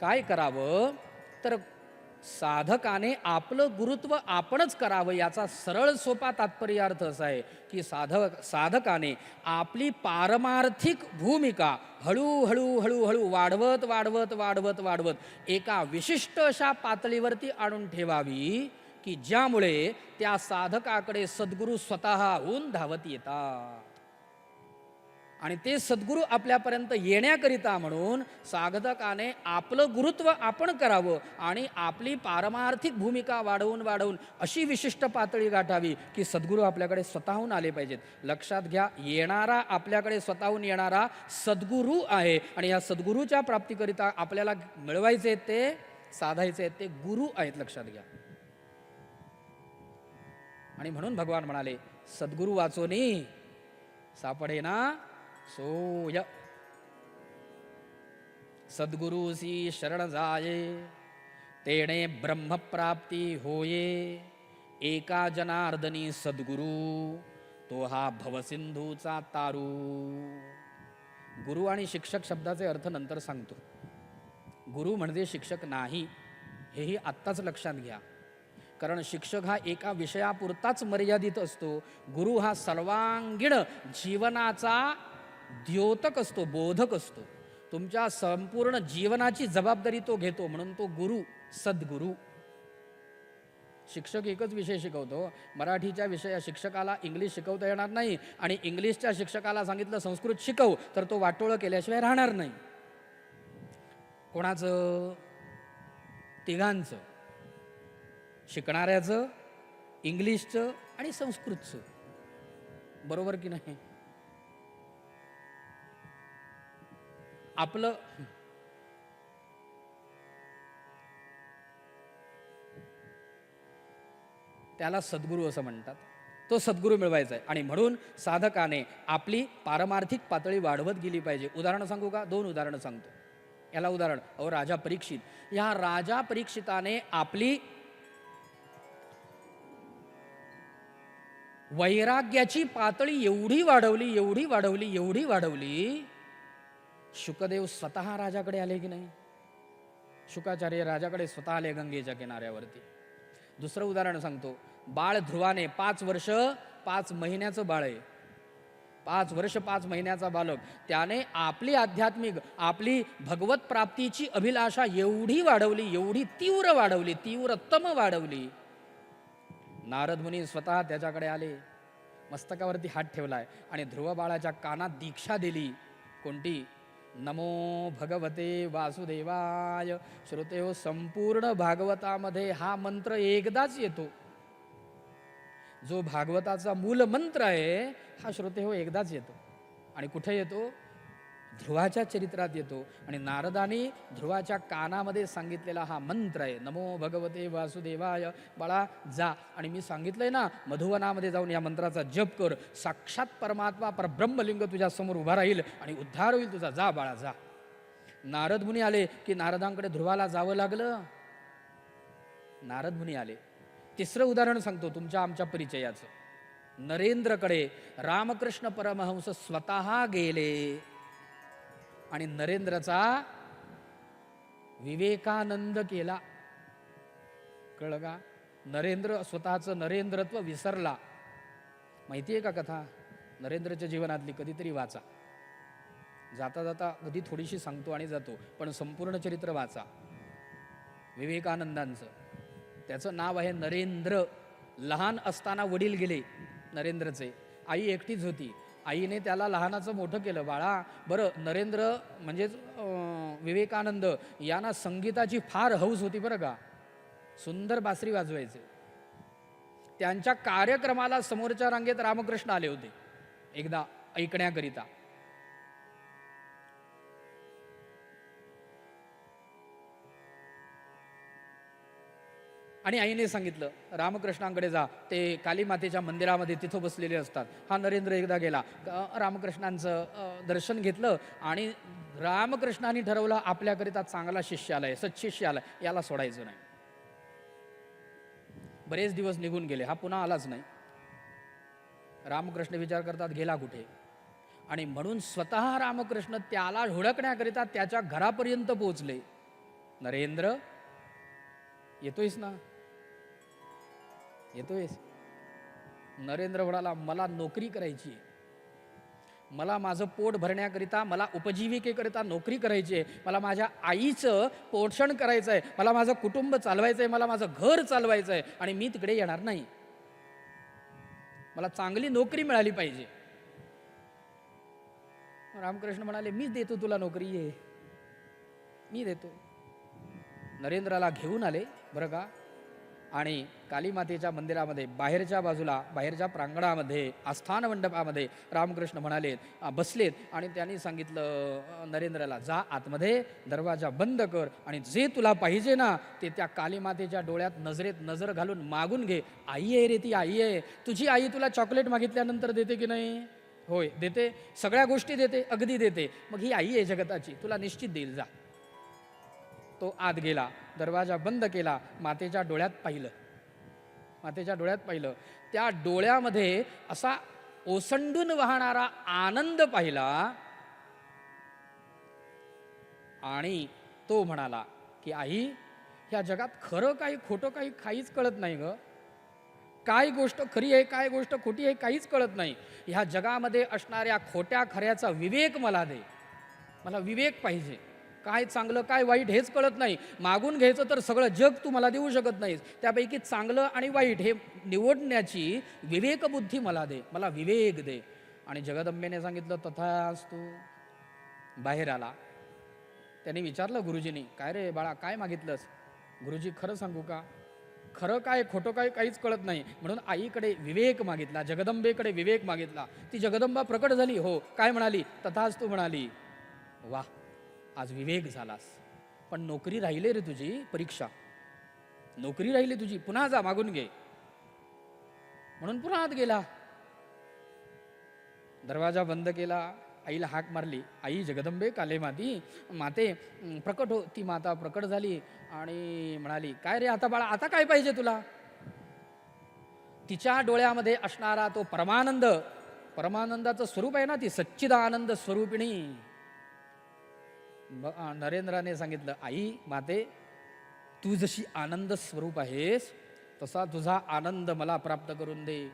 काय करावं, तर साधकाने आपलं गुरुत्व आपणच करावं. याचा सरळ सोपा तात्पर्यार्थ असा आहे की साधकाने आपली पारमार्थिक भूमिका हळूहळू हळूहळू वाढवत वाढवत वाढवत वाढवत एका विशिष्ट अशा पातळीवरती आणून ठेवावी की ज्यामुळे त्या साधकाकडे सद्गुरू स्वतःहून धावत येतात. आणि ते सद्गुरू आपल्यापर्यंत येण्याकरिता म्हणून साधकाने आपलं गुरुत्व आपण करावं आणि आपली पारमार्थिक भूमिका वाढवून वाढवून अशी विशिष्ट पातळी गाठावी की सद्गुरू आपल्याकडे स्वतःहून आले पाहिजेत. लक्षात घ्या, येणारा आपल्याकडे स्वतःहून येणारा सद्गुरू आहे आणि या सद्गुरूच्या प्राप्तीकरिता आपल्याला मिळवायचे आहेत ते, साधायचे आहेत ते गुरु आहेत. लक्षात घ्या. आणि म्हणून भगवान म्हणाले सद्गुरू वाचोनी सापडे ना सोय. सद्गुरूसी शरण जाये तेणे ब्रह्मप्राप्ती होये. एका जनार्दनी सद्गुरू तो हा भवसिंधूचा तारू. गुरु आणि शिक्षक शब्दाचे अर्थ नंतर सांगतो. गुरु म्हणजे शिक्षक नाही हेही आत्ताच लक्षात घ्या. कारण शिक्षक हा एका विषयापुरताच मर्यादित असतो. गुरु हा सर्वांगीण जीवनाचा द्योतक असतो, बोधक असतो. तुमच्या संपूर्ण जीवनाची जबाबदारी तो घेतो, म्हणून तो गुरु, सद्गुरू. शिक्षक एकच विषय शिकवतो. मराठीच्या शिक्षकाला इंग्लिश शिकवता येणार नाही आणि इंग्लिशच्या शिक्षकाला सांगितलं संस्कृत शिकव तर तो वाटोळं केल्याशिवाय राहणार नाही. कोणाचं? तिघांचं, शिकणाऱ्याचं, इंग्लिशचं आणि संस्कृतचं. बरोबर की नाही? आपलं त्याला सद्गुरू असं म्हणतात. तो सद्गुरू मिळवायचा आहे आणि म्हणून साधकाने आपली पारमार्थिक पातळी वाढवत गेली पाहिजे. उदाहरण सांगू का? 2 उदाहरणं सांगतो. याला उदाहरण राजा परीक्षित. या राजा परीक्षिताने आपली वैराग्याची पातळी एवढी वाढवली एवढी वाढवली एवढी वाढवली, शुकदेव स्वतः राजाकडे आले की नाही? शुकाचार्य राजाकडे स्वतः आले गंगेच्या किनाऱ्यावरती. दुसरं उदाहरण सांगतो. बाळ ध्रुवाने 5 वर्ष 5 महिन्याचं बाळ आहे, 5 वर्ष 5 महिन्याचा बालक, त्याने आपली आध्यात्मिक आपली भगवत प्राप्तीची अभिलाषा एवढी वाढवली, एवढी तीव्र वाढवली, तीव्रतम वाढवली. नारद मुनी स्वतः त्याच्याकडे आले, मस्तकावरती हात ठेवलाय आणि ध्रुव बाळाच्या कानात दीक्षा दिली. कोणती? नमो भगवते वासुदेवाय. श्रोते हो, संपूर्ण भागवतामध्ये हा मंत्र एकदाच येतो. जो भागवताचा मूल मंत्र आहे हा श्रोते हो एकदाच येतो. आणि कुठे येतो? ध्रुवाच्या चरित्रात येतो. आणि नारदाने ध्रुवाच्या कानामध्ये सांगितलेला हा मंत्र आहे, नमो भगवते वासुदेवाय. बाळा जा, आणि मी सांगितलंय ना, मधुवनामध्ये जाऊन या मंत्राचा जप कर. साक्षात परमात्मा परब्रह्मलिंग तुझ्या समोर उभा राहील आणि उद्धार होईल तुझा. जा बाळा जा. नारद मुनी आले की नारदांकडे ध्रुवाला जावं लागलं. नारद मुनी आले. तिसरं उदाहरण सांगतो तुमच्या आमच्या परिचयाचं. नरेंद्रकडे रामकृष्ण परमहंस स्वतः गेले आणि नरेंद्रचा विवेकानंद केला. कळलं का? नरेंद्र स्वतःचं नरेंद्रत्व विसरला. माहिती आहे का कथा? नरेंद्रच्या जीवनातली कधीतरी वाचा. जाता जाता कधी थोडीशी सांगतो आणि जातो, पण संपूर्ण चरित्र वाचा विवेकानंदांचं. त्याचं नाव आहे नरेंद्र. लहान असताना वडील गेले नरेंद्रचे. आई एकटीच होती. आईने त्याला लहानाचं मोठं केलं. बाळा, बरं नरेंद्र म्हणजेच विवेकानंद यांना संगीताची फार हौस होती बरं का. सुंदर बासरी वाजवायचे. त्यांच्या कार्यक्रमाला समोरच्या रांगेत रामकृष्ण आले होते एकदा ऐकण्याकरिता. आणि आईने सांगितलं रामकृष्णांकडे जा, ते कालीमातेच्या मंदिरामध्ये तिथं बसलेले असतात. हा नरेंद्र एकदा गेला, रामकृष्णांचं दर्शन घेतलं आणि रामकृष्णांनी ठरवलं आपल्याकरिता चांगला शिष्य आलाय, सत्शिष्य आलाय, याला सोडायचं नाही. बरेच दिवस निघून गेले, हा पुन्हा आलाच नाही. रामकृष्ण विचार करतात गेला कुठे, आणि म्हणून स्वतः रामकृष्ण त्याला हुडकण्याकरिता त्याच्या घरापर्यंत पोहोचले. नरेंद्र, येतोयस ना? येतोयस? नरेंद्र म्हणाला, मला नोकरी करायची आहे, मला माझं पोट भरण्याकरिता, मला उपजीविकेकरिता नोकरी करायची आहे, मला माझ्या आईचं पोषण करायचं आहे, मला माझं कुटुंब चालवायचं आहे, मला माझं घर चालवायचं आहे, आणि मी तिकडे येणार नाही. मला चांगली नोकरी मिळाली पाहिजे. रामकृष्ण म्हणाले, मीच देतो तुला नोकरी, ये, मी देतो. नरेंद्राला घेऊन आले बरं का, आणि कालीमातेच्या मंदिरामध्ये बाहेरच्या बाजूला, बाहेरच्या प्रांगणामध्ये, आस्थान मंडपामध्ये रामकृष्ण म्हणाले, बसलेत, आणि त्यांनी सांगितलं नरेंद्राला, जा आतमध्ये, दरवाजा बंद कर, आणि जे तुला पाहिजे ना ते त्या कालीमातेच्या डोळ्यात नजरेत नजर घालून मागून घे. आई आहे रे ती, आई आहे. तुझी आई तुला चॉकलेट मागितल्यानंतर देते की नाही? होय, देते. सगळ्या गोष्टी देते, अगदी देते. मग ही आई आहे जगताची, तुला निश्चित देईल, जा. तो आत गेला, दरवाजा बंद केला, मातेच्या डोळ्यात पाहिलं, मातेच्या डोळ्यात पाहिलं. त्या डोळ्यामध्ये असा ओसंडून वाहणारा आनंद पाहिला, आणि तो म्हणाला की आई, ह्या जगात खरं काही खोटं काही काहीच कळत नाही ग. काय गोष्ट खरी आहे, काय गोष्ट खोटी आहे, काहीच कळत नाही. ह्या जगामध्ये असणाऱ्या खोट्या खऱ्याचा विवेक मला दे, मला विवेक पाहिजे. काय चांगलं काय वाईट हेच कळत नाही. मागून घ्यायचं तर सगळं जग तू मला देऊ शकत नाहीस, त्यापैकी चांगलं आणि वाईट हे निवडण्याची विवेकबुद्धी मला दे, मला विवेक दे. आणि जगदंबेने सांगितलं, तथास्तु. बाहेर आला. त्यांनी विचारलं गुरुजींनी, काय रे बाळा, काय मागितलंस? गुरुजी, खरं सांगू का, खरं काय खोटं काय काहीच कळत नाही, म्हणून आईकडे विवेक मागितला, जगदंबेकडे विवेक मागितला. ती जगदंबा प्रकट झाली. हो, काय म्हणाली? तथास्तु म्हणाली. वा, आज विवेक झालास. पण नोकरी राहिली रे तुझी, परीक्षा, नोकरी राहिली तुझी, पुन्हा जा, मागून घे. म्हणून पुन्हा आत गेला, दरवाजा बंद केला, आईला हाक मारली, आई जगदंबे काले माते प्रकट हो. ती माता प्रकट झाली आणि म्हणाली, काय रे आता बाळा, आता काय पाहिजे तुला? तिच्या डोळ्यामध्ये असणारा तो परमानंद, परमानंदाचं स्वरूप आहे ना, ती सच्चिदानंद स्वरूपिणी. नरेंद्राने सांगितलं, आई माते, तू जशी आनंद स्वरूप आहेस तसा तुझा आनंद मला प्राप्त करून दे,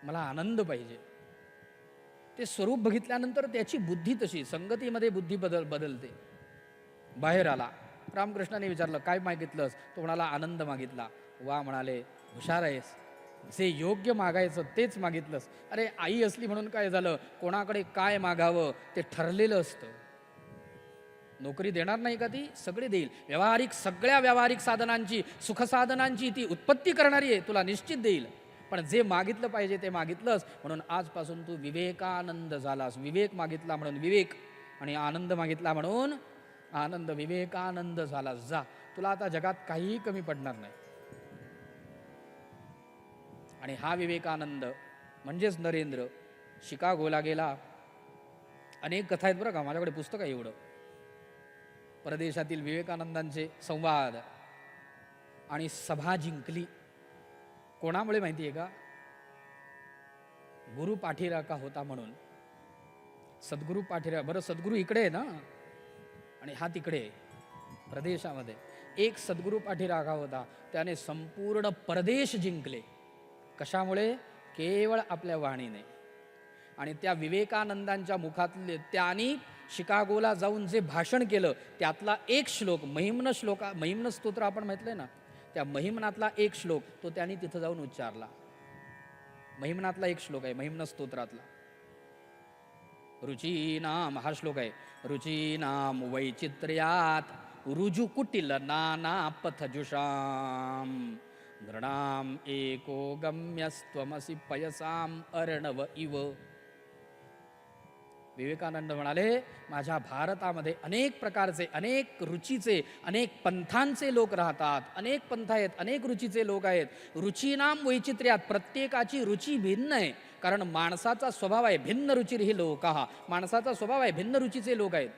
मला आनंद पाहिजे. ते स्वरूप बघितल्यानंतर त्याची बुद्धी तशी संगतीमध्ये बुद्धी बदलते. बाहेर आला. रामकृष्णाने विचारलं, काय मागितलंस? तो म्हणाला, आनंद मागितला. वा, म्हणाले, हुशार आहेस, जे योग्य मागायचं तेच मागितलंस. अरे, आई असली म्हणून काय झालं, कोणाकडे काय मागावं ते ठरलेलं असतं. नोकरी देणार नाही का ती? सगळे देईल. व्यावहारिक, सगळ्या व्यावहारिक साधनांची, सुखसाधनांची ती उत्पत्ती करणारी आहे, तुला निश्चित देईल. पण जे मागितलं पाहिजे ते मागितलंस, म्हणून आजपासून तू विवेकानंद झालास. विवेक मागितला म्हणून विवेक, आणि आनंद मागितला म्हणून आनंद. विवेकानंद झालास. जा, तुला आता जगात काहीही कमी पडणार नाही. आणि हा विवेकानंद म्हणजेच नरेंद्र शिकागोला गेला. अनेक कथा आहेत बरं का, माझ्याकडे पुस्तक आहे एवढं, परदेशातील विवेकानंदांचे संवाद. आणि सभा जिंकली कोणामुळे माहिती आहे का? गुरु पाठीराखा होता म्हणून. सद्गुरू पाठीराखा. बरं, सद्गुरू इकडे आहे ना, आणि हा तिकडे प्रदेशामध्ये. एक सद्गुरू पाठीराखा होता, त्याने संपूर्ण परदेश जिंकले. कशामुळे? केवळ आपल्या वाणीने. आणि त्या विवेकानंदांच्या मुखातले, त्यांनी शिकागोला जाऊन जे भाषण केलं त्यातला एक श्लोक, महिम्न स्तोत्र आपण म्हटलंय ना, त्या महिम्नातला एक श्लोक तो त्यांनी तिथं जाऊन उच्चारला. महिम्नातला एक श्लोक आहे, महिम्न स्तोत्रातला. रुचीनाम हा श्लोक आहे. रुचीनाम वैचित्र्यात रुजु कुटिल नाना पथजुषाम नृणाम एको गम्यस्त्वमसि पयसाम अर्णव इव. विवेकानंद म्हणाले, माझ्या भारतामध्ये अनेक प्रकारचे, अनेक रुचीचे, अनेक पंथांचे लोक राहतात. अनेक पंथ आहेत, अनेक रुचीचे लोक आहेत. रुचीनाम वैचित्र्यात, प्रत्येकाची रुची भिन्न आहे. कारण माणसाचा स्वभाव आहे भिन्न रुचिर ही लोक. माणसाचा स्वभाव आहे भिन्न रुचीचे लोक आहेत.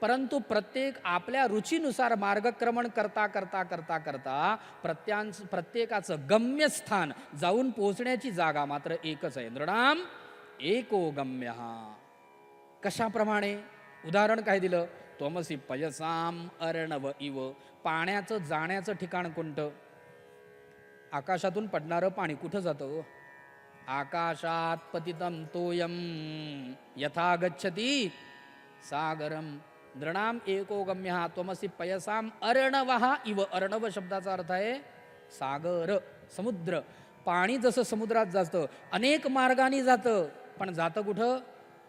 परंतु प्रत्येक आपल्या रुचीनुसार मार्गक्रमण करता करता करता करता प्रत्येकाचं गम्यस्थान जाऊन पोहोचण्याची जागा मात्र एकच आहे. नृणाम एको गम्य. कशाप्रमाणे? उदाहरण काय दिलं? त्वमसि पयसाम अर्णव इव. पाण्याचं जाण्याचं ठिकाण कोणतं? आकाशातून पडणारं पाणी कुठं जातं? आकाशात पतितं तोयम यथा गच्छति सागरम. नृणाम एको गम्य त्वमसि पयसाम अर्णवः इव. अर्णव शब्दाचा अर्थ आहे सागर, समुद्र. पाणी जसं समुद्रात जातं, अनेक मार्गाने जातं, पण जातं कुठं?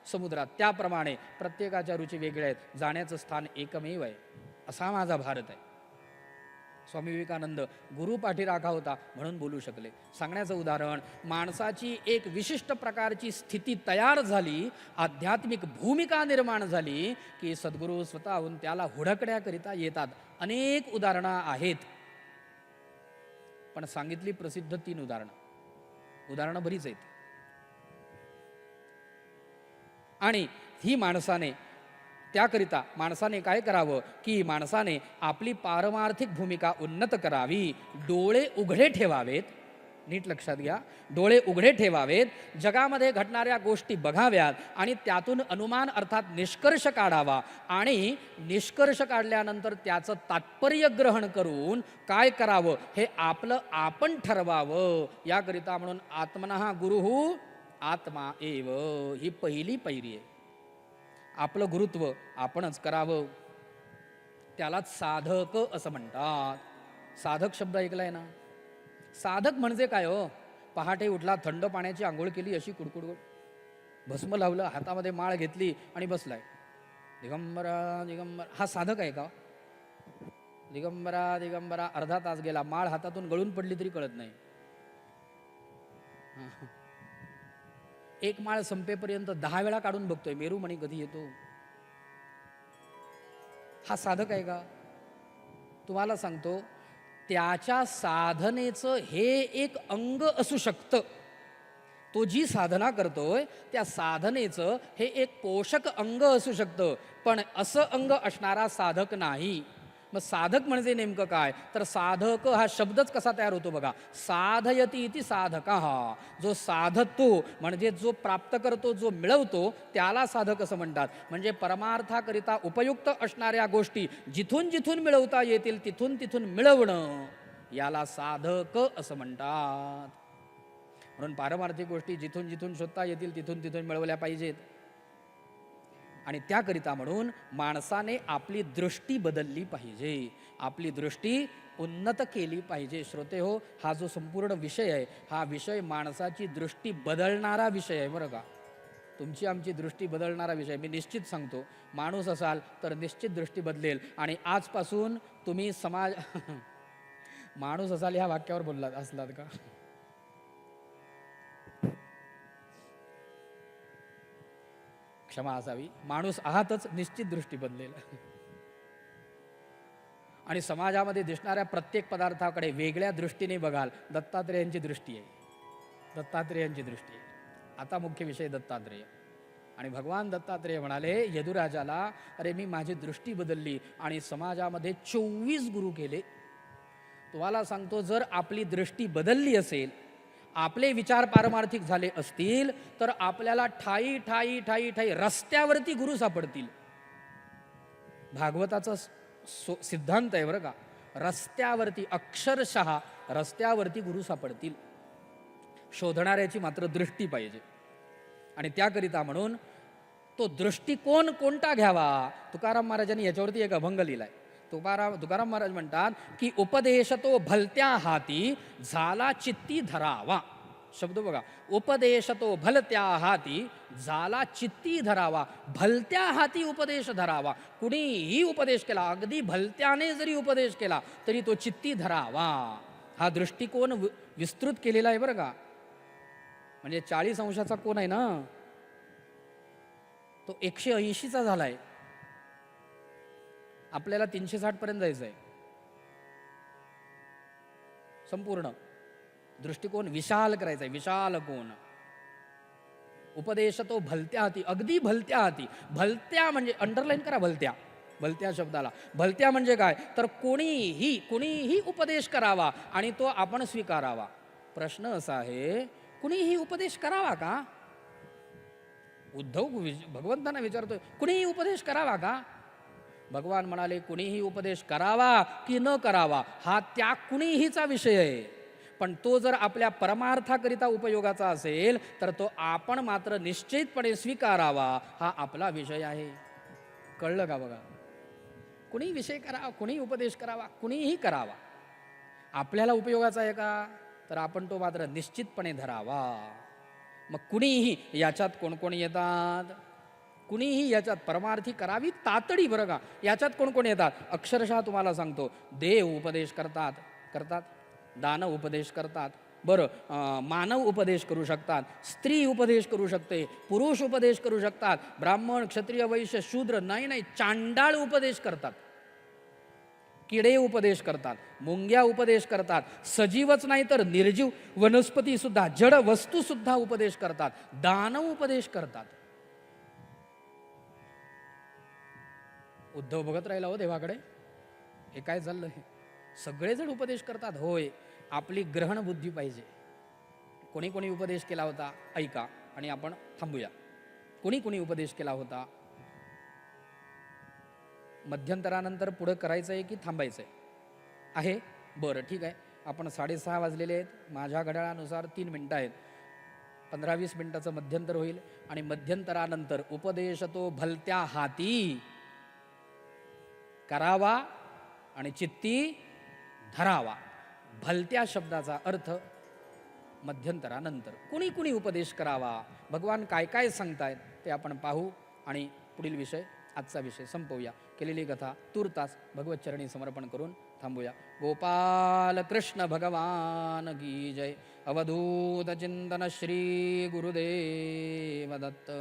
समुद्रात. त्याप्रमाणे प्रत्येकाच्या रुची वेगळ्या आहेत, जाण्याचं स्थान एकमेव आहे. असा माझा भारत आहे. स्वामी विवेकानंद गुरुपाठी राखा होता म्हणून बोलू शकले. सांगण्याचं उदाहरण, माणसाची एक विशिष्ट प्रकारची स्थिती तयार झाली, आध्यात्मिक भूमिका निर्माण झाली की सद्गुरू स्वतःहून त्याला हुडकण्याकरिता येतात. अनेक उदाहरणं आहेत, पण सांगितली प्रसिद्ध 3 उदाहरणं बरीच आहेत. आणि ही त्याकरिता माणसाने काय करावं की माणसाने आपली पारमार्थिक भूमिका उन्नत करावी. डोळे उघडे ठेवावेत. नीट लक्षात घ्या, डोळे उघडे ठेवावेत. जगामध्ये घडणाऱ्या गोष्टी बघाव्यात आणि त्यातून अनुमान अर्थात निष्कर्ष काढावा. आणि निष्कर्ष काढल्यानंतर त्याचं तात्पर्य ग्रहण करून काय करावं हे आपलं आपण ठरवावं. याकरिता म्हणून आत्मनः गुरुः आत्मा एव ही पहिली पायरी आहे. आपलं गुरुत्व आपणच करावं. त्यालाच साधक असं म्हणतात. साधक शब्द ऐकलाय ना? साधक म्हणजे काय हो? पहाटे उठला, थंड पाण्याची आंघोळ केली, अशी कुडकुड, भस्म लावलं, हातामध्ये माळ घेतली आणि बसलाय. दिगंबरा दिगंबरा, हा साधक आहे का? दिगंबरा दिगंबरा अर्धा तास गेला, माळ हातातून गळून पडली तरी कळत नाही. एक माळ संपेपर्यंत 10 वेळा काढून बघतोय, मेरुमणी कधी येतो. हा साधक आहे का? तुम्हाला सांगतो, त्याच्या साधनेचं हे एक अंग असू शकतं. तो जी साधना करतोय त्या साधनेचं हे एक पोषक अंग असू शकतं, पण असं अंग असणारा साधक नाही. मग साधक म्हणजे नेमकं काय? तर साधक हा शब्दच कसा तयार होतो बघा. साधयती इति साधकः. जो साधतो म्हणजे जो प्राप्त करतो, जो मिळवतो, त्याला साधक असं म्हणतात. म्हणजे परमार्थाकरिता उपयुक्त असणाऱ्या गोष्टी जिथून जिथून मिळवता येतील तिथून तिथून मिळवणं, याला साधक असं म्हणतात. म्हणून पारमार्थिक गोष्टी जिथून जिथून शोधता येतील तिथून तिथून मिळवल्या पाहिजेत. आणि त्याकरिता म्हणून माणसाने आपली दृष्टी बदलली पाहिजे, आपली दृष्टी उन्नत केली पाहिजे. श्रोते हो, हा जो संपूर्ण विषय आहे, हा विषय माणसाची दृष्टी बदलणारा विषय आहे बरं का. तुमची आमची दृष्टी बदलणारा विषय. मी निश्चित सांगतो, माणूस असाल तर निश्चित दृष्टी बदलेल. आणि आजपासून तुम्ही माणूस असाल ह्या वाक्यावर बोललात असलात का? क्षमा असावी. माणूस आहातच, निश्चित दृष्टी बदलेल. आणि समाजामध्ये दिसणाऱ्या प्रत्येक पदार्थाकडे वेगळ्या दृष्टीने बघाल. दत्तात्रेयांची दृष्टी आहे, दत्तात्रेयांची दृष्टी आहे. आता मुख्य विषय दत्तात्रेय. आणि भगवान दत्तात्रेय म्हणाले यदुराजाला, अरे मी माझी दृष्टी बदलली आणि समाजामध्ये 24 गुरु केले. तुम्हाला सांगतो, जर आपली दृष्टी बदलली असेल, आपले विचार पारमार्थिक झाले असतील, तर आपल्याला ठाई ठाई ठाई ठाई रस्त्यावरती गुरु सापडतील. भागवताचा सिद्धांत आहे बरं का. रस्त्यावरती, अक्षरशः रस्त्यावरती गुरु सापडतील. शोधणाऱ्याची मात्र दृष्टी पाहिजे. आणि त्याकरिता म्हणून तो दृष्टिकोन कोणता घ्यावा? तुकाराम महाराजांनी याच्यावरती एक अभंग लिहिलाय. तुकाराम महाराज म्हणतात की उपदेशतो भलत्या हाती झाला चित्ती धरावा. शब्द बघा, उपदेशतो भलत्या हाती झाला चित्ती धरावा. भलत्या हाती उपदेश धरावा. कुणीही उपदेश केला, अगदी भलत्याने जरी उपदेश केला तरी तो चित्ती धरावा. हा दृष्टिकोन विस्तृत केलेला आहे बरं का. म्हणजे 40 अंशाचा कोण आहे ना, तो 180चा झालाय. आपल्याला 360 पर्यंत जायचं आहे. संपूर्ण दृष्टिकोन विशाल करायचा आहे, विशाल कोण. उपदेश तो भलत्या हाती, अगदी भलत्या हाती. भलत्या म्हणजे अंडरलाईन करा, भलत्या. भलत्या शब्दाला. भलत्या म्हणजे काय, तर कुणीही उपदेश करावा आणि तो आपण स्वीकारावा. प्रश्न असा आहे, कुणीही उपदेश करावा का? उद्धव भगवंतांना विचारतोय, कुणीही उपदेश करावा का? भगवान म्हणाले, कुणीही उपदेश करावा की न करावा हा त्या कुणीहीचा विषय आहे, पण तो जर आपल्या परमार्थाकरिता उपयोगाचा असेल तर तो आपण मात्र निश्चितपणे स्वीकारावा, हा आपला विषय आहे. कळलं का? बघा, कुणी विषय करावा, कुणी उपदेश करावा, कुणीही करावा, आपल्याला उपयोगाचा आहे का, तर आपण तो मात्र निश्चितपणे धरावा. मग कुणीही याच्यात कोण कोण येतात? कुणीही याच्यात परमार्थी करावी तातडी, बरं का, याच्यात कोण कोण येतात? अक्षरशः तुम्हाला सांगतो, देव उपदेश करतात, दानव उपदेश करतात, बरं, मानव उपदेश करू शकतात, स्त्री उपदेश करू शकते, पुरुष उपदेश करू शकतात, ब्राह्मण क्षत्रिय वैश्य शूद्र नाही, चांडाळ उपदेश करतात, किडे उपदेश करतात, मुंग्या उपदेश करतात, सजीवच नाही तर निर्जीव वनस्पती सुद्धा, जड वस्तू सुद्धा उपदेश करतात, दानव उपदेश करतात. उद्धव बघत राहिला हो देवाकडे, हे काय चाललंय? सगळेजण उपदेश करतात. होय, आपली ग्रहण बुद्धी पाहिजे. कोणी कोणी उपदेश केला होता ऐका आणि आपण थांबूया. कोणी कोणी उपदेश केला होता? मध्यंतरानंतर पुढं करायचं आहे की थांबायचं आहे? बरं, ठीक आहे. आपण 6:30 वाजलेले आहेत, माझ्या घड्याळानुसार 3 मिनटं आहेत. 15-20 मिनिटाचं मध्यंतर होईल आणि मध्यंतरानंतर उपदेश तो भलत्या हाती करावा आणि चित्ती धरावा. भलत्या शब्दाचा अर्थ मध्यंतरानंतर कुणी कुणी उपदेश करावा, भगवान काय काय सांगतायत ते आपण पाहू आणि पुढील विषय, आजचा विषय संपवूया. केलेली कथा तूर्तास भगवतचरणी समर्पण करून थांबूया. गोपाल कृष्ण भगवान की जय. अवधूत चिंतन श्री गुरुदेव दत्त.